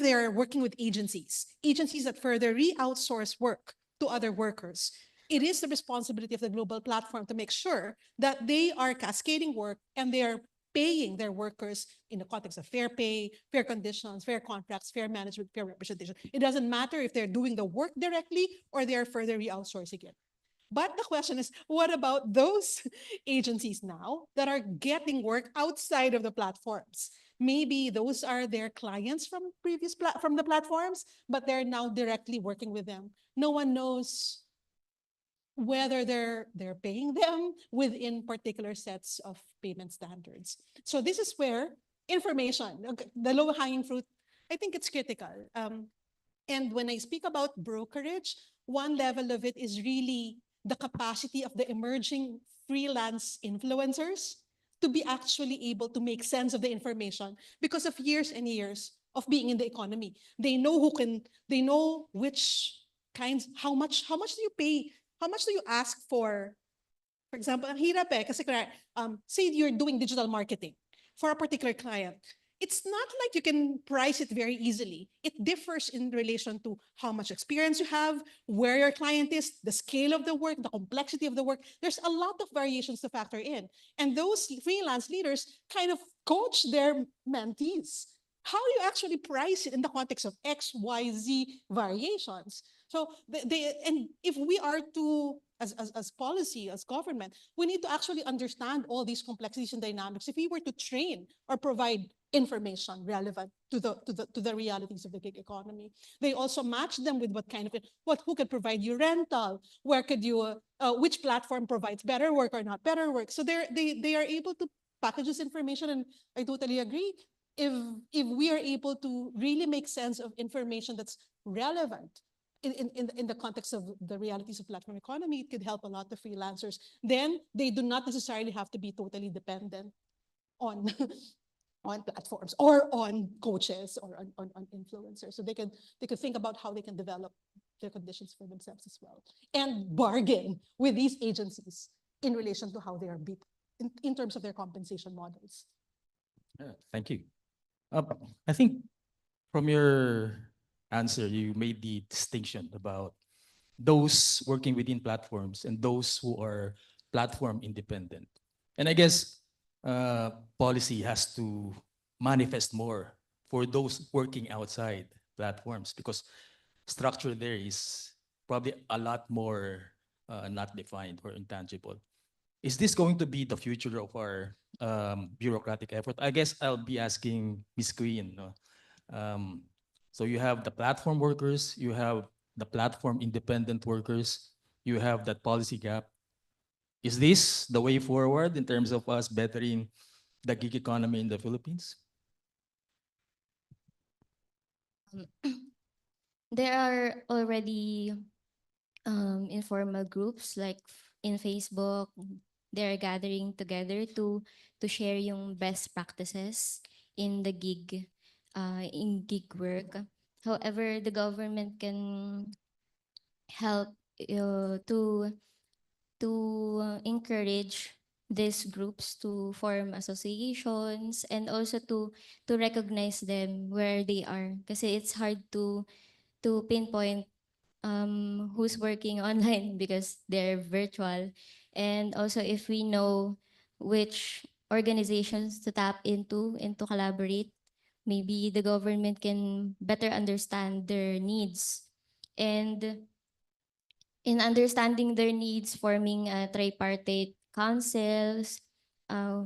Speaker 12: they are working with agencies that further re-outsource work to other workers, it is the responsibility of the global platform to make sure that they are cascading work and they are paying their workers in the context of fair pay, fair conditions, fair contracts, fair management, fair representation. It doesn't matter if they're doing the work directly or they are further outsourcing it. But the question is, what about those agencies now that are getting work outside of the platforms? Maybe those are their clients from from the platforms, but they're now directly working with them. No one knows whether they're paying them within particular sets of payment standards. So this is where information, the low-hanging fruit, I think it's critical. And when I speak about brokerage, one level of it is really the capacity of the emerging freelance influencers to be actually able to make sense of the information because of years and years of being in the economy. They know they know which kinds, how much do you pay, how much do you ask for example, ang hirap eh, kasi say you're doing digital marketing. for a particular client, it's not like you can price it very easily. It differs in relation to how much experience you have, where your client is, the scale of the work, the complexity of the work. There's a lot of variations to factor in. And those freelance leaders kind of coach their mentees how you actually price it in the context of X, Y, Z variations. So and if we are to, as policy, as government, we need to actually understand all these complexities and dynamics if we were to train or provide information relevant to the realities of the gig economy. They also match them with what kind of who could provide you rental, where could you which platform provides better work or not better work. So they are able to package this information, and I totally agree. If we are able to really make sense of information that's relevant in the context of the realities of platform economy, it could help a lot of freelancers. Then they do not necessarily have to be totally dependent on on platforms or on coaches or on influencers. So they could think about how they can develop their conditions for themselves as well, and bargain with these agencies in relation to how they are beat in terms of their compensation models.
Speaker 14: Yeah, thank you. I think from your answer, you made the distinction about those working within platforms and those who are platform independent. And I guess policy has to manifest more for those working outside platforms, because structure there is probably a lot more not defined or intangible. Is this going to be the future of our bureaucratic effort? I guess I'll be asking Ms. Queen. No? So you have the platform workers, you have the platform independent workers, you have that policy gap. Is this the way forward in terms of us bettering the gig economy in the Philippines?
Speaker 11: There are already informal groups like in Facebook. They're gathering together to share yung best practices in the gig work. However, the government can help to encourage these groups to form associations and also to recognize them where they are, kasi it's hard to pinpoint who's working online because they're virtual. And also if we know which organizations to tap into and to collaborate, maybe the government can better understand their needs. And in understanding their needs, forming tripartite councils, uh,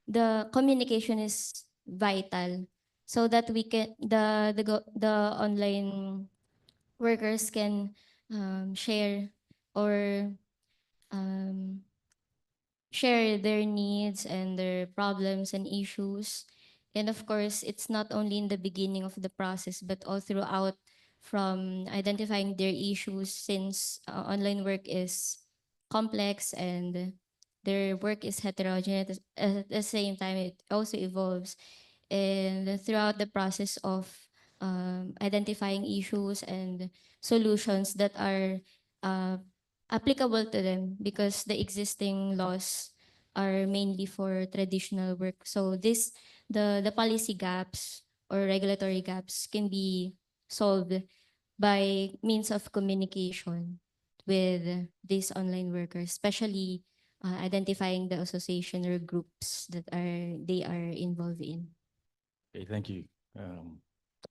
Speaker 11: the communication is vital so that we can the online workers can share or um, share their needs and their problems and issues. And of course, it's not only in the beginning of the process, but all throughout, from identifying their issues, since online work is complex and their work is heterogeneous. At the same time, it also evolves. And throughout the process of identifying issues and solutions that are uh, applicable to them, because the existing laws are mainly for traditional work. So the policy gaps or regulatory gaps can be solved by means of communication with these online workers, especially identifying the association or groups that they are involved in.
Speaker 14: Okay, thank you.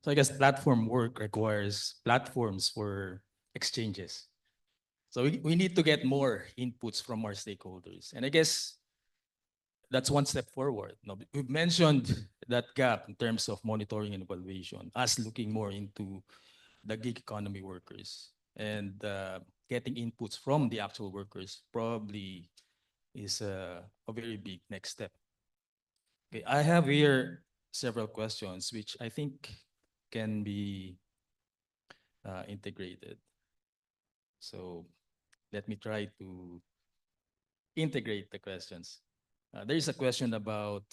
Speaker 14: So I guess platform work requires platforms for exchanges. So we need to get more inputs from our stakeholders. And I guess that's one step forward. No, we've mentioned that gap in terms of monitoring and evaluation, us looking more into the gig economy workers and getting inputs from the actual workers probably is a very big next step. Okay, I have here several questions which I think can be integrated. So let me try to integrate the questions. There is a question about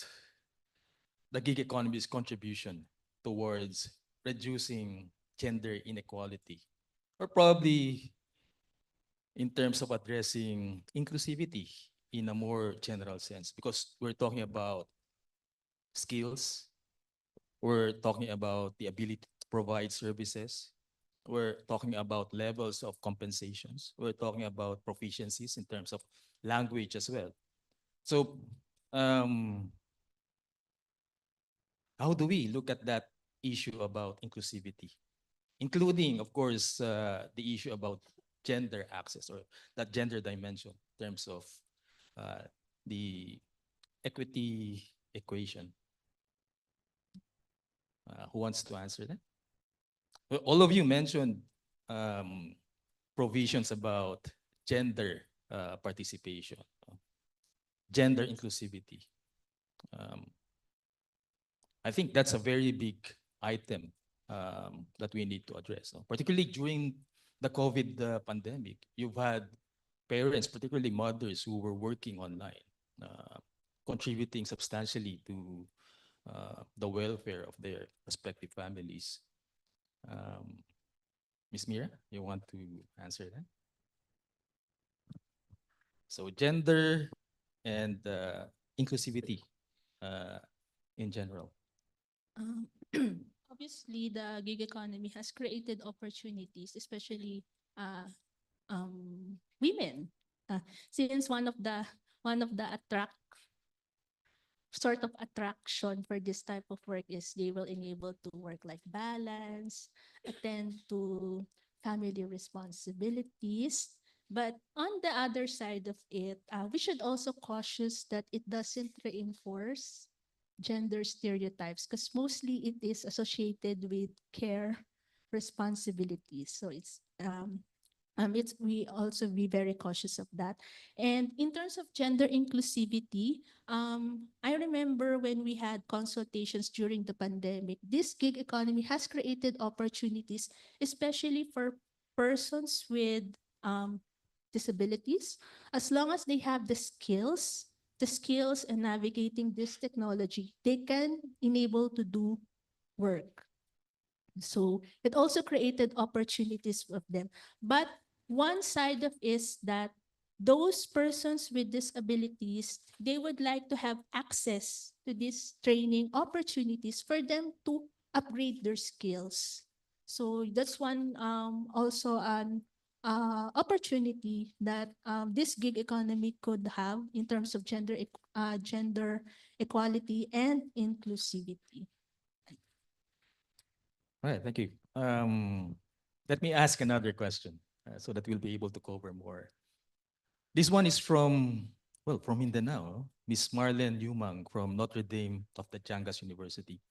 Speaker 14: the gig economy's contribution towards reducing gender inequality, or probably in terms of addressing inclusivity in a more general sense, because we're talking about skills. We're talking about the ability to provide services. We're talking about levels of compensations. We're talking about proficiencies in terms of language as well. So, um, how do we look at that issue about inclusivity, including, of course, the issue about gender access or that gender dimension in terms of uh, the equity equation? Who wants to answer that? Well, all of you mentioned um, provisions about gender participation, gender inclusivity. Um, I think that's a very big item that we need to address, no? Particularly during the COVID pandemic. You've had parents, particularly mothers, who were working online, contributing substantially to the welfare of their respective families. Ms. Mira, you want to answer that? So gender and inclusivity in general.
Speaker 13: Obviously, the gig economy has created opportunities, especially women. Since one of the sort of attraction for this type of work is they will enable to work-life balance, attend to family responsibilities. But on the other side of it, we should also cautious that it doesn't reinforce gender stereotypes because mostly it is associated with care responsibilities. So it's we also be very cautious of that. And in terms of gender inclusivity, I remember when we had consultations during the pandemic, this gig economy has created opportunities, especially for persons with um, disabilities, as long as they have the skills and navigating this technology, they can enable to do work. So it also created opportunities of them. But one side of is that those persons with disabilities, they would like to have access to these training opportunities for them to upgrade their skills. So that's one also an opportunity that this gig economy could have in terms of gender equality and inclusivity.
Speaker 14: All right, thank you. Let me ask another question so that we'll be able to cover more. This one is from Mindanao, Miss Marlene Lumang from Notre Dame of the Changas University.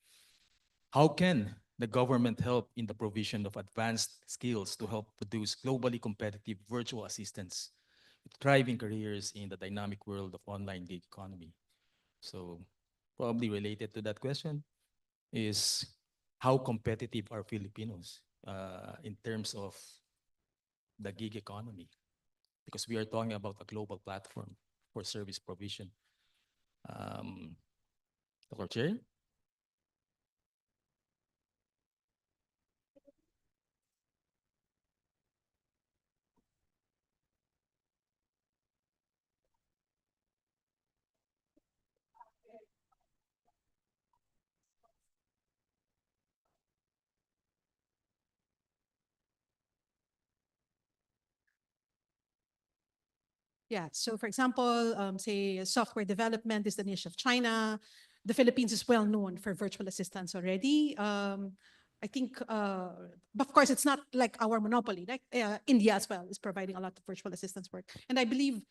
Speaker 14: How can the government help in the provision of advanced skills to help produce globally competitive virtual assistants with thriving careers in the dynamic world of online gig economy? So probably related to that question is how competitive are Filipinos in terms of the gig economy? Because we are talking about a global platform for service provision. Um, Dr. Chair?
Speaker 12: Yeah, so for example, say software development is the niche of China. The Philippines is well known for virtual assistants already. I think, but of course, it's not like our monopoly. Like India as well is providing a lot of virtual assistance work. And I believe,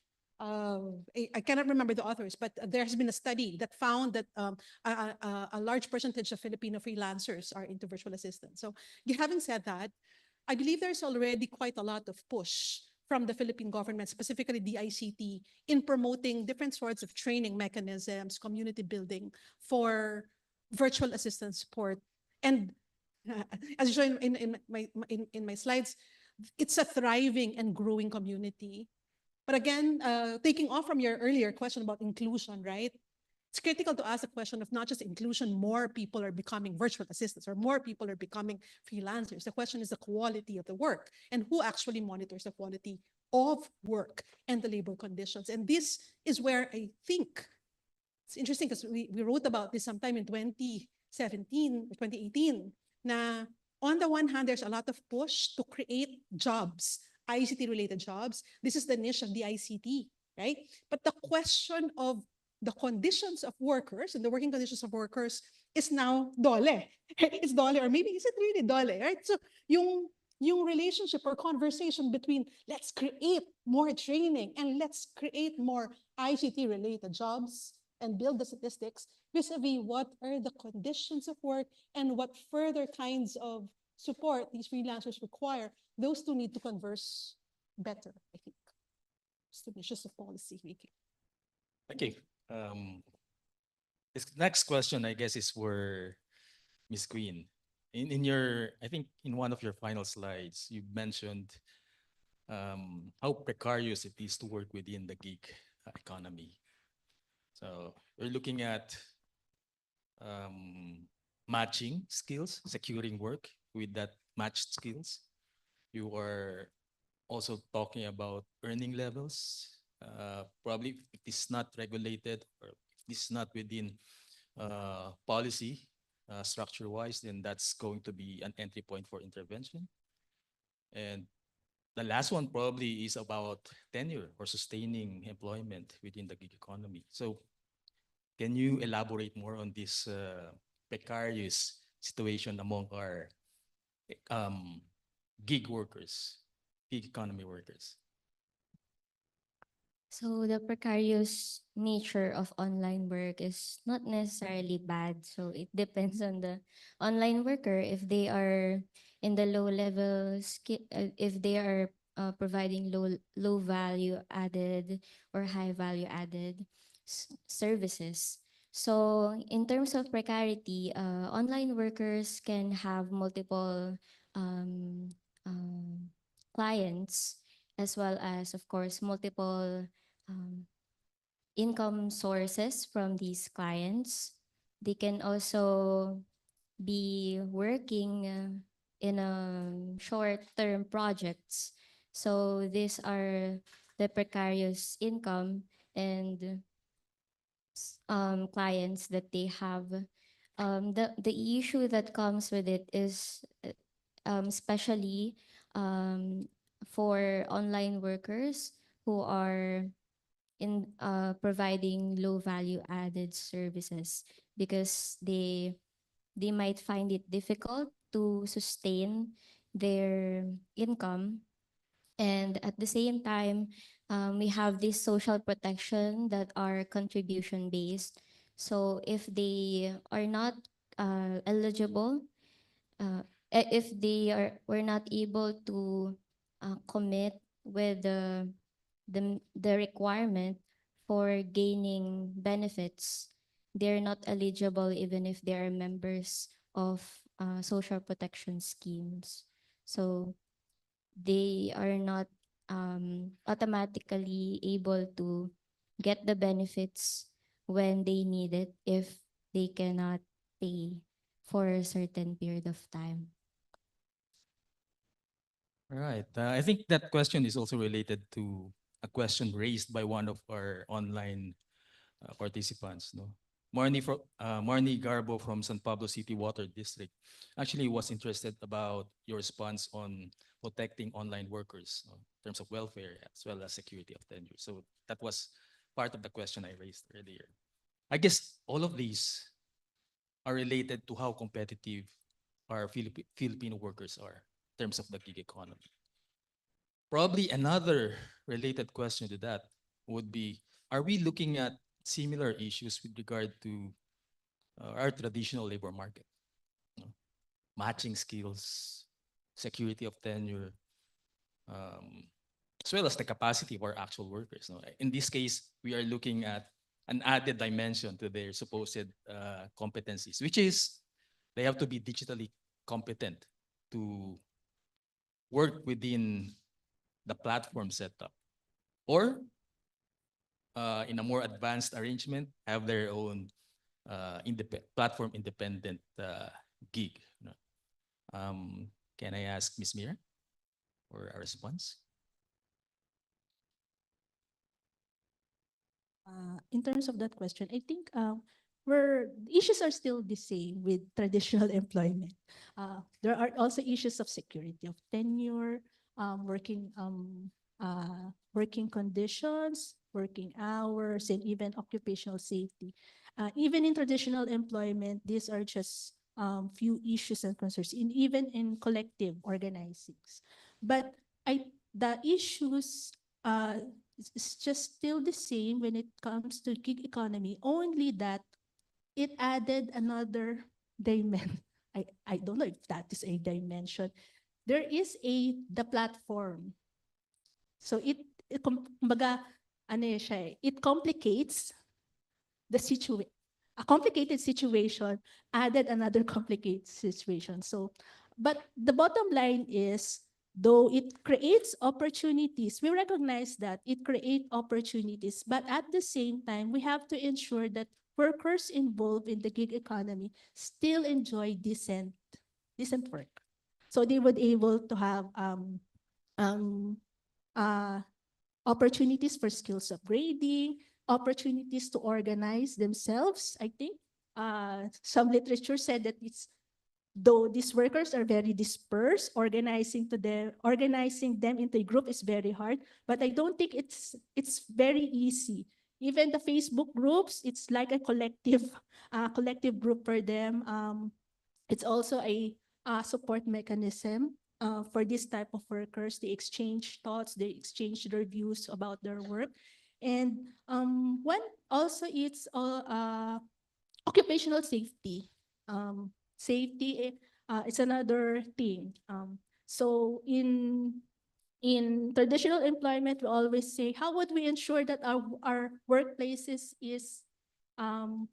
Speaker 12: I cannot remember the authors, but there has been a study that found that a large percentage of Filipino freelancers are into virtual assistants. So having said that, I believe there's already quite a lot of push from the Philippine government, specifically the ICT, in promoting different sorts of training mechanisms, community building for virtual assistant support. And as you show in my slides, it's a thriving and growing community. But again, taking off from your earlier question about inclusion, right? It's critical to ask the question of not just inclusion, more people are becoming virtual assistants or more people are becoming freelancers. The question is the quality of the work and who actually monitors the quality of work and the labor conditions. And this is where I think It's interesting because we wrote about this sometime in 2017 or 2018. Na on the one hand, there's a lot of push to create jobs, ICT related jobs. This is the niche of the ICT, right? But the question of the conditions of workers and the working conditions of workers is now dole. It's dole, or maybe is it really dole, right? So yung relationship or conversation between let's create more training and let's create more ICT related jobs and build the statistics vis-a-vis what are the conditions of work and what further kinds of support these freelancers require, those two need to converse better, I think. It's just a policy making.
Speaker 14: Okay. This next question, I guess, is for Miss Queen. In your, I think in one of your final slides, you mentioned how precarious it is to work within the gig economy. So we're looking at matching skills, securing work with that matched skills. You are also talking about earning levels. Probably if it's not regulated or if it's not within policy structure-wise, then that's going to be an entry point for intervention. And the last one probably is about tenure or sustaining employment within the gig economy. So can you elaborate more on this precarious situation among our gig workers, gig economy workers?
Speaker 11: So the precarious nature of online work is not necessarily bad. So it depends on the online worker if they are in the low level if they are providing low value added or high value added services. So in terms of precarity, online workers can have multiple um, clients, as well as, of course, multiple income sources from these clients. They can also be working in short-term projects. So these are the precarious income and clients that they have. The issue that comes with it is especially for online workers who are in providing low value added services, because they might find it difficult to sustain their income. And at the same time, we have this social protection that are contribution based. So if they are not eligible, if they were not able to commit with the requirement for gaining benefits, they're not eligible even if they are members of social protection schemes. So they are not automatically able to get the benefits when they need it if they cannot pay for a certain period of time.
Speaker 14: All right. I think that question is also related to a question raised by one of our online participants. No, Marnie Garbo from San Pablo City Water District actually was interested about your response on protecting online workers, no, in terms of welfare as well as security of tenure. So that was part of the question I raised earlier. I guess all of these are related to how competitive our Filipino workers are in terms of the gig economy. Probably another related question to that would be, are we looking at similar issues with regard to our traditional labor market? You know, matching skills, security of tenure, as well as the capacity of our actual workers. No? In this case, we are looking at an added dimension to their supposed competencies, which is they have to be digitally competent to work within the platform setup, or in a more advanced arrangement, have their own platform independent gig. You know. Can I ask Ms. Mira for a response?
Speaker 13: In terms of that question, I think where issues are still the same with traditional employment. There are also issues of security of tenure, working conditions, working hours, and even occupational safety. Even in traditional employment, these are just few issues and concerns, even in collective organizings. But the issues it's just still the same when it comes to gig economy, only that it added another dimension. I don't know if that is a dimension. There is the platform. So kumbaga, ano siya, it complicates the situation. A complicated situation added another complicated situation. So, but the bottom line is, though it creates opportunities, we recognize that it creates opportunities, but at the same time, we have to ensure that workers involved in the gig economy still enjoy decent work. So they would able to have um, uh, opportunities for skills upgrading, opportunities to organize themselves. I think some literature said that though these workers are very dispersed, organizing them into a group is very hard. But I don't think it's very easy. Even the Facebook groups, it's like a collective group for them. It's also a support mechanism for this type of workers. They exchange thoughts, they exchange their views about their work. And one also it's occupational safety. Safety is another thing. So in traditional employment, we always say, how would we ensure that our workplaces is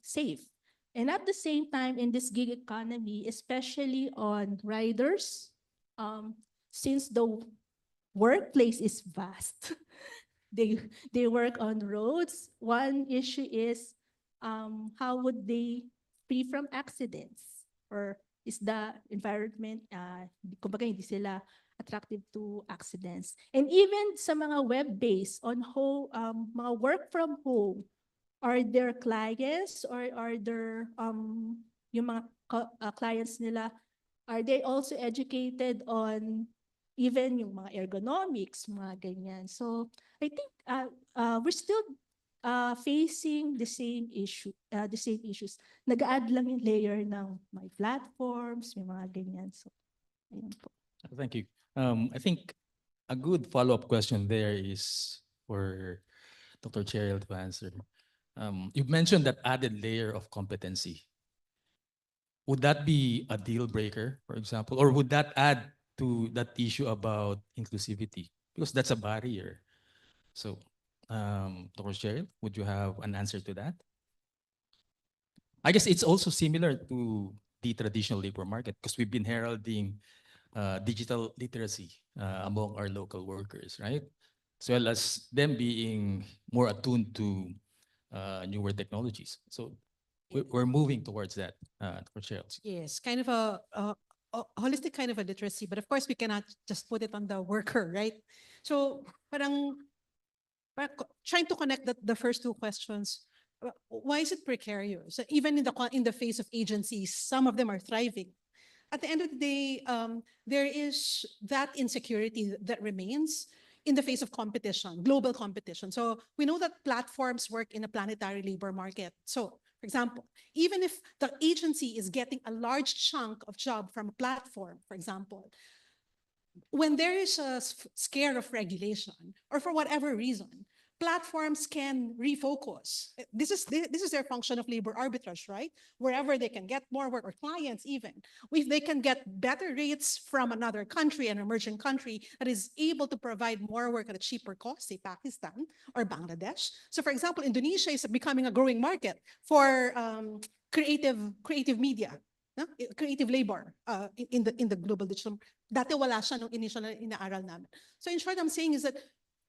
Speaker 13: safe? And at the same time, in this gig economy, especially on riders, since the workplace is vast, they they work on roads. One issue is how would they free from accidents, or is the environment kumbaga hindi sila attractive to accidents. And even sa mga web-based on mga work from home, are their clients or are their yung mga clients nila, are they also educated on even yung mga ergonomics, mga ganyan. So I think we're still facing the same issues. Nag-add lang yung layer ng may platforms, may mga ganyan. So ayun po.
Speaker 14: Thank you. I think a good follow-up question there is for Dr. Cheryl to answer. You've mentioned that added layer of competency. Would that be a deal breaker, for example, or would that add to that issue about inclusivity? Because that's a barrier. So, Dr. Cheryl, would you have an answer to that? I guess it's also similar to the traditional labor market because we've been heralding digital literacy among our local workers, right? As well as them being more attuned to newer technologies. So we're moving towards that, Dr. Cheryl.
Speaker 12: Yes, kind of a holistic kind of a literacy, but of course we cannot just put it on the worker, right? So parang trying to connect the first two questions. Why is it precarious? Even in the face of agencies, some of them are thriving. At the end of the day, there is that insecurity that remains in the face of competition, global competition. So we know that platforms work in a planetary labor market. So, for example, even if the agency is getting a large chunk of job from a platform, for example, when there is a scare of regulation or for whatever reason, platforms can refocus. This is their function of labor arbitrage, right? Wherever they can get more work, or clients even, if they can get better rates from another country, an emerging country that is able to provide more work at a cheaper cost, say Pakistan or Bangladesh. So, for example, Indonesia is becoming a growing market for creative media. No? Creative labor in the global digital. Dati wala siya nung initial na inaaral namin. So in short, I'm saying is that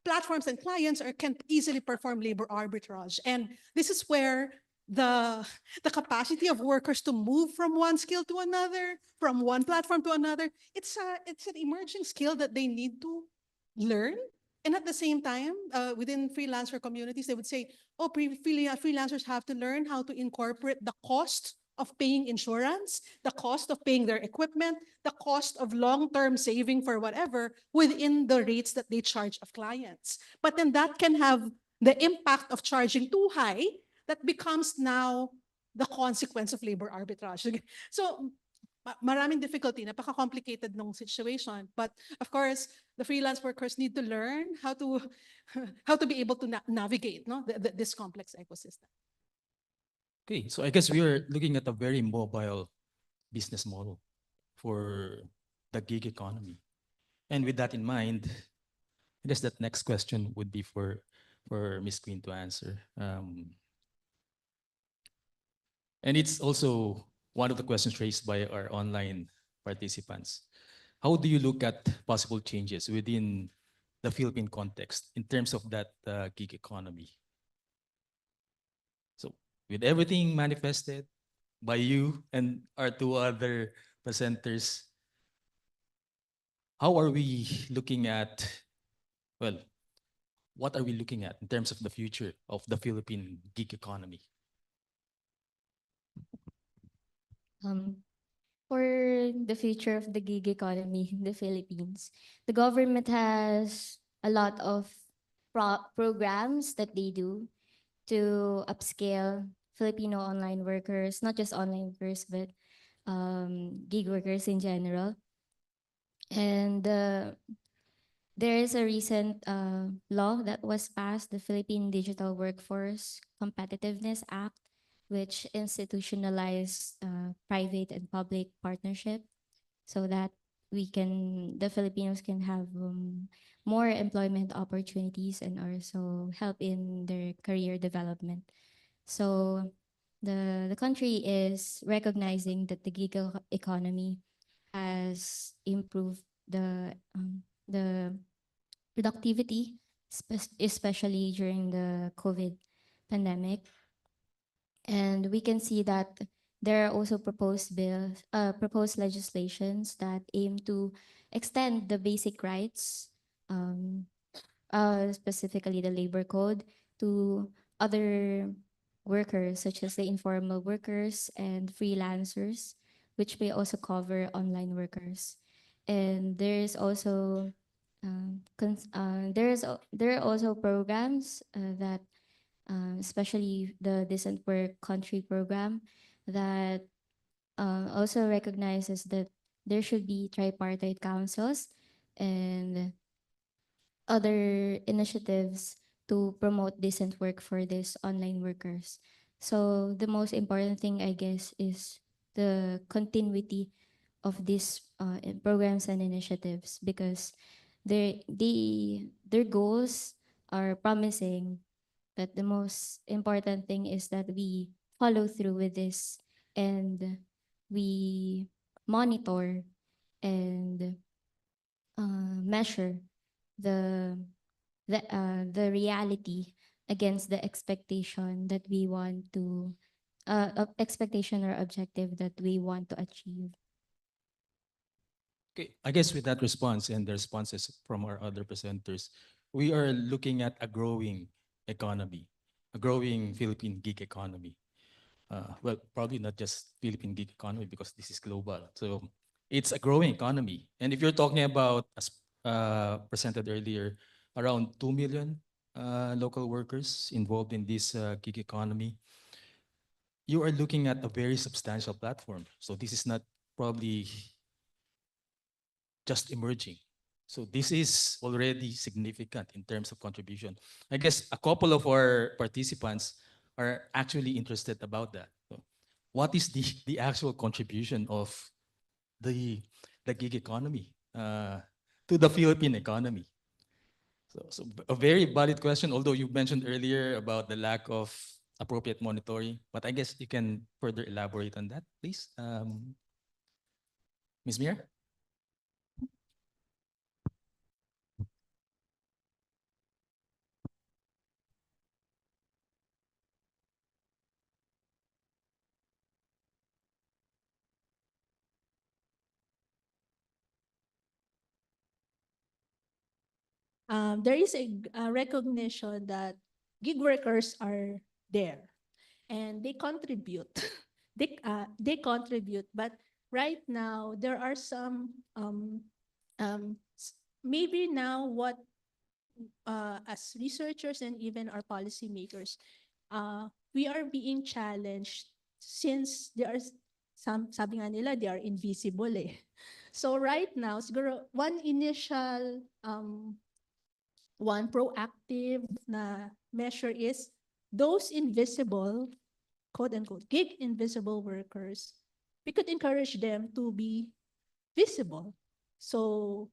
Speaker 12: platforms and clients can easily perform labor arbitrage. And this is where the capacity of workers to move from one skill to another, from one platform to another, it's an emerging skill that they need to learn And at the same time, within freelancer communities, they would say, oh, freelancers have to learn how to incorporate the cost of paying insurance, the cost of paying their equipment, the cost of long-term saving for whatever within the rates that they charge of clients. But then that can have the impact of charging too high that becomes now the consequence of labor arbitrage. So maraming difficulty, napaka-complicated nung situation. But of course, the freelance workers need to learn how to how to be able to navigate this complex ecosystem.
Speaker 14: Okay, so I guess we are looking at a very mobile business model for the gig economy. And with that in mind, I guess that next question would be for Miss Queen to answer. And it's also one of the questions raised by our online participants. How do you look at possible changes within the Philippine context in terms of that gig economy? So with everything manifested by you and our two other presenters, how are we looking at, well, what are we looking at in terms of the future of the Philippine gig economy?
Speaker 11: Um, for the future of the gig economy in the Philippines, the government has a lot of programs that they do to upscale Filipino online workers, not just online workers, but gig workers in general. And there is a recent law that was passed, the Philippine Digital Workforce Competitiveness Act, which institutionalized private and public partnership so that the Filipinos can have more employment opportunities and also help in their career development. So the country is recognizing that the gig economy has improved the productivity, especially during the COVID pandemic. And we can see that there are also proposed legislations that aim to extend the basic rights, um, specifically the labor code, to other workers, such as the informal workers and freelancers, which may also cover online workers. And there is also there are also programs that especially the Decent Work Country program that also recognizes that there should be tripartite councils and other initiatives to promote decent work for these online workers. So the most important thing, I guess, is the continuity of these programs and initiatives because their goals are promising, but the most important thing is that we follow through with this and we monitor and measure the the reality against the expectation that we want to expectation or objective that we want to achieve.
Speaker 14: Okay, I guess with that response and the responses from our other presenters, we are looking at a growing economy, a growing Philippine gig economy. Well, probably not just Philippine gig economy because this is global. So it's a growing economy. And if you're talking about, as presented earlier, around 2 million local workers involved in this gig economy, you are looking at a very substantial platform. So this is not probably just emerging. So this is already significant in terms of contribution. I guess a couple of our participants are actually interested about that. So what is the actual contribution of the, the gig economy to the Philippine economy? So a very valid question, although you mentioned earlier about the lack of appropriate monitoring, but I guess you can further elaborate on that, please. Ms. Mir?
Speaker 13: there is a recognition that gig workers are there and they contribute. They contribute, but right now there are some maybe now what as researchers and even our policymakers, we are being challenged since there are some, sabi nga nila, they are invisible eh. So right now, siguro one initial, one proactive na measure is those invisible, quote unquote, gig invisible workers, we could encourage them to be visible. So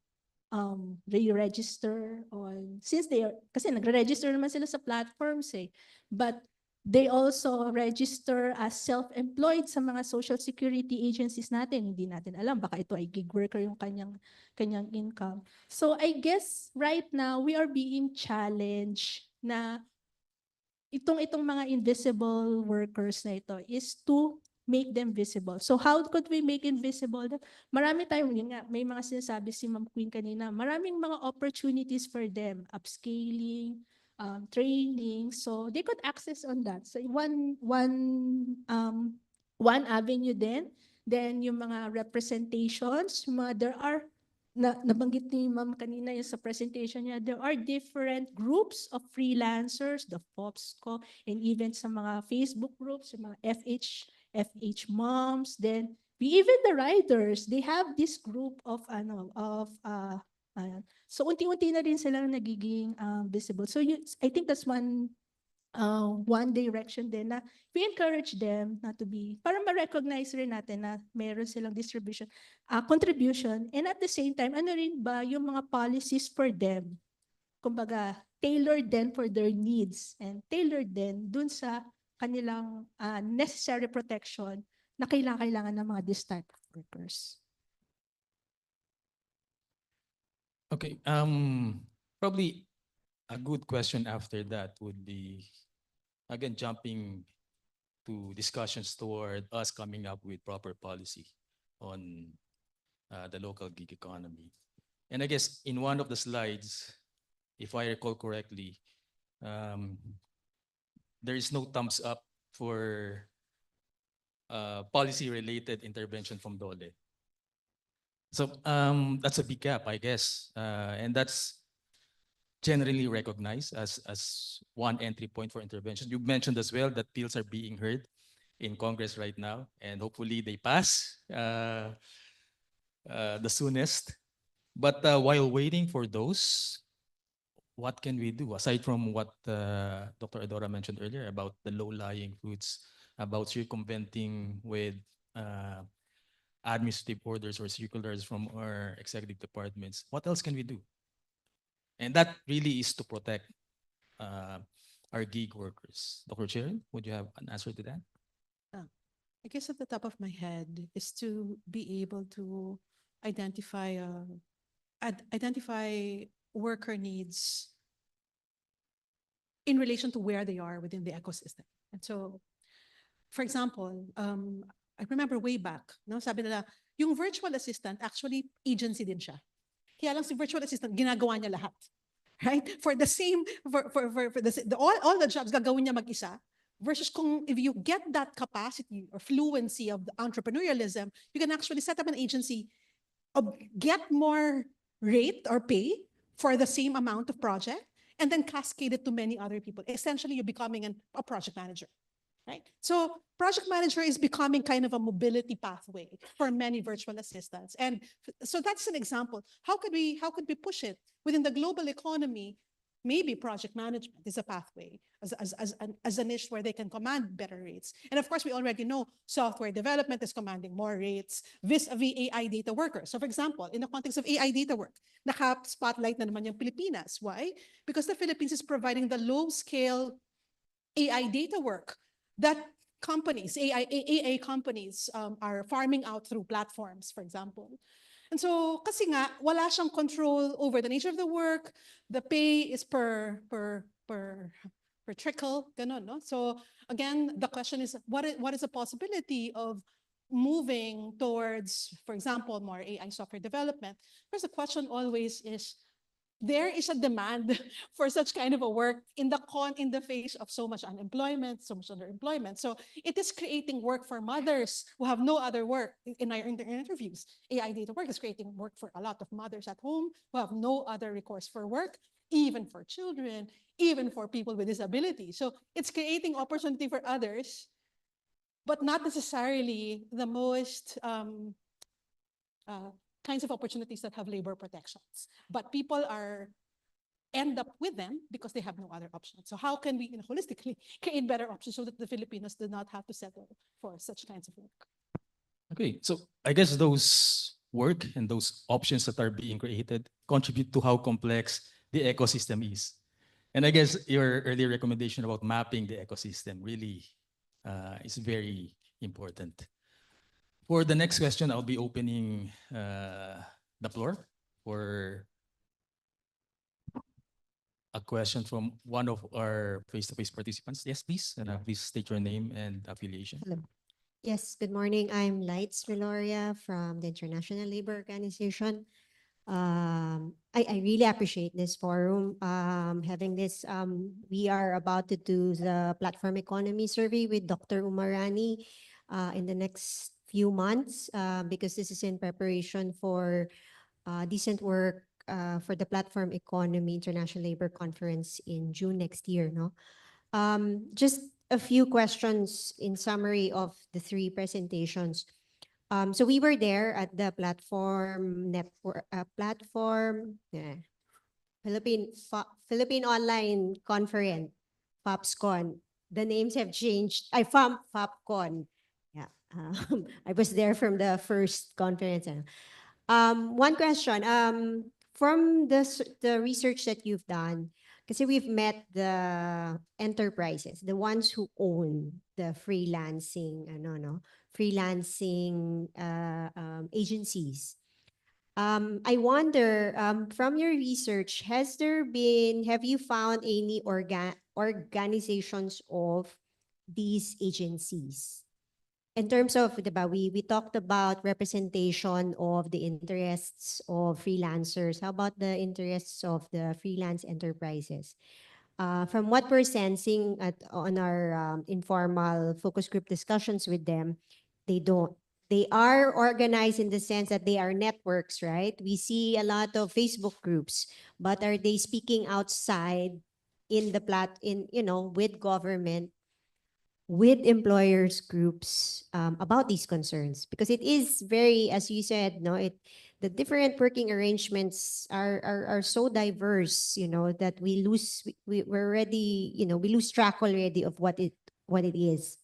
Speaker 13: they register on, since they are, kasi nagre-register naman sila sa platforms eh, but they also register as self-employed sa mga social security agencies natin. Hindi natin alam, baka ito ay gig worker yung kanyang income. So I guess right now we are being challenged na itong mga invisible workers na ito is to make them visible. So how could we make invisible? Marami tayong, yun nga, may mga sinasabi si Ma'am Queen kanina, maraming mga opportunities for them, upscaling, training, so they could access on that. So one avenue then yung mga representations, there are nabanggit ni Ma'am kanina yung sa presentation niya, there are different groups of freelancers, the FOPSCO, and even sa mga Facebook groups, yung mga FH moms, then even the riders, they have this group of so unti-unti na rin silang nagiging visible. So I think that's one direction din na we encourage them not to be, para ma-recognize rin natin na meron silang contribution, and at the same time, ano rin ba yung mga policies for them, kumbaga, tailored din for their needs and tailored din dun sa kanilang necessary protection na kailangan ng mga this type of workers.
Speaker 14: Okay, probably a good question after that would be, again, jumping to discussions toward us coming up with proper policy on the local gig economy. And I guess in one of the slides, if I recall correctly, there is no thumbs up for policy-related intervention from DOLE. So that's a big gap, I guess, and that's generally recognized as one entry point for intervention. You mentioned as well that bills are being heard in Congress right now, and hopefully they pass the soonest. But while waiting for those, what can we do aside from what Dr. Adora mentioned earlier about the low-lying fruits, about circumventing with administrative orders or circulars from our executive departments? What else can we do? And that really is to protect our gig workers. Dr. Chair, would you have an answer to that?
Speaker 12: I guess at the top of my head is to be able to identify worker needs in relation to where they are within the ecosystem. And so, for example, I remember way back, no, sabi nila, yung virtual assistant, actually, agency din siya. Kaya lang si virtual assistant, ginagawa niya lahat. Right? For the same, all the jobs, gagawin niya mag-isa. Versus if you get that capacity or fluency of the entrepreneurialism, you can actually set up an agency, get more rate or pay for the same amount of project, and then cascade it to many other people. Essentially, you're becoming a project manager. Right? So project manager is becoming kind of a mobility pathway for many virtual assistants. And so that's an example. How could we push it within the global economy? Maybe project management is a pathway as a niche where they can command better rates. And of course, we already know software development is commanding more rates vis-a-vis AI data workers. So for example, in the context of AI data work, naka-spotlight na naman yung Pilipinas. Why? Because the Philippines is providing the low-scale AI data work that companies, AI companies are farming out through platforms, for example. And so, kasi nga, wala siyang control over the nature of the work, the pay is per trickle, ganun, no? So again, the question is, what is the possibility of moving towards, for example, more AI software development? Because the question always is, there is a demand for such kind of a work in the face of so much unemployment, so much underemployment. So it is creating work for mothers who have no other work. In our interviews, AI data work is creating work for a lot of mothers at home who have no other recourse for work, even for children, even for people with disabilities. So it's creating opportunity for others, but not necessarily the most uh, kinds of opportunities that have labor protections. But people end up with them because they have no other option. So how can we, holistically create better options so that the Filipinos do not have to settle for such kinds of work?
Speaker 14: Okay, so I guess those work and those options that are being created contribute to how complex the ecosystem is. And I guess your earlier recommendation about mapping the ecosystem really is very important. For the next question, I'll be opening the floor for a question from one of our face-to-face participants. Yes, please. And please state your name and affiliation.
Speaker 16: Hello. Yes, good morning. I'm Lights Meloria from the International Labor Organization. I really appreciate this forum. Having this, we are about to do the platform economy survey with Dr. Umarani in the next few months because this is in preparation for decent work for the platform economy international labor conference in June next year. No, just a few questions in summary of the three presentations. So we were there at the platform network, Philippine Online Conference, FAPSCon. The names have changed. FAPCon. Yeah, I was there from the first conference. One question. From the research that you've done, kasi we've met the enterprises, the ones who own the freelancing, freelancing agencies. I wonder, from your research, have you found any organizations of these agencies? In terms of, diba, we talked about representation of the interests of freelancers. How about the interests of the freelance enterprises? From what we're sensing on our informal focus group discussions with them, they don't. They are organized in the sense that they are networks, right? We see a lot of Facebook groups, but are they speaking outside with government, with employers groups about these concerns? Because it is very, as you said, the different working arrangements are so diverse, that we're already, we lose track already of what it is.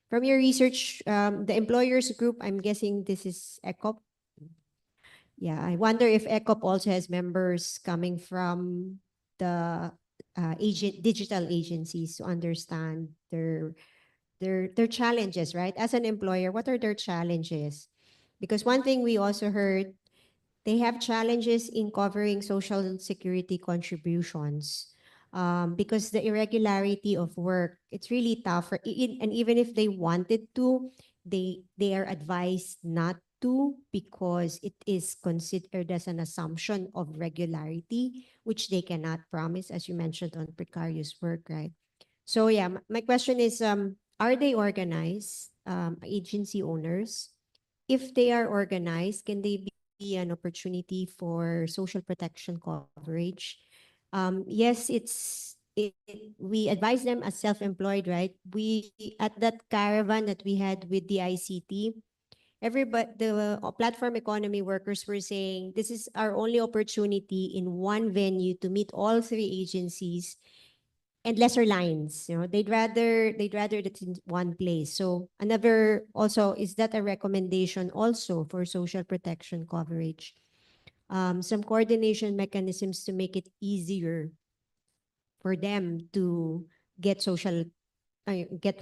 Speaker 16: From your research, the employers group, I'm guessing this is ECOP. Yeah, I wonder if ECOP also has members coming from the digital agencies to understand their challenges, right? As an employer, what are their challenges? Because one thing we also heard, they have challenges in covering social security contributions. Because the irregularity of work, it's really tough. And even if they wanted to, they are advised not to because it is considered as an assumption of regularity, which they cannot promise, as you mentioned on precarious work, right? So yeah, my question is, are they organized, agency owners? If they are organized, can they be an opportunity for social protection coverage? Yes, we advise them as self-employed, right? We, at that caravan that we had with the ICT, the platform economy workers were saying this is our only opportunity in one venue to meet all three agencies and lesser lines. They'd rather that's in one place. So another also, is that a recommendation also for social protection coverage? Some coordination mechanisms to make it easier for them to get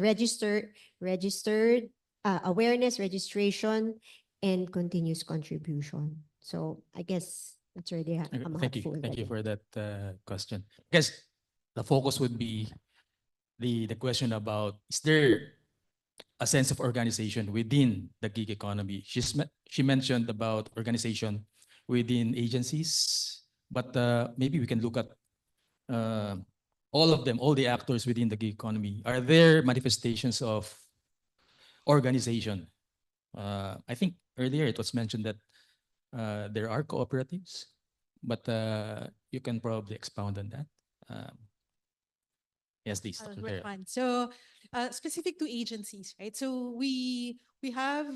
Speaker 16: registered, awareness, registration, and continuous contribution. So I guess that's already a
Speaker 14: Thank you.
Speaker 16: mouthful.
Speaker 14: Thank you for that question. I guess the focus would be the question about, is there a sense of organization within the gig economy? She mentioned about organization within agencies, But maybe we can look at uh, all of them, all the actors within the gig economy. Are there manifestations of organization? I think earlier it was mentioned that there are cooperatives, but you can probably expound on that. Yes, please, Dr. Terrell.
Speaker 12: Fine. So, specific to agencies, right? So we have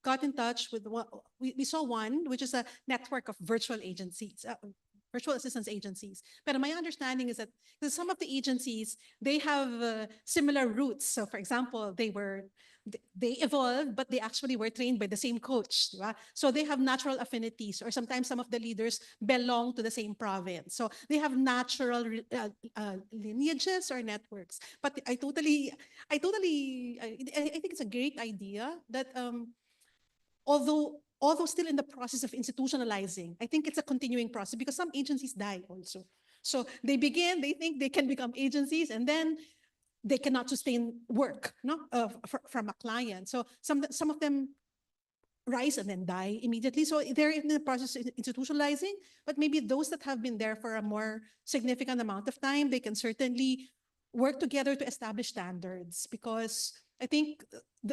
Speaker 12: got in touch with one. We saw one, which is a network of virtual agencies. Virtual assistance agencies. But my understanding is that because some of the agencies, they have similar roots. So for example, they evolved, but they actually were trained by the same coach. Diba? So they have natural affinities, or sometimes some of the leaders belong to the same province. So they have natural lineages or networks. But I think it's a great idea that although still in the process of institutionalizing, I think it's a continuing process because some agencies die also. So they begin, they think they can become agencies, and then they cannot sustain work, no, from a client. So some of them rise and then die immediately. So they're in the process of institutionalizing, but maybe those that have been there for a more significant amount of time, they can certainly work together to establish standards, because I think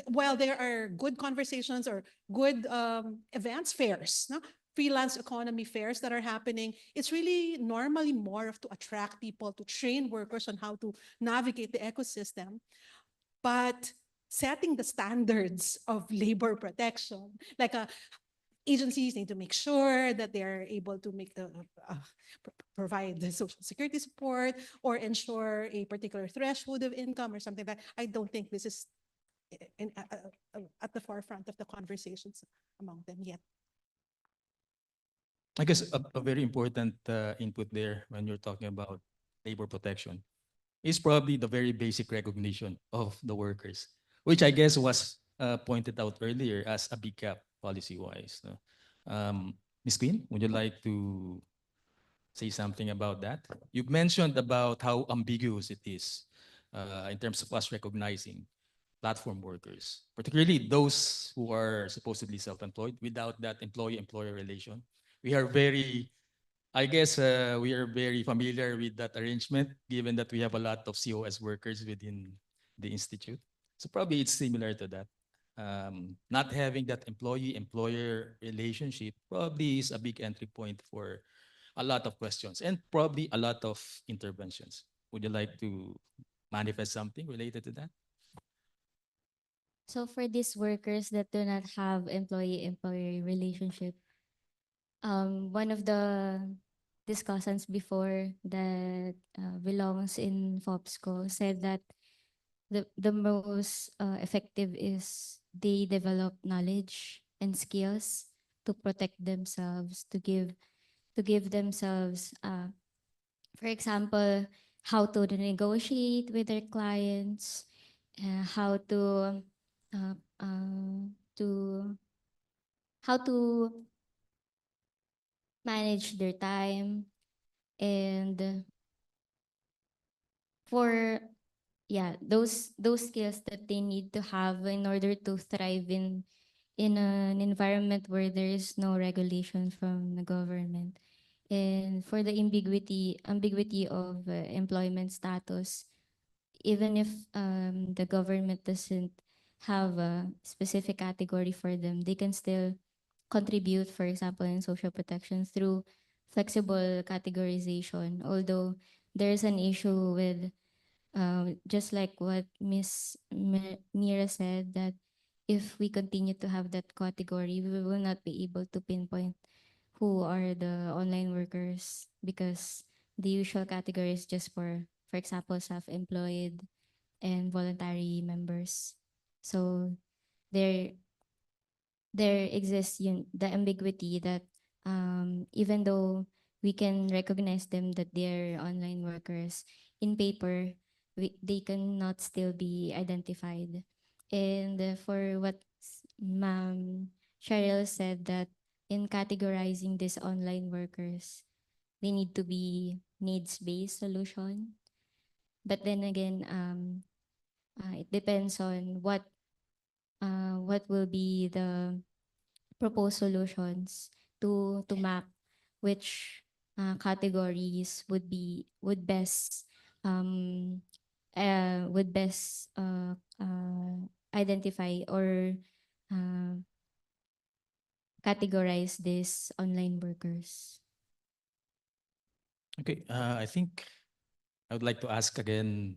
Speaker 12: while there are good conversations or good events, fairs, no? Freelance economy fairs that are happening, it's really normally more of to attract people, to train workers on how to navigate the ecosystem. But setting the standards of labor protection, like agencies need to make sure that they're able to provide the social security support or ensure a particular threshold of income or something like that. I don't think this is at the forefront of the conversations among them yet.
Speaker 14: I guess a very important input there when you're talking about labor protection is probably the very basic recognition of the workers, which I guess was pointed out earlier as a big gap policy-wise. No? Ms. Queen, would you like to say something about that? You've mentioned about how ambiguous it is in terms of us recognizing platform workers, particularly those who are supposedly self-employed without that employee-employer relation. We are very, I guess we are very familiar with that arrangement, given that we have a lot of COS workers within the institute. So probably it's similar to that. Not having that employee-employer relationship probably is a big entry point for a lot of questions and probably a lot of interventions. Would you like to manifest something related to that?
Speaker 11: So for these workers that do not have employee-employer relationship, one of the discussants before that belongs in FOPSCO said that the most effective is they develop knowledge and skills to protect themselves, to give themselves, for example, how to negotiate with their clients, how uh, uh, to how to manage their time, and for those skills that they need to have in order to thrive in an environment where there is no regulation from the government. And for the ambiguity of employment status, even if the government doesn't have a specific category for them, they can still contribute, for example, in social protection through flexible categorization. Although there's an issue with, just like what Miss Mira said, that if we continue to have that category, we will not be able to pinpoint who are the online workers, because the usual category is just for example, self-employed and voluntary members. So there there exists the ambiguity that even though we can recognize them that they're online workers, in paper, they cannot still be identified. And for what Ma'am Cheryl said, that in categorizing these online workers, they need to be needs-based solution. But then again, it depends on what will be the proposed solutions to map which categories um, would best identify or uh, categorize these online workers?
Speaker 14: Okay, I think I would like to ask again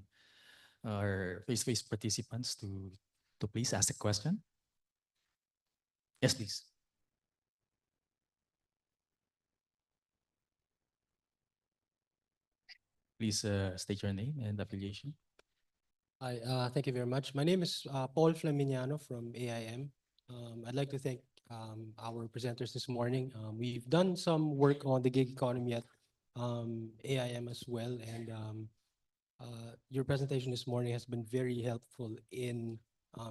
Speaker 14: our face-to-face participants to please ask a question. Yes, please. Please state your name and affiliation.
Speaker 17: Hi, thank you very much. My name is Paul Flaminiano from AIM. I'd like to thank our presenters this morning. We've done some work on the gig economy at AIM as well, and your presentation this morning has been very helpful in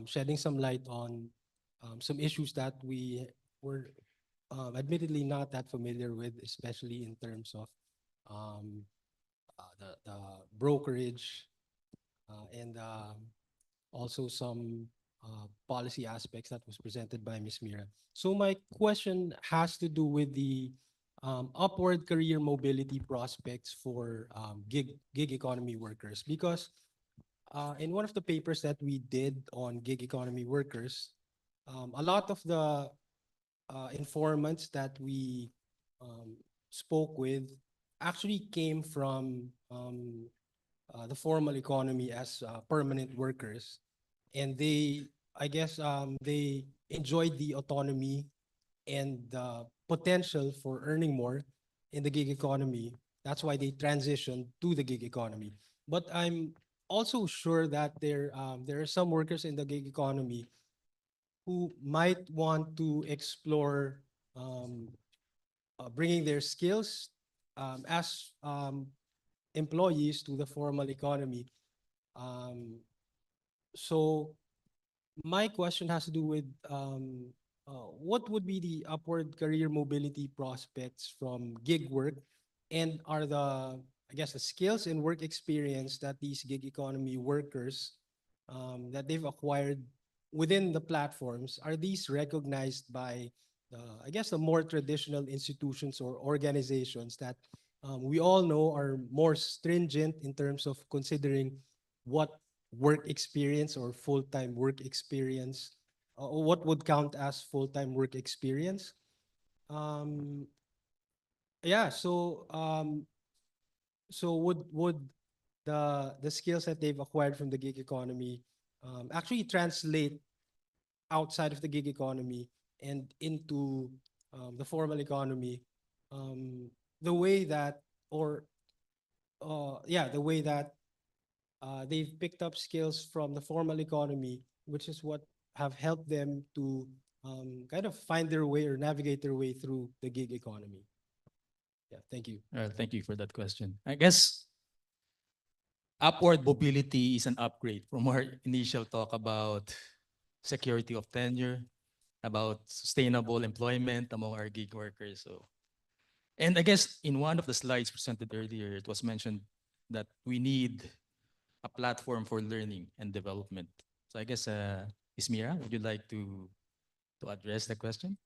Speaker 17: shedding some light on some issues that we were admittedly not that familiar with, especially in terms of um, the brokerage and also some policy aspects that was presented by Ms. Mira. So my question has to do with the upward career mobility prospects for gig economy workers, because in one of the papers that we did on gig economy workers, a lot of the informants that we spoke with actually came from the formal economy as permanent workers, and they, I guess, they enjoyed the autonomy and the potential for earning more in the gig economy. That's why they transitioned to the gig economy. But I'm also sure that there are some workers in the gig economy who might want to explore bringing their skills as employees to the formal economy. Um, so my question has to do with what would be the upward career mobility prospects from gig work, and are I guess, the skills and work experience that these gig economy workers that they've acquired within the platforms, are these recognized by, I guess, the more traditional institutions or organizations that we all know are more stringent in terms of considering what work experience or full-time work experience, what would count as full-time work experience? Um, yeah, so would the skills that they've acquired from the gig economy actually translate outside of the gig economy and into the formal economy, the way that, or yeah, the way that they've picked up skills from the formal economy, which is what have helped them to kind of find their way or navigate their way through the gig economy. Yeah, thank you.
Speaker 14: Thank you for that question. I guess upward mobility is an upgrade from our initial talk about security of tenure, about sustainable employment among our gig workers. So, and I guess in one of the slides presented earlier, it was mentioned that we need a platform for learning and development. So I guess, Ms. Mira, would you like to address the question?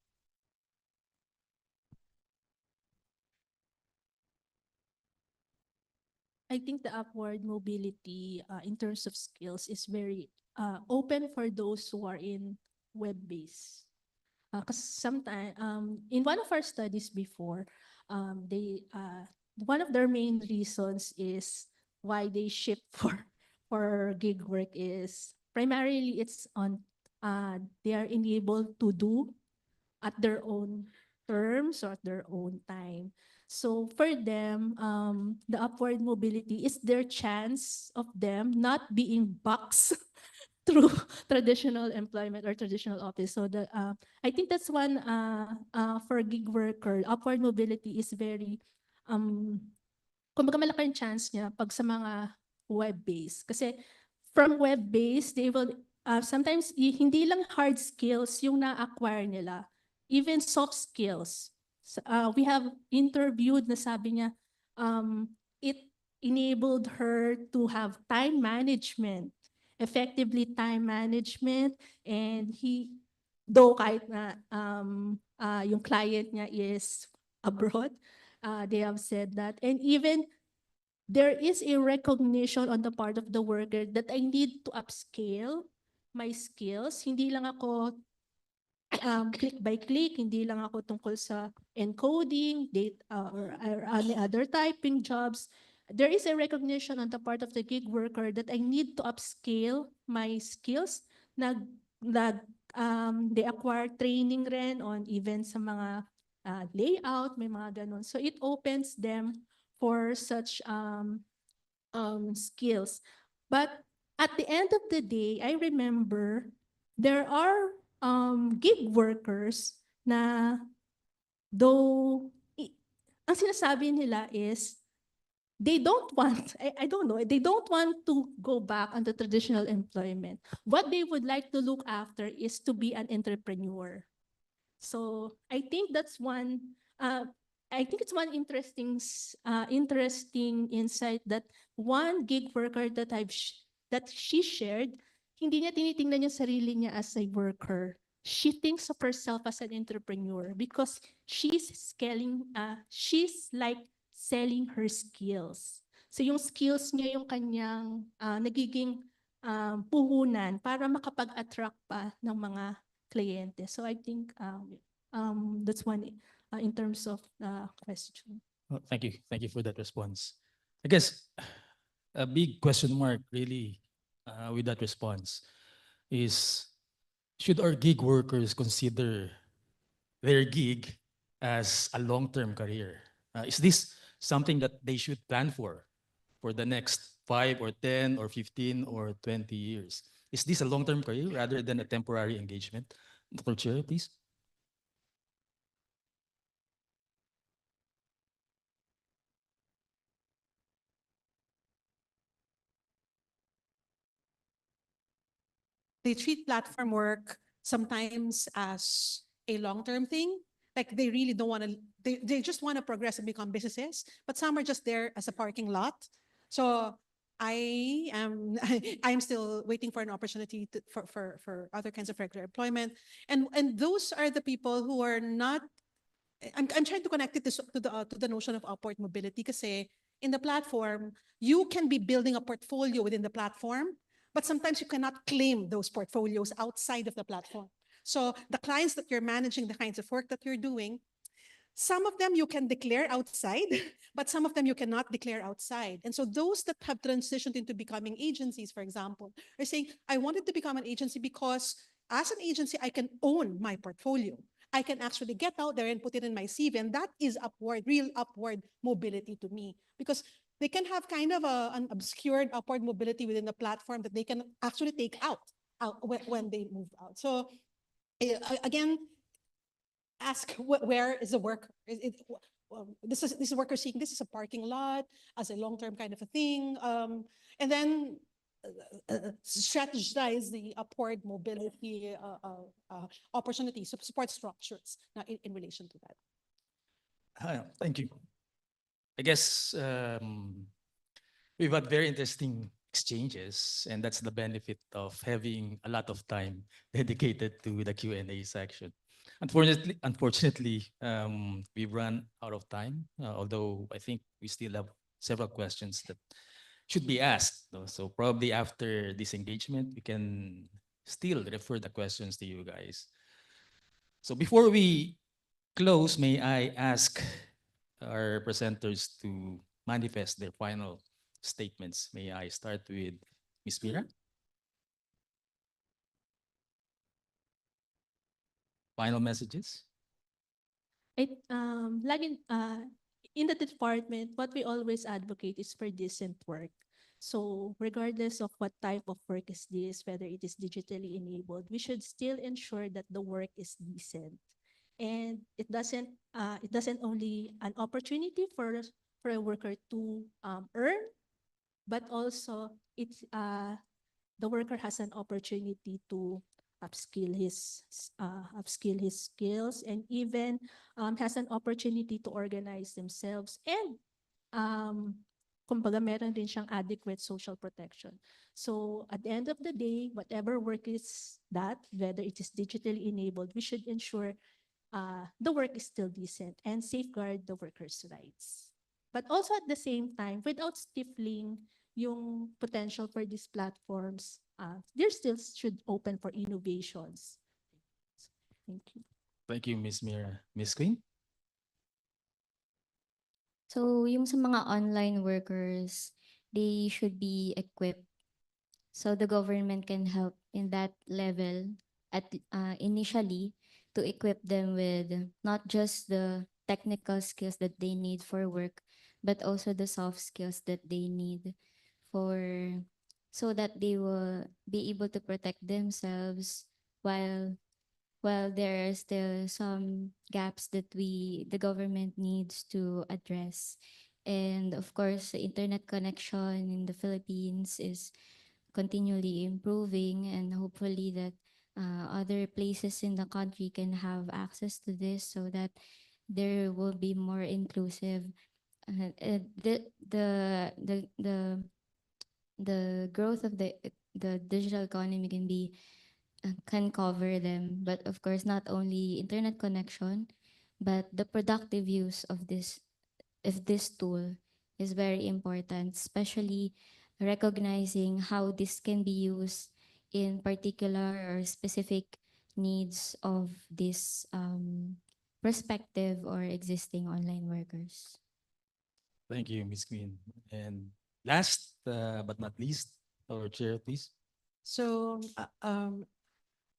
Speaker 13: I think the upward mobility in terms of skills is very open for those who are in web-based. Because sometimes, in one of our studies before, one of their main reasons is why they ship for gig work is primarily it's on they are enabled to do at their own terms or at their own time. So for them, the upward mobility is their chance of them not being boxed through traditional employment or traditional office. So I think that's one for gig worker, upward mobility is very kumbaga malaki yung chance niya pag sa mga web-based. Kasi from web-based, they will, sometimes hindi lang hard skills yung na-acquire nila, even soft skills. We have interviewed na sabi niya, it enabled her to have time management, effectively time management, and though kahit na yung client niya is abroad, They have said that. And even there is a recognition on the part of the worker that I need to upscale my skills. Hindi lang ako click by click, hindi lang ako tungkol sa encoding, or any other typing jobs. There is a recognition on the part of the gig worker that I need to upscale my skills. They acquire training rin on even sa mga layout, may mga ganun. So it opens them for such skills. But at the end of the day, I remember there are gig workers na though ang sinasabi nila is they don't want, I don't know, they don't want to go back on the traditional employment. What they would like to look after is to be an entrepreneur. So I think that's one. I think it's one interesting insight that one gig worker that she shared. Hindi niya tinitingnan yung sarili niya as a worker. She thinks of herself as an entrepreneur because she's scaling. She's like selling her skills. So yung skills niya yung kanyang nagiging puhunan para makapag-attract pa ng mga kliyente. So I think that's one in terms of question.
Speaker 14: Oh, thank you. Thank you for that response. I guess a big question mark really with that response is, should our gig workers consider their gig as a long-term career? Is this something that they should plan for the next 5 or 10 or 15 or 20 years? Is this a long-term career rather than a temporary engagement? Dr. Chair, please.
Speaker 12: They treat platform work sometimes as a long-term thing. Like they really don't want to, they just want to progress and become businesses, but some are just there as a parking lot. So I am I'm still waiting for an opportunity for other kinds of regular employment. And those are the people who are not, I'm trying to connect it to the notion of upward mobility kasi in the platform, you can be building a portfolio within the platform, but sometimes you cannot claim those portfolios outside of the platform. So the clients that you're managing, the kinds of work that you're doing, some of them you can declare outside, but some of them you cannot declare outside. And so those that have transitioned into becoming agencies, for example, are saying, I wanted to become an agency because as an agency, I can own my portfolio. I can actually get out there and put it in my CV. And that is upward, real upward mobility to me. Because they can have kind of an obscured upward mobility within the platform that they can actually take out when they move out. So again, ask where is the worker? This is worker seeing this is a parking lot as a long-term kind of a thing, and then strategize the upward mobility opportunities, support structures in relation to that.
Speaker 14: Thank you. I guess we've had very interesting exchanges, and that's the benefit of having a lot of time dedicated to the Q&A section. Unfortunately, we've run out of time, although I think we still have several questions that should be asked. So probably after this engagement, we can still refer the questions to you guys. So before we close, may I ask our presenters to manifest their final statements. May I start with Ms. Mira? Final messages?
Speaker 13: In the department, what we always advocate is for decent work. So regardless of what type of work is this, whether it is digitally enabled, we should still ensure that the work is decent. And it doesn't only an opportunity for a worker to earn, but also the worker has an opportunity to upskill his skills, and even has an opportunity to organize themselves, and kumbaga meron din siyang adequate social protection. So at the end of the day, whatever work is that, whether it is digitally enabled, we should ensure the work is still decent and safeguard the workers' rights. But also at the same time, without stifling yung potential for these platforms, they still should open for innovations. Thank you.
Speaker 14: Thank you, Miss Mira. Miss Queen?
Speaker 11: So, yung sa mga online workers, they should be equipped so the government can help in that level at initially to equip them with not just the technical skills that they need for work, but also the soft skills that they need for so that they will be able to protect themselves while there are still some gaps that the government needs to address. And of course, the internet connection in the Philippines is continually improving, and hopefully that other places in the country can have access to this so that there will be more inclusive. The growth of the digital economy can cover them, but of course not only internet connection, but the productive use of this tool is very important, especially recognizing how this can be used in particular or specific needs of this prospective or existing online workers.
Speaker 14: Thank you, Miss Queen. And last but not least, our chair, please.
Speaker 12: So,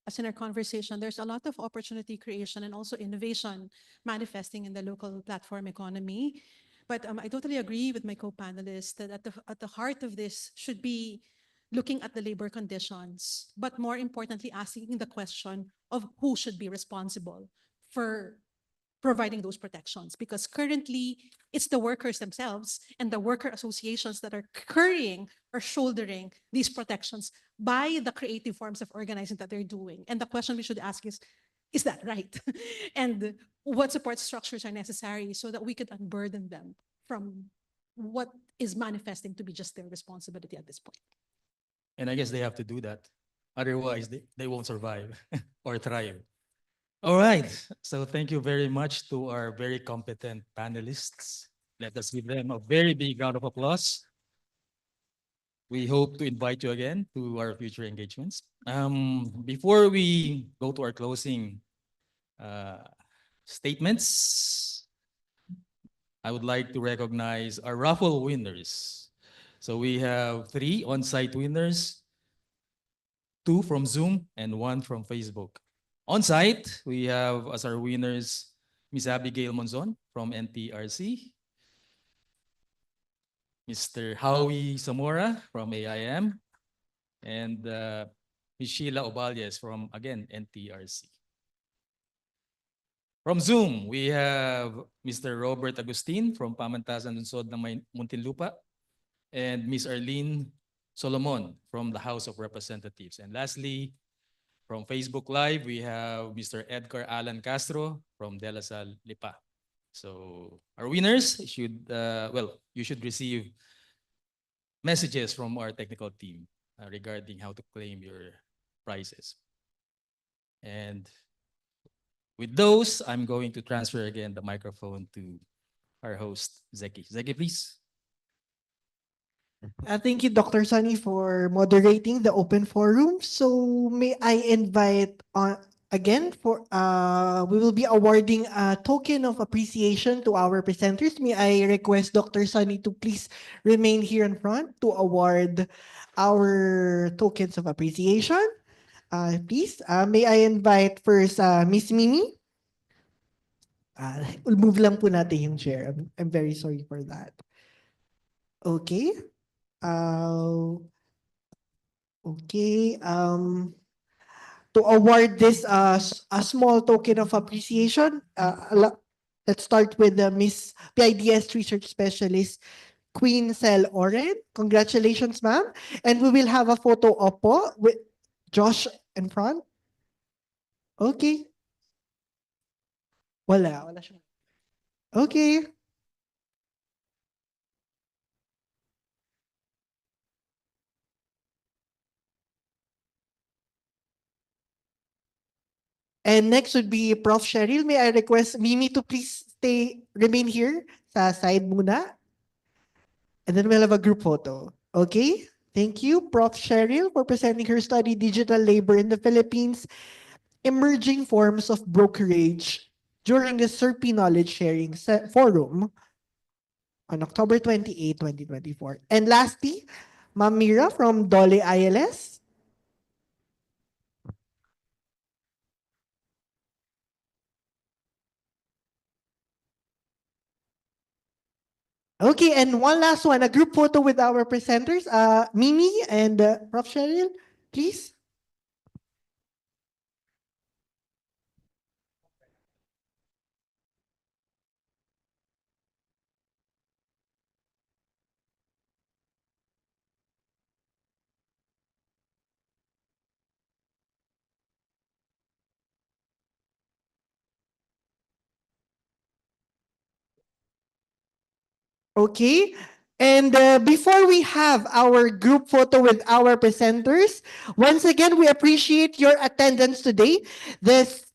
Speaker 12: as in our conversation, there's a lot of opportunity creation and also innovation manifesting in the local platform economy. But I totally agree with my co-panelists that at the heart of this should be looking at the labor conditions, but more importantly, asking the question of who should be responsible for providing those protections, because currently it's the workers themselves and the worker associations that are carrying or shouldering these protections by the creative forms of organizing that they're doing. And the question we should ask is that right? And what support structures are necessary so that we could unburden them from what is manifesting to be just their responsibility at this point?
Speaker 14: And I guess they have to do that. Otherwise, they won't survive or thrive. All right. So thank you very much to our very competent panelists. Let us give them a very big round of applause. We hope to invite you again to our future engagements. Before we go to our closing statements, I would like to recognize our raffle winners. So we have 3 on-site winners, 2 from Zoom, and 1 from Facebook. On-site, we have as our winners, Ms. Abigail Monzon from NTRC, Mr. Howie Zamora from AIM, and Ms. Sheila Oballes from, again, NTRC. From Zoom, we have Mr. Robert Agustin from Pamantasan Lungsod ng Muntinlupa, and Ms. Arlene Solomon from the House of Representatives. And lastly, from Facebook Live, we have Mr. Edgar Alan Castro from De La Salle, Lipa. So our winners should, you should receive messages from our technical team regarding how to claim your prizes. And with those, I'm going to transfer again the microphone to our host, Zeki. Zeki, please.
Speaker 10: Thank you, Dr. Sunny, for moderating the open forum. So may I invite again for we will be awarding a token of appreciation to our presenters. May I request Dr. Sunny to please remain here in front to award our tokens of appreciation. Please, may I invite first Miss Mimi? Move lang po natin yung chair. I'm very sorry for that. Okay. Okay. To award this a small token of appreciation, let's start with Miss PIDS Research Specialist Queen Cel Oren. Congratulations, ma'am. And we will have a photo op po with Josh in front. Okay. Wala siya. Okay. And next would be Prof. Cheryl. May I request Mimi to please remain here sa side muna. And then we'll have a group photo. Okay? Thank you, Prof. Cheryl, for presenting her study, Digital Labor in the Philippines, Emerging Forms of Brokerage, during the SERPI Knowledge Sharing Forum on October 28, 2024. And lastly, Ma'am Mira from Dole ILS. Okay, and one last one, a group photo with our presenters, Mimi and Prof. Cheryl, please. Okay. And before we have our group photo with our presenters, once again, we appreciate your attendance today. This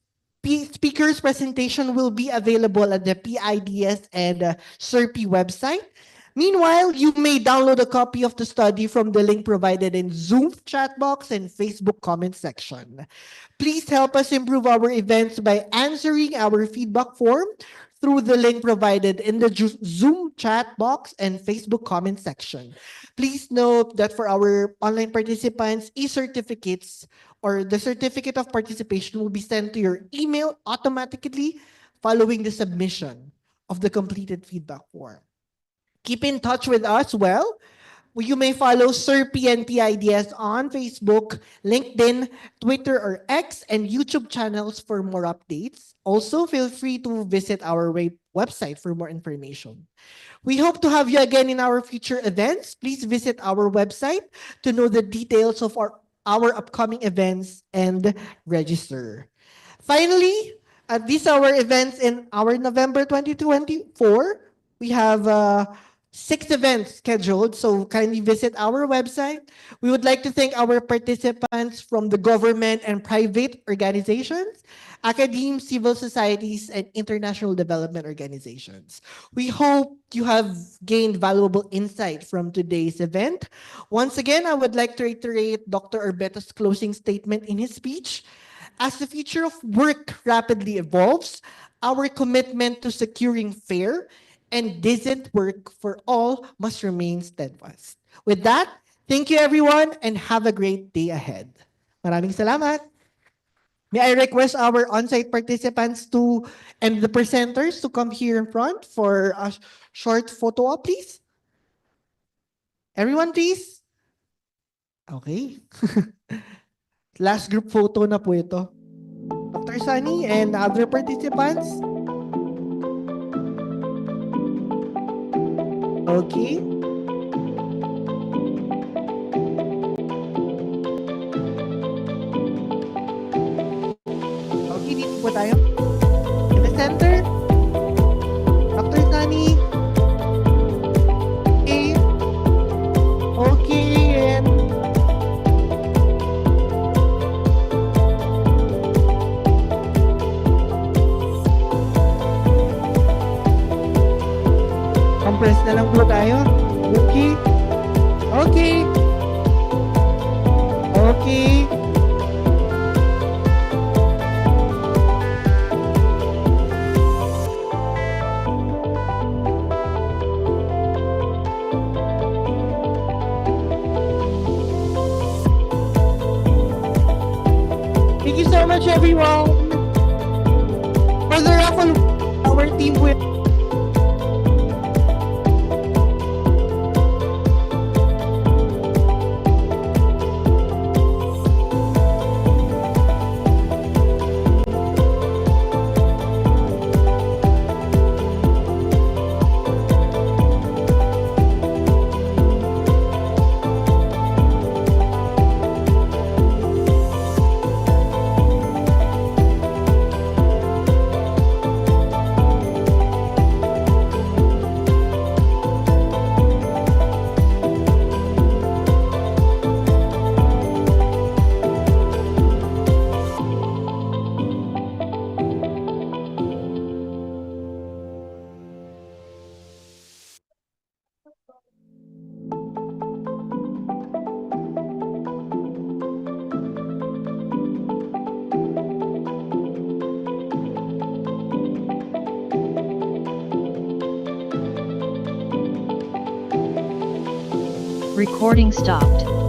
Speaker 10: speaker's presentation will be available at the PIDS and SERPI website. Meanwhile, you may download a copy of the study from the link provided in Zoom chat box and Facebook comment section. Please help us improve our events by answering our feedback form through the link provided in the Zoom chat box and Facebook comment section. Please note that for our online participants, e-certificates or the certificate of participation will be sent to your email automatically following the submission of the completed feedback form. Keep in touch with us well. You may follow SERPI and PIDS on Facebook, LinkedIn, Twitter or X, and YouTube channels for more updates. Also, feel free to visit our website for more information. We hope to have you again in our future events. Please visit our website to know the details of our upcoming events and register. Finally, at these our events in our November 2024, we have 6 events scheduled, so kindly visit our website. We would like to thank our participants from the government and private organizations, academe, civil societies, and international development organizations. We hope you have gained valuable insight from today's event. Once again, I would like to reiterate Dr. Orbeto's closing statement in his speech. As the future of work rapidly evolves, our commitment to securing fair and decent work for all must remain steadfast. With that, thank you everyone and have a great day ahead. Maraming salamat. May I request our on-site participants and the presenters to come here in front for a short photo op, please? Everyone, please? Okay. Last group photo na po ito. Dr. Sunny and other participants? Okay. Okay, dito po tayo. In the center. Dr. Sunny. Okay. Okay, and compress na lang po tayo. Okay. Okay. Okay. Thank you so much, everyone. For the raffle, our team will.
Speaker 18: Recording stopped.